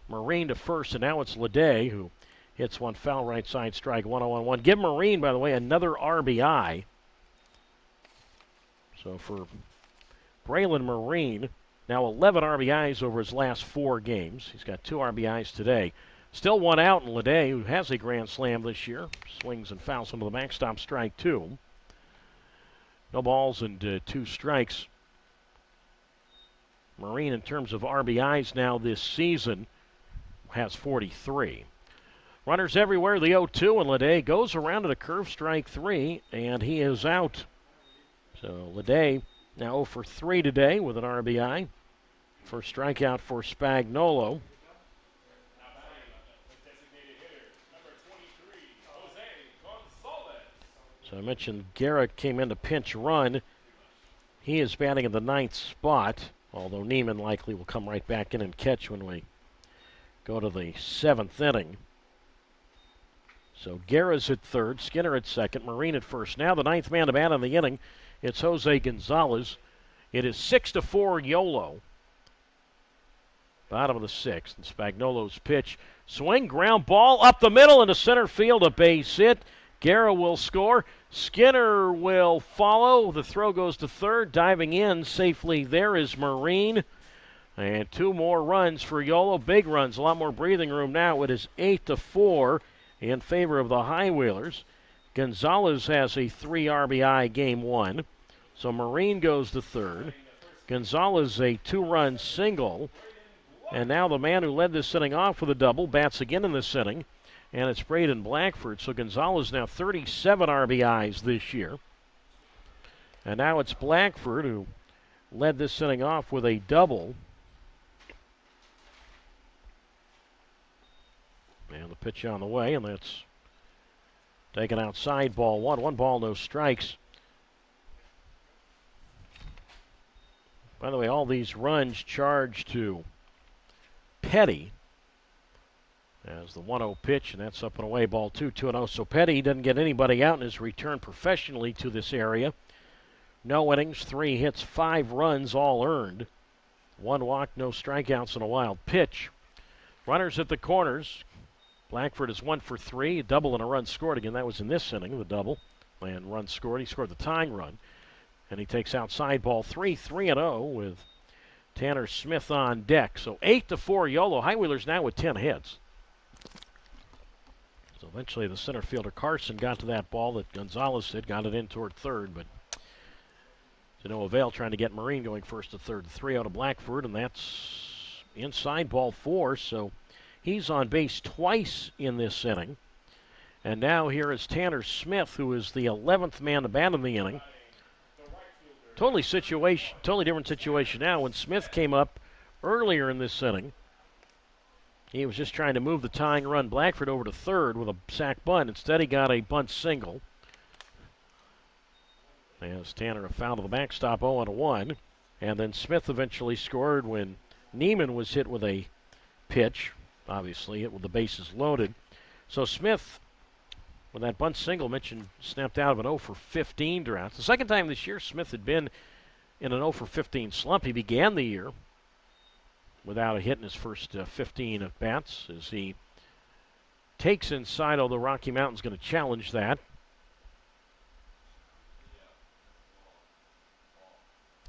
Marine to first, and now it's Leday who hits one foul right side strike, 1-0-1. Give Marine, by the way, another RBI. So for Braylon Marine, now 11 RBIs over his last 4 games. He's got 2 RBIs today. Still 1 out, and Leday, who has a grand slam this year, swings and fouls into the backstop, strike 2. No balls and 2 strikes. Marine, in terms of RBIs now this season, has 43. Runners everywhere, the 0-2, and Leday goes around to the curve, strike 3, and he is out. So Leday now 0 for 3 today with an RBI. First strikeout for Spagnuolo. So I mentioned Guerra came in to pinch run. He is batting in the 9th spot, although Neiman likely will come right back in and catch when we go to the 7th inning. So Guerra's at third, Skinner at second, Marine at first. Now the 9th man to bat in the inning, it's Jose Gonzalez. It is 6-4 Yolo. Bottom of the 6th, and Spagnuolo's pitch. Swing, ground ball, up the middle into center field, a base hit. Guerra will score. Skinner will follow. The throw goes to third. Diving in safely there is Marine. And 2 more runs for Yolo. Big runs, a lot more breathing room now. It is 8-4 in favor of the High Wheelers. Gonzalez has a 3 RBI game 1. So Marine goes to third. Gonzalez a 2-run single. And now the man who led this inning off with a double bats again in this inning. And it's Braden Blackford. So Gonzalez now 37 RBIs this year. And now it's Blackford who led this inning off with a double. And the pitch on the way, and that's taken outside, ball 1. 1 ball, no strikes. By the way, all these runs charged to Petty as the 1-0 pitch, and that's up and away, ball 2, 2-0. So Petty doesn't get anybody out in his return professionally to this area. No innings, 3 hits, 5 runs, all earned. 1 walk, no strikeouts, and a wild pitch. Runners at the corners. Blackford is 1 for 3, a double and a run scored. Again, that was in this inning, the double. And run scored. He scored the tying run. And he takes outside ball 3, 3-0 with Tanner Smith on deck. So 8-4 Yolo. High Wheelers now with 10 hits. So eventually the center fielder Carson got to that ball that Gonzalez hit, got it in toward third, but to no avail, trying to get Marine going first to third. 3-0 to Blackford, and that's inside ball 4. So he's on base twice in this inning. And now here is Tanner Smith, who is the 11th man to bat in the inning. Totally different situation now. When Smith came up earlier in this inning, He was just trying to move the tying run Blackford over to third with a sac bunt. Instead, he got a bunt single. As Tanner fouled to the backstop 0-1. And then Smith eventually scored when Neiman was hit with a pitch. Obviously, hit with the bases loaded. So Smith, with that bunt single mentioned, snapped out of an 0 for 15 drought. The second time this year Smith had been in an 0 for 15 slump. He began the year without a hit in his first 15 at bats as he takes inside, although Rocky Mountain's going to challenge that.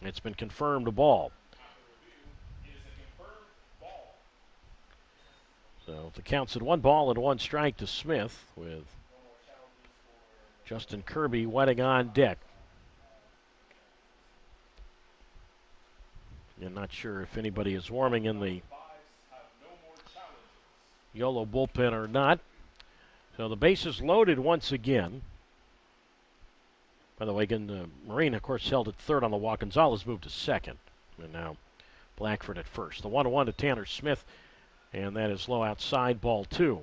It's been confirmed a ball. So the count's at 1 ball and 1 strike to Smith with Justin Kirby wetting on deck. I'm not sure if anybody is warming in the Yolo bullpen or not. So the bases loaded once again. By the way, again, Marine, of course, held at third on the walk. Gonzalez moved to second. And now Blackford at first. The 1-1 to Tanner Smith. And that is low outside, ball 2.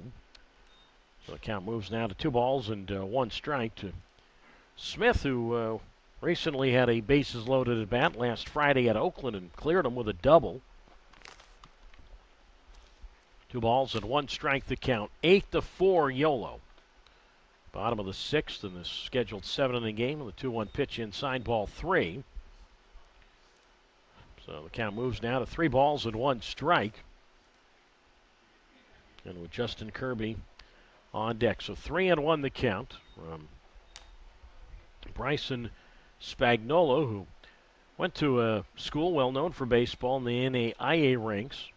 So the count moves now to 2 balls and 1 strike to Smith, who recently had a bases loaded at bat last Friday at Oakland and cleared him with a double. 2 balls and 1 strike the count. 8-4 Yolo. Bottom of the 6th in this scheduled 7-inning game with a 2-1 pitch inside, ball 3. So the count moves now to 3 balls and 1 strike. And with Justin Kirby on deck. So 3-1 the count from Bryson Spagnolo, who went to a school well known for baseball in the NAIA ranks.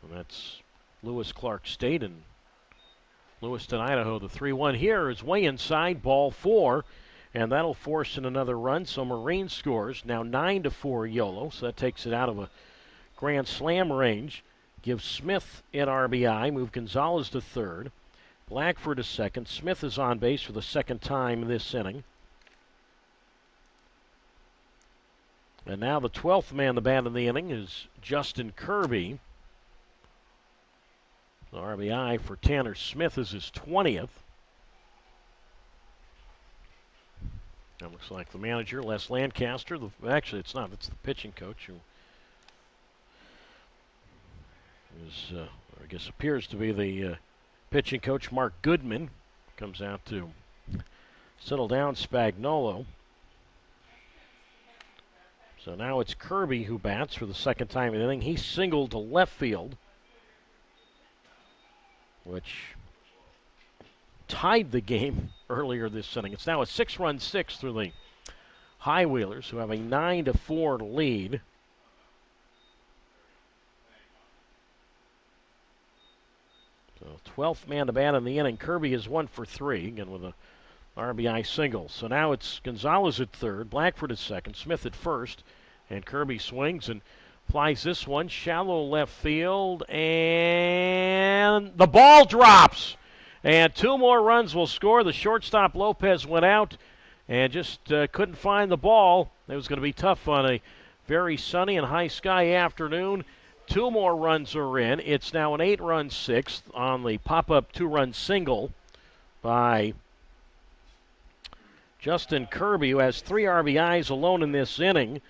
And that's Lewis Clark State in Lewiston, Idaho. The 3-1 here is way inside, ball 4. And that'll force in another run. So Marine scores now 9-4 Yolo. So that takes it out of a grand slam range. Gives Smith an RBI, move Gonzalez to third. Blackford to second. Smith is on base for the second time this inning. And now the 12th man to bat in the inning is Justin Kirby. The RBI for Tanner Smith is his 20th. That looks like the manager, Les Lancaster. Actually, it's not. It's the pitching coach who is, I guess, appears to be the pitching coach. Mark Goodman comes out to settle down Spagnolo. So now it's Kirby who bats for the second time in the inning. He singled to left field, which tied the game earlier this inning. It's now a 6-run sixth through the High Wheelers, who have a 9-4 lead. So 12th man to bat in the inning. Kirby is 1 for 3, again with a RBI single. So now it's Gonzalez at third, Blackford at second, Smith at first, and Kirby swings and flies this one shallow left field, and the ball drops. And 2 more runs will score. The shortstop Lopez went out and just couldn't find the ball. It was going to be tough on a very sunny and high sky afternoon. 2 more runs are in. It's now an 8-run sixth on the pop-up 2-run single by Justin Kirby, who has 3 RBIs alone in this inning.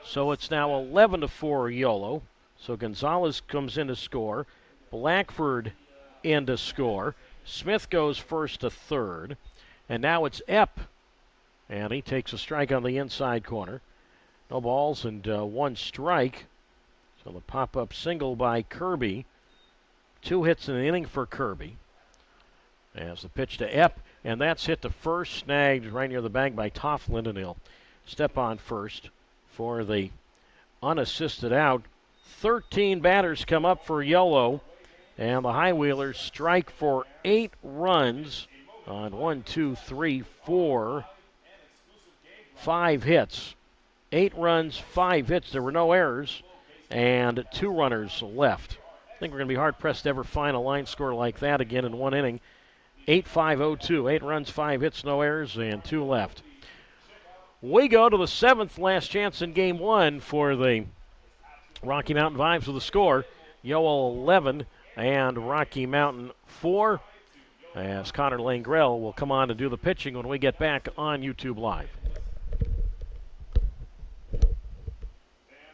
So it's now 11-4 Yolo. So Gonzalez comes in to score. Blackford in to score. Smith goes first to third. And now it's Epp. And he takes a strike on the inside corner. No balls and 1 strike. So the pop-up single by Kirby. 2 hits in the inning for Kirby. As the pitch to Epp. And that's hit to first, snagged right near the bag by Tofflin, and he'll step on first for the unassisted out. 13 batters come up for Yolo, and the High Wheelers strike for 8 runs on 5 hits. 8 runs, 5 hits. There were no errors, and 2 runners left. I think we're going to be hard-pressed to ever find a line score like that again in one inning. 8-5-0-2, 8 runs, 5 hits, no errors, and 2 left. We go to the 7th last chance in Game 1 for the Rocky Mountain Vibes with a score Yolo 11, and Rocky Mountain 4. As Connor Langrell will come on to do the pitching when we get back on YouTube Live. And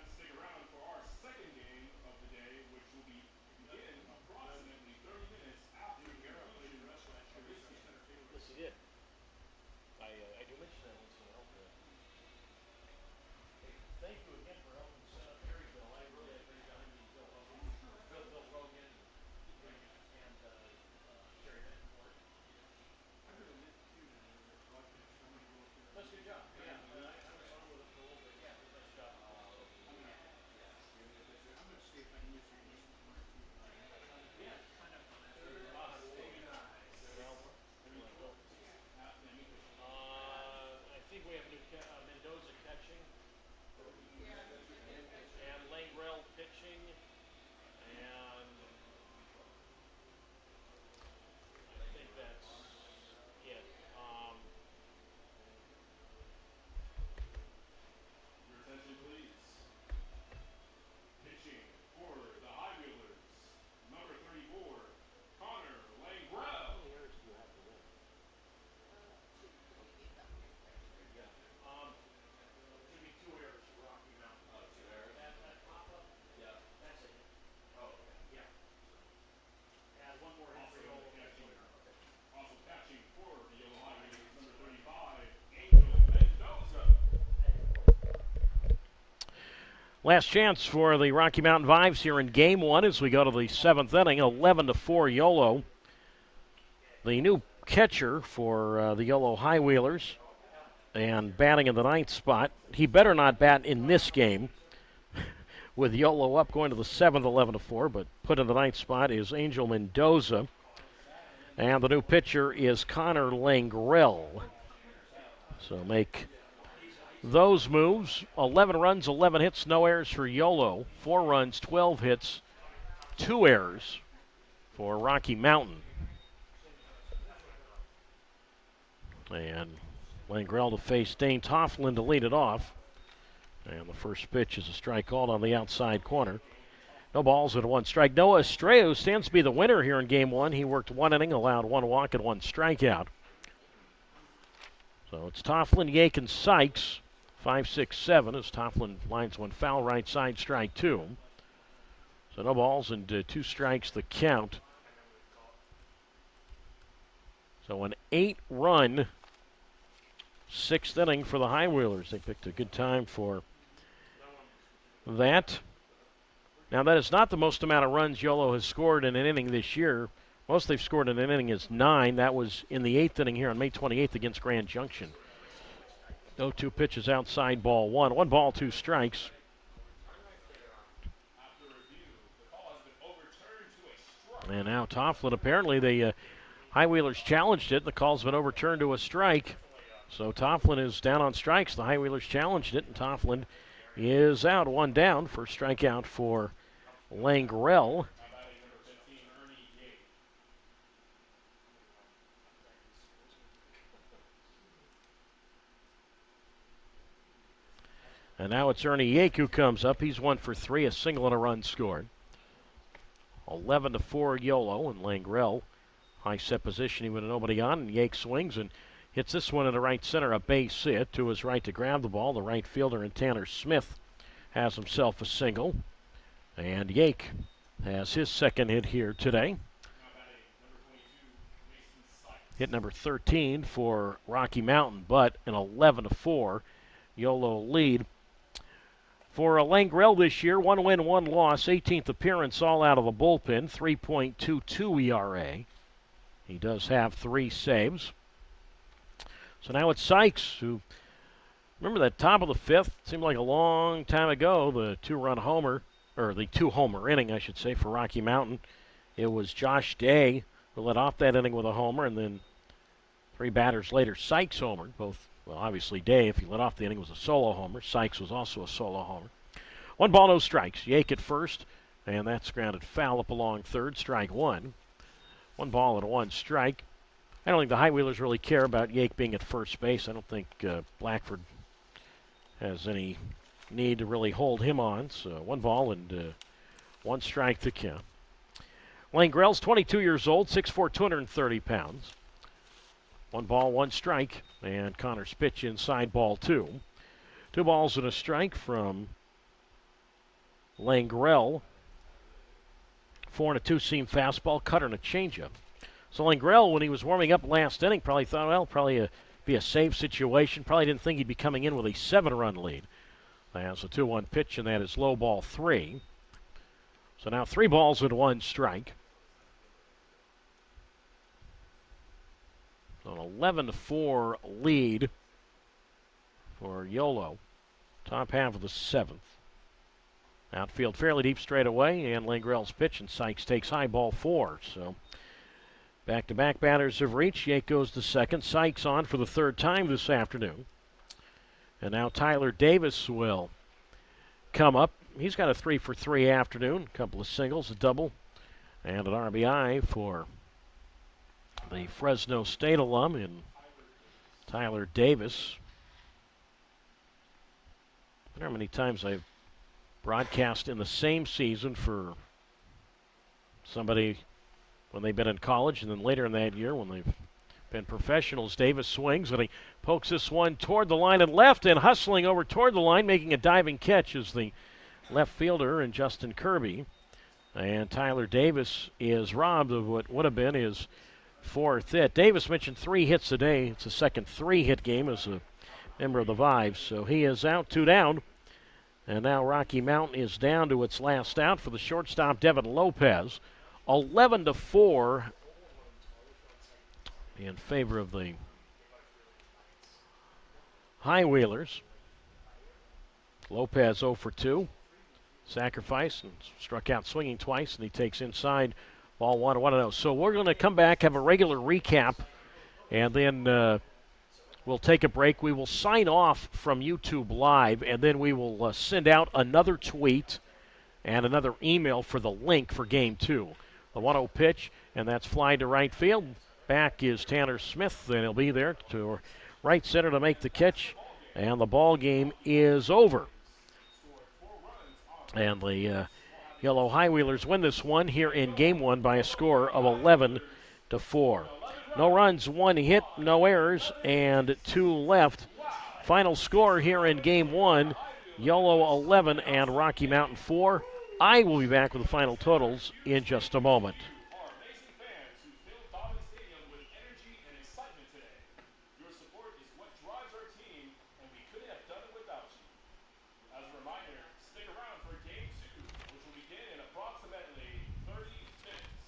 stick around for our second game of the day, which will begin approximately 30 minutes after the conclusion of this game. Yes, he did. I do mention that once in a while. Thank you again for helping set up Perryville. I really had a great time meeting Bill Rogan, Bill Rogan, and Jerry Benford. That's a good job. Yeah, I was on with him for a little bit. Yeah, it was a nice job. I think we have new Mendoza catching, and Langrell pitching, and I think that's it. Your attention, please. Pitching for the High Wheelers, number 34, Connor Langrell. Should be 2 errors for Rocky Mountain. 2 errors. That pop-up, yeah, that's a hit. Oh, okay. Yeah. Add one more hit for Yolo. Also catching for the Yolo High Wheelers, number 35, Angel Mendoza. Last chance for the Rocky Mountain Vibes here in Game 1 as we go to the 7th inning, 11-4 Yolo. The new catcher for the Yolo High Wheelers, and batting in the 9th spot. He better not bat in this game with Yolo up going to the 7th, 11-4, but put in the 9th spot is Angel Mendoza. And the new pitcher is Connor Langrell. So make those moves. 11 runs, 11 hits, no errors for Yolo. 4 runs, 12 hits, 2 errors for Rocky Mountain. And Langrell to face Dane Tofflin to lead it off. And the first pitch is a strike called on the outside corner. No balls and 1 strike. Noah Estrella stands to be the winner here in Game 1. He worked 1 inning, allowed 1 walk and 1 strikeout. So it's Tofflin, Yake, and Sykes. 5, 6, 7 as Tofflin lines 1 foul, right side, strike 2. So no balls and 2 strikes the count. So an 8-run 6th inning for the High Wheelers. They picked a good time for that. Now, that is not the most amount of runs Yolo has scored in an inning this year. Most they've scored in an inning is 9. That was in the 8th inning here on May 28th against Grand Junction. 0-2 pitches outside, ball 1. 1 ball, 2 strikes. After review, the call has been overturned to a strike. And now Tofflin, apparently the High Wheelers challenged it. The call's been overturned to a strike. So Tofflin is down on strikes. The High Wheelers challenged it, and Tofflin is out. 1 down. First strikeout for Langrell. And now it's Ernie Yake who comes up. He's 1 for 3, a single and a run scored. 11-4 Yolo, and Langrell high set position, even with nobody on, and Yake swings and hits this one in the right center, a base hit to his right to grab the ball. The right fielder and Tanner Smith has himself a single. And Yake has his second hit here today. Hit number 13 for Rocky Mountain, but an 11-4 Yolo lead. For Langrell this year, 1 win, 1 loss, 18th appearance, all out of the bullpen, 3.22 ERA. He does have 3 saves. So now it's Sykes, who, remember that top of the 5th, seemed like a long time ago, the 2-run homer, or the 2-homer inning, I should say, for Rocky Mountain. It was Josh Day who led off that inning with a homer, and then 3 batters later, Sykes homered. Both, well, obviously Day, if he led off the inning, was a solo homer. Sykes was also a solo homer. 1 ball, no strikes. Yake at first, and that's grounded foul up along third, strike 1. 1 ball and 1 strike. I don't think the High Wheelers really care about Yake being at first base. I don't think Blackford has any need to really hold him on. So 1 ball and 1 strike to count. Lane Grell's 22 years old, 6'4", 230 pounds. 1 ball, 1 strike, and Connor's pitch inside ball 2. 2 balls and a strike from Lane Grell. 4 and a 2-seam fastball, cutter, and a changeup. So Lane Grell, when he was warming up last inning, probably thought, well, be a safe situation. Probably didn't think he'd be coming in with a 7-run lead. That's a 2-1 pitch, and that is low ball 3. So now 3 balls and 1 strike. So an 11-4 lead for Yolo. Top half of the 7th. Outfield fairly deep straight away, and Lane Grell's pitch, and Sykes takes high ball 4. So back-to-back batters have reached. Yake goes to second. Sykes on for the 3rd time this afternoon. And now Tyler Davis will come up. He's got a 3-for-3 afternoon. A couple of singles, a double, and an RBI for the Fresno State alum in Tyler Davis. I don't know how many times I've broadcast in the same season for somebody when they've been in college, and then later in that year when they've been professionals. Davis swings, and he pokes this one toward the line and left, and hustling over toward the line, making a diving catch is the left fielder and Justin Kirby. And Tyler Davis is robbed of what would have been his 4th hit. Davis mentioned 3 hits a day. It's a second 3-hit game as a member of the Vibes. So he is out, 2 down. And now Rocky Mountain is down to its last out for the shortstop, Devin Lopez. 11-4 in favor of the High Wheelers. Lopez 0 for 2. Sacrifice and struck out swinging twice, and he takes inside ball 1-0. So we're going to come back, have a regular recap, and then we'll take a break. We will sign off from YouTube Live, and then we will send out another tweet and another email for the link for Game 2. The 1-0 pitch, and that's fly to right field. Back is Tanner Smith, and he'll be there to right center to make the catch, and the ball game is over. And the Yolo High Wheelers win this one here in Game 1 by a score of 11-4. No runs, 1 hit, no errors, and 2 left. Final score here in Game 1, Yolo 11 and Rocky Mountain 4. I will be back with the final totals in just a moment. Our amazing fans who filled Dobbin Stadium with energy and excitement today. Your support is what drives our team, and we couldn't have done it without you. As a reminder, stick around for Game 2, which will begin in approximately 30 minutes.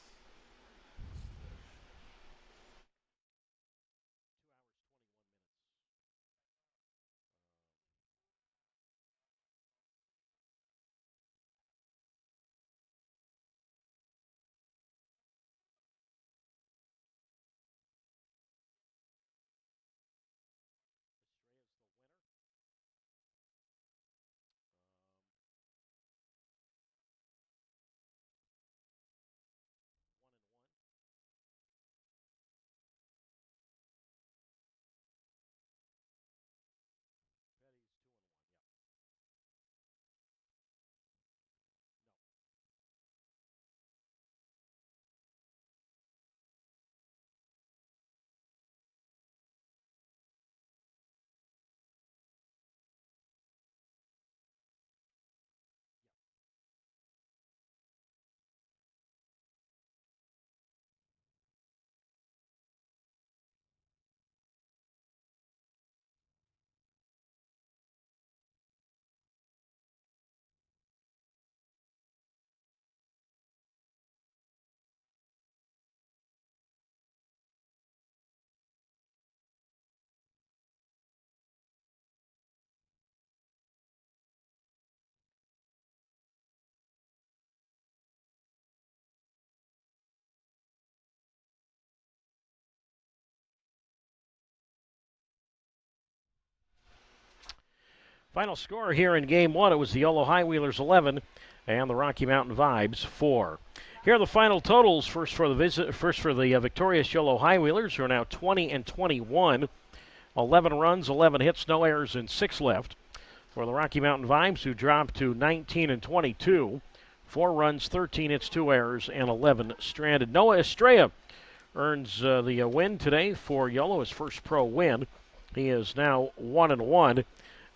Final score here in Game 1, it was the Yolo High Wheelers 11 and the Rocky Mountain Vibes 4. Here are the final totals. First for the victorious Yolo High Wheelers, who are now 20-21. 11 runs, 11 hits, no errors, and 6 left. For the Rocky Mountain Vibes, who dropped to 19-22. 4 runs, 13 hits, 2 errors, and 11 stranded. Noah Estrella earns the win today for Yolo, his first pro win. He is now 1-1,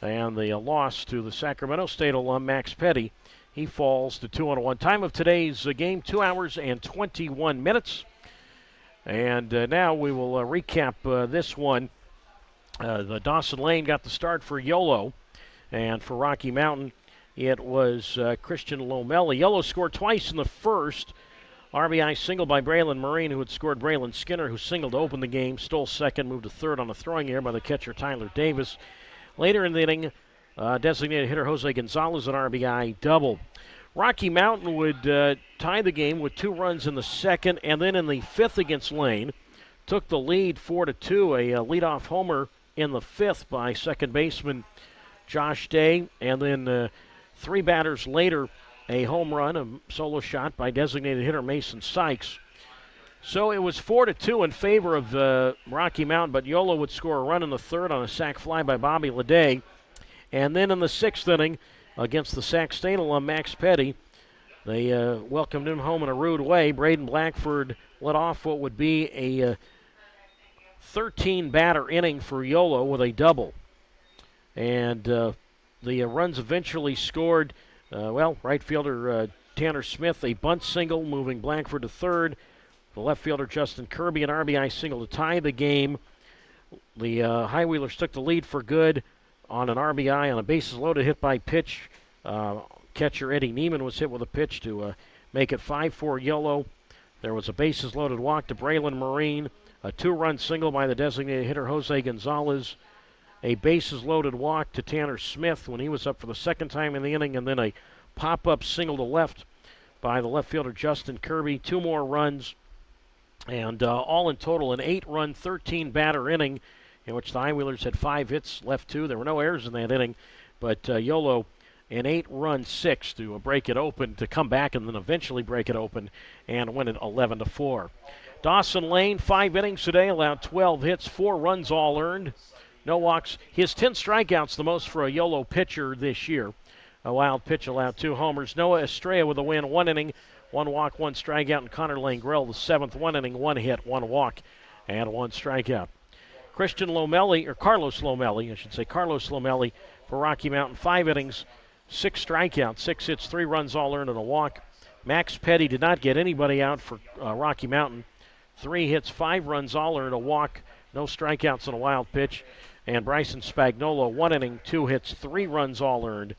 and the loss to the Sacramento State alum Max Petty. He falls to 2-1. Time of today's game, 2 hours and 21 minutes. And now we will recap this one. The Dawson Lane got the start for Yolo, and for Rocky Mountain, it was Christian Lomelli. Yolo scored twice in the first. RBI single by Braylon Marine, who had scored Braylon Skinner, who singled to open the game, stole second, moved to third on a throwing error by the catcher Tyler Davis. Later in the inning, designated hitter Jose Gonzalez an RBI double. Rocky Mountain would tie the game with 2 runs in the second, and then in the fifth against Lane, took the lead 4-2, a leadoff homer in the fifth by second baseman Josh Day, and then 3 batters later, a home run, a solo shot by designated hitter Mason Sykes. So it was 4-2 in favor of Rocky Mountain, but Yolo would score a run in the third on a sac fly by Bobby Leday. And then in the sixth inning, against the Sac State alum Max Petty, they welcomed him home in a rude way. Braden Blackford led off what would be a 13-batter inning for Yolo with a double. And the runs eventually scored. Right fielder Tanner Smith, a bunt single, moving Blackford to third. The left fielder Justin Kirby, an RBI single to tie the game. The High Wheelers took the lead for good on an RBI on a bases loaded hit by pitch. Catcher Eddie Neiman was hit with a pitch to make it 5-4 Yolo. There was a bases loaded walk to Braylon Marine, a 2-run single by the designated hitter Jose Gonzalez, a bases-loaded walk to Tanner Smith when he was up for the second time in the inning, and then a pop-up single to left by the left fielder Justin Kirby. 2 more runs, and all in total an 8-run, 13-batter inning in which the High Wheelers had 5 hits, left 2. There were no errors in that inning, but Yolo an 8-run 6 to break it open, to come back and then eventually break it open and win it 11-4. Dawson Lane, 5 innings today, allowed 12 hits, 4 runs all earned. No walks. His 10 strikeouts, the most for a Yolo pitcher this year. A wild pitch allowed 2 homers. Noah Estrella with a win, 1 inning, 1 walk, 1 strikeout. And Connor Langrell, the 7th, 1 inning, 1 hit, 1 walk, and 1 strikeout. Christian Lomelli, or Carlos Lomelli, I should say, Carlos Lomelli for Rocky Mountain, 5 innings, 6 strikeouts, 6 hits, 3 runs all earned, and a walk. Max Petty did not get anybody out for Rocky Mountain. 3 hits, 5 runs all earned, a walk, no strikeouts, and a wild pitch. And Bryson Spagnuolo, 1 inning, 2 hits, 3 runs all earned,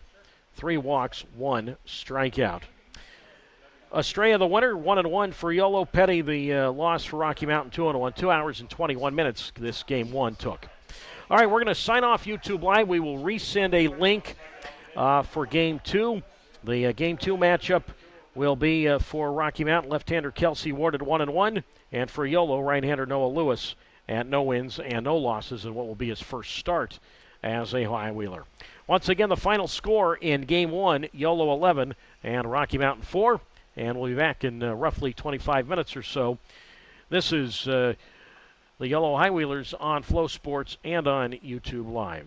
3 walks, 1 strikeout. Estrella the winner, 1-1 for Yolo. Petty the loss for Rocky Mountain, 2-1. 2 hours and 21 minutes this game 1 took. All right, we're going to sign off YouTube Live. We will resend a link for Game 2. The Game 2 matchup will be for Rocky Mountain, left-hander Kelsey Ward at 1-1, and for Yolo, right-hander Noah Lewis at no wins and no losses in what will be his first start as a High Wheeler. Once again, the final score in Game 1, Yolo 11 and Rocky Mountain 4, and we'll be back in roughly 25 minutes or so. This is the Yolo High Wheelers on Flow Sports and on YouTube Live.